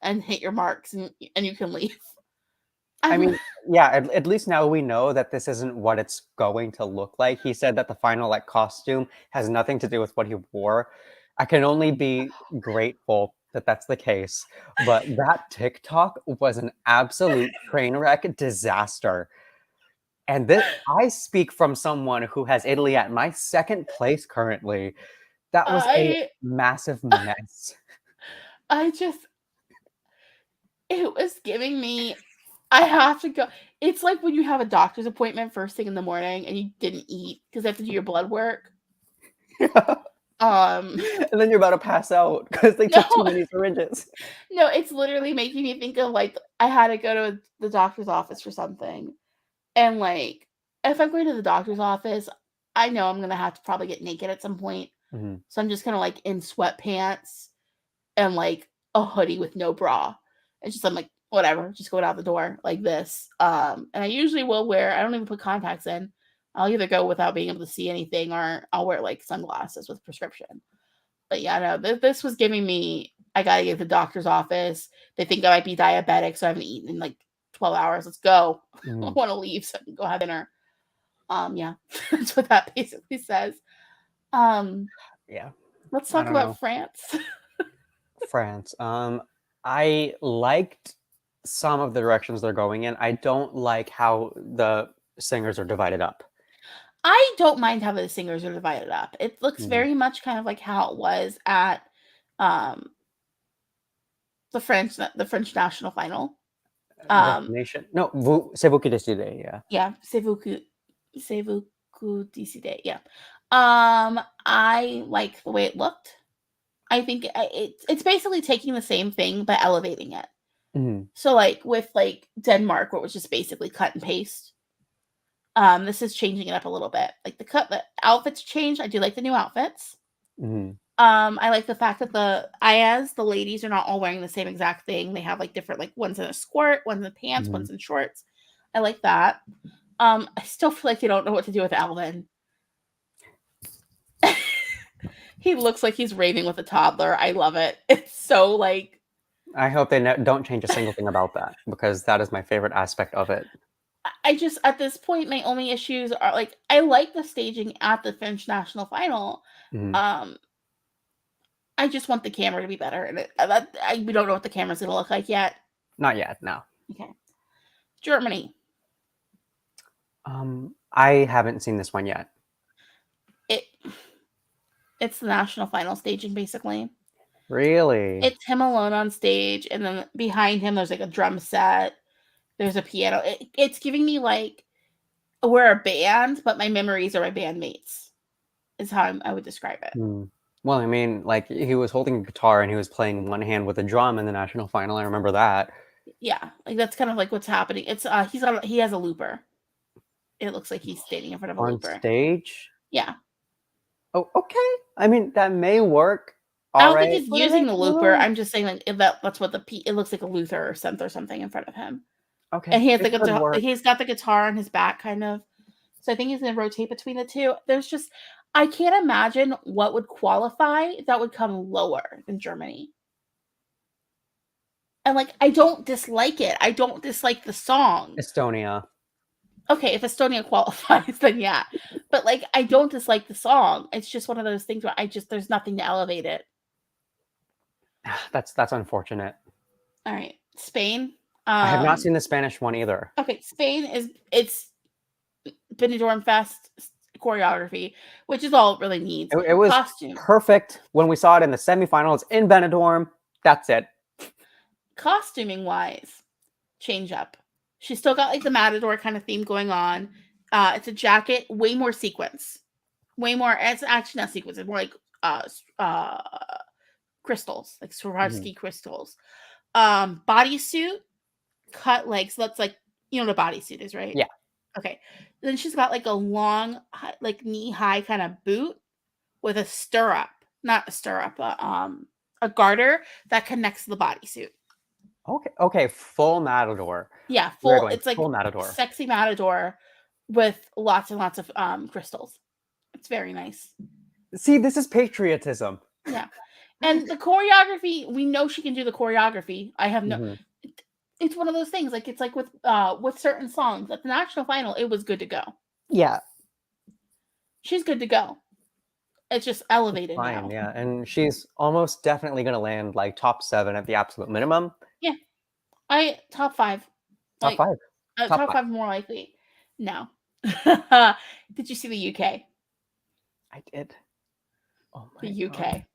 and hit your marks and you can leave. I mean, yeah, at least now we know that this isn't what it's going to look like. He said that the final costume has nothing to do with what he wore. I can only be grateful that that's the case. But that TikTok was an absolute train wreck disaster. And this, I speak from someone who has Italy at my 2nd place currently. That was a massive mess. It was giving me, I have to go. It's like when you have a doctor's appointment first thing in the morning and you didn't eat because they have to do your blood work. Yeah. And then you're about to pass out because they took too many syringes. No, it's literally making me think of like I had to go to the doctor's office for something. And like if I'm going to the doctor's office, I know I'm gonna have to probably get naked at some point. So I'm just kind of like in sweatpants and like a hoodie with no bra. It's just I'm like whatever, just going out the door like this. And I usually will wear, I don't even put contacts in. I'll either go without being able to see anything, or I'll wear like sunglasses with prescription. But yeah, no, this was giving me, I gotta get to the doctor's office. They think I might be diabetic, so I haven't eaten in like 12 hours. Let's go. I want to leave so I can go have dinner. Yeah, that's what that basically says. Yeah. Let's talk about France. France. I liked some of the directions they're going in. I don't like how the singers are divided up. I don't mind how the singers are divided up. It looks very much kind of like how it was at the French national final. Destination? No, c'est vous qui décidez. Yeah. Yeah, c'est vous qui décidez. Yeah. I like the way it looked. I think it's basically taking the same thing but elevating it. So like with like Denmark, where it was just basically cut and paste. This is changing it up a little bit. Like the outfits changed. I do like the new outfits. I like the fact that the ladies are not all wearing the same exact thing. They have like different, like one's in a skirt, one's in pants, one's in shorts. I like that. I still feel like they don't know what to do with Alvin. He looks like he's raving with a toddler. I love it. It's so like. I hope they don't change a single thing about that, because that is my favorite aspect of it. I just, at this point, my only issues are like, I like the staging at the French national final. I just want the camera to be better, and we don't know what the camera's gonna look like yet. Not yet, no. Okay. Germany. I haven't seen this one yet. It's the national final staging, basically. Really? It's him alone on stage, and then behind him there's like a drum set. There's a piano. It's giving me like we're a band, but my memories are my bandmates. Is how I would describe it. Well, I mean, like he was holding a guitar and he was playing one hand with a drum in the national final. I remember that. Yeah, like that's kind of like what's happening. It's he has a looper. It looks like he's standing in front of a looper on stage. Yeah. Oh, okay. I mean, that may work. I don't think he's using the looper. I'm just saying like that's what it looks like, a Luther or synth or something in front of him. Okay. And he has he's got the guitar on his back, kind of. So I think he's going to rotate between the two. I can't imagine what would qualify that would come lower than Germany. And like, I don't dislike it. I don't dislike the song. Estonia. Okay, if Estonia qualifies, then yeah. But like, I don't dislike the song. It's just one of those things where there's nothing to elevate it. That's unfortunate. All right, Spain. I have not seen the Spanish one either. Okay, Spain it's Benidorm Fest choreography, which is all it really needs. It was perfect when we saw it in the semifinals in Benidorm. That's it. Costuming wise, change up. She's still got like the Matador kind of theme going on. It's a jacket, way more sequins, way more. It's actually not sequins. It's more like crystals, like Swarovski crystals. Bodysuit, cut legs. So that's like, you know what a bodysuit is, right? Yeah. Okay. Then she's got like a long, like knee-high kind of boot with a stirrup, not a stirrup, a garter that connects to the bodysuit. Okay, full Matador. Yeah, full. It's like full Matador, sexy Matador with lots and lots of crystals. It's very nice. See, this is patriotism. Yeah, and the choreography. We know she can do the choreography. I have no. It's one of those things. Like it's like with certain songs at the national final, it was good to go. Yeah, she's good to go. It's just elevated now. Yeah, and she's almost definitely going to land like top 7 at the absolute minimum. Yeah, top 5. Top 5. Top 5 more likely. No. Did you see the UK? I did. Oh my the UK. God.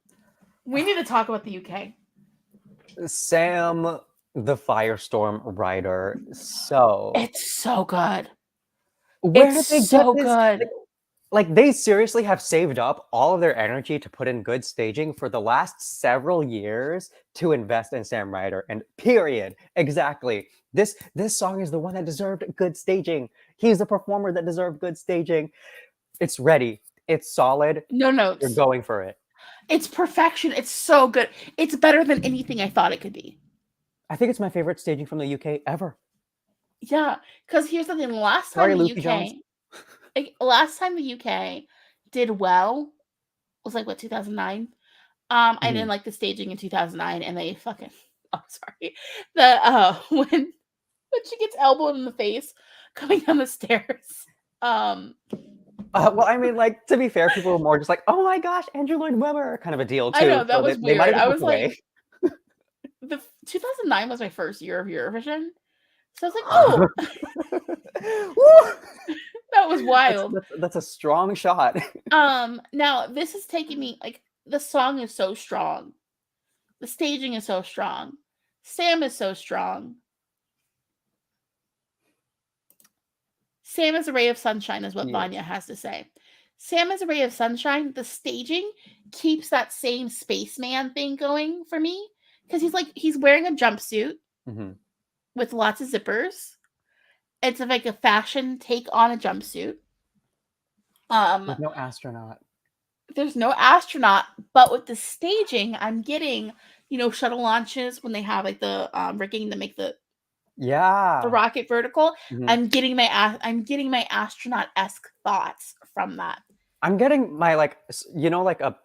We need to talk about the UK. Sam, the Firestorm rider. So it's so good. Where did they get this? Good. Like they seriously have saved up all of their energy to put in good staging for the last several years to invest in Sam Ryder, and period. Exactly. This song is the one that deserved good staging. He's the performer that deserved good staging. It's ready. It's solid. No notes. You're going for it. It's perfection. It's so good. It's better than anything I thought it could be. I think it's my favorite staging from the UK ever. Yeah, because here's the thing: last Sorry, time the Lucy Jones. UK, last time the UK did well was like what 2009. I didn't like the staging in 2009, and they fucking. Oh, sorry. When she gets elbowed in the face coming down the stairs. Well, I mean, like, to be fair, people were more just like, "Oh my gosh, Andrew Lloyd Webber," kind of a deal I too. know that So was they might weird. have just I looked was away. like, the 2009 was my first year of Eurovision, so I was like, oh, that was wild. That's a strong shot. Now this is taking me like the song is so strong, the staging is so strong, Sam is so strong. Sam is a ray of sunshine, is what Vanya has to say. Sam is a ray of sunshine. The staging keeps that same spaceman thing going for me because he's wearing a jumpsuit with lots of zippers. It's like a fashion take on a jumpsuit. There's no astronaut. There's no astronaut, but with the staging, I'm getting shuttle launches when they have like the rigging to make the rocket vertical. I'm getting my astronaut-esque thoughts from that. I'm getting my like a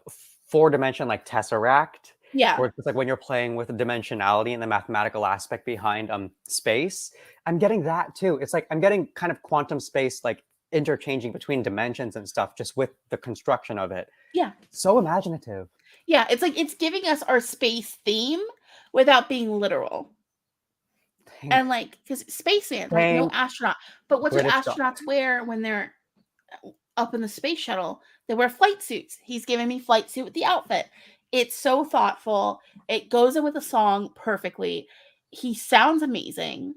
4-dimension like tesseract. Yeah. Where it's like when you're playing with the dimensionality and the mathematical aspect behind space. I'm getting that too. It's like I'm getting kind of quantum space like interchanging between dimensions and stuff just with the construction of it. Yeah. So imaginative. Yeah, it's like it's giving us our space theme without being literal. Thanks. And like, because spaceman, like no astronaut. But what do British astronauts wear when they're up in the space shuttle? They wear flight suits. He's giving me flight suit with the outfit. It's so thoughtful. It goes in with the song perfectly. He sounds amazing.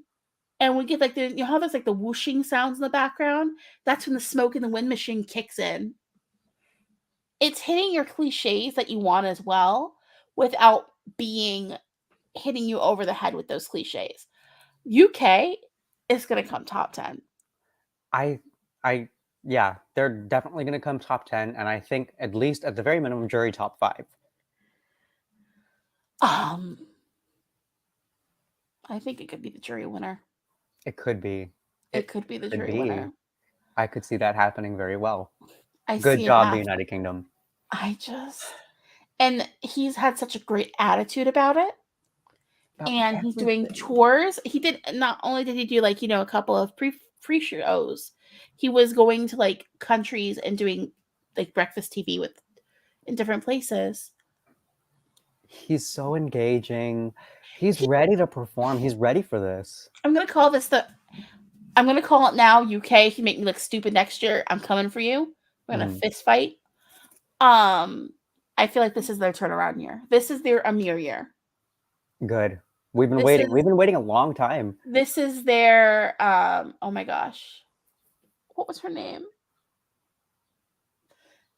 And we get like how there's like the whooshing sounds in the background? That's when the smoke in the wind machine kicks in. It's hitting your cliches that you want as well without hitting you over the head with those cliches. UK is going to come top 10. Yeah, they're definitely going to come top 10, and I think at least at the very minimum jury top 5. I think it could be the jury winner. It could be. It could be the jury winner. I could see that happening very well. I Good see job, the United Kingdom. And he's had such a great attitude about it. And he's doing tours. He did, not only did he do like, a couple of pre-shows, he was going to like countries and doing like breakfast TV in different places. He's so engaging. He's ready to perform. He's ready for this. I'm going to call it now, UK. If you make me look stupid next year, I'm coming for you. We're going to fist fight. I feel like this is their turnaround year. This is their Amir year. Good. We've been waiting. We've been waiting a long time. This is their oh my gosh. What was her name?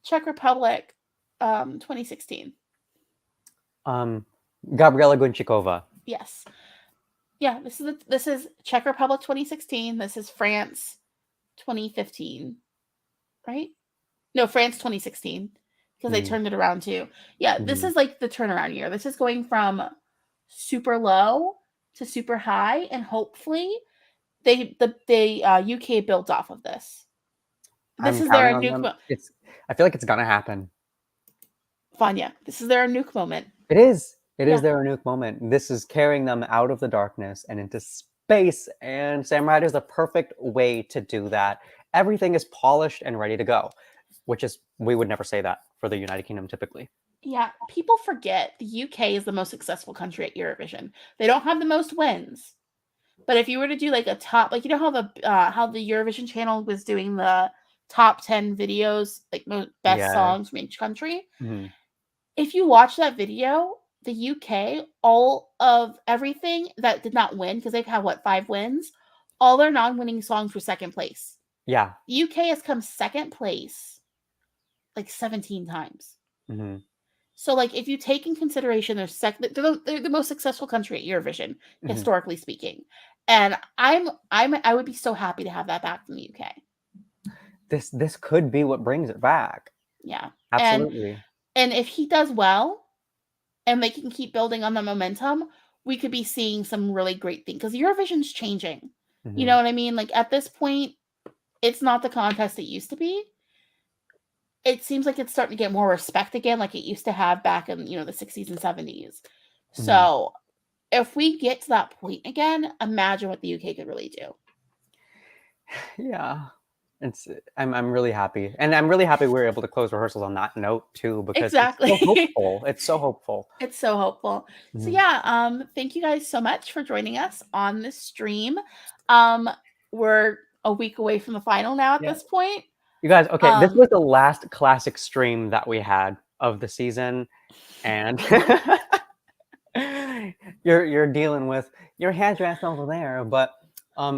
Czech Republic 2016. Gabriela Gunčíková. Yes. Yeah, this is Czech Republic 2016. This is France 2015. Right? No, France 2016 because they turned it around too. Yeah, this is like the turnaround year. This is going from super low to super high, and hopefully the UK builds off of this. This is their nuke. I feel like it's gonna happen. Vanya, this is their nuke moment. It is. It is their nuke moment. This is carrying them out of the darkness and into space. And Sam Ryder is the perfect way to do that. Everything is polished and ready to go, which is, we would never say that for the United Kingdom typically. Yeah, people forget the UK is the most successful country at Eurovision. They don't have the most wins, but if you were to do like a top, like how the Eurovision channel was doing the top 10 videos, like best songs from each country. If you watch that video, the UK, all of everything that did not win, because they've had 5 wins, all their non-winning songs were second place. Yeah, the UK has come second place like 17 times. So, like, if you take in consideration they're the most successful country at Eurovision, historically speaking, and I would be so happy to have that back from the UK. This could be what brings it back. Yeah, absolutely. And if he does well, and they can keep building on the momentum, we could be seeing some really great things because Eurovision's changing. Mm-hmm. You know what I mean? Like at this point, it's not the contest it used to be. It seems like it's starting to get more respect again, like it used to have back in, the 60s and 70s. Mm-hmm. So if we get to that point again, imagine what the UK could really do. Yeah. I'm really happy. And I'm really happy we were able to close rehearsals on that note too, because Exactly. it's so hopeful. It's so hopeful. It's so hopeful. Mm-hmm. So yeah, thank you guys so much for joining us on this stream. We're a week away from the final now at this point. You guys, okay, this was the last classic stream that we had of the season, and you're dealing with your hairdresser over there, but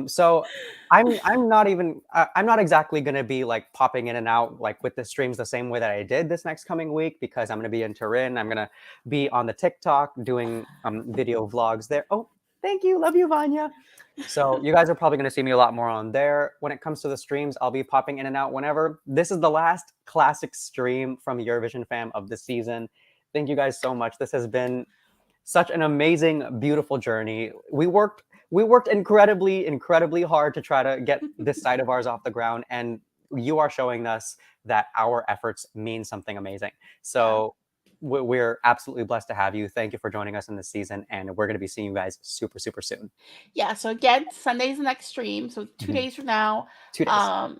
so I'm not exactly gonna be like popping in and out like with the streams the same way that I did this next coming week, because I'm gonna be in Turin. I'm gonna be on the TikTok doing video vlogs there. Oh, thank you, love you, Vanya. So you guys are probably going to see me a lot more on there. When it comes to the streams, I'll be popping in and out whenever. This is the last classic stream from Eurovision Fam of the season. Thank you guys so much. This has been such an amazing, beautiful journey. We worked incredibly hard to try to get this side of ours off the ground, and you are showing us that our efforts mean something amazing. So we're absolutely blessed to have you. Thank you for joining us in this season, and we're going to be seeing you guys super soon. Yeah, so again, Sunday's the next stream, so 2 days from now. 2 days.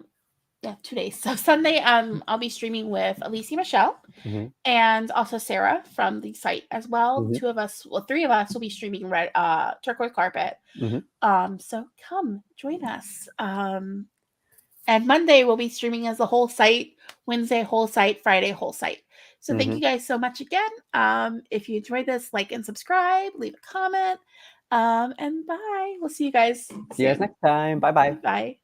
2 days. So Sunday, I'll be streaming with Alicia Michelle and also Sarah from the site as well. 3 of us will be streaming Turquoise Carpet. So come join us. And Monday we'll be streaming as the whole site, Wednesday whole site, Friday whole site. So thank you guys so much again. If you enjoyed this, like and subscribe, leave a comment, and bye. We'll see you guys soon. See you guys next time. Bye. Bye.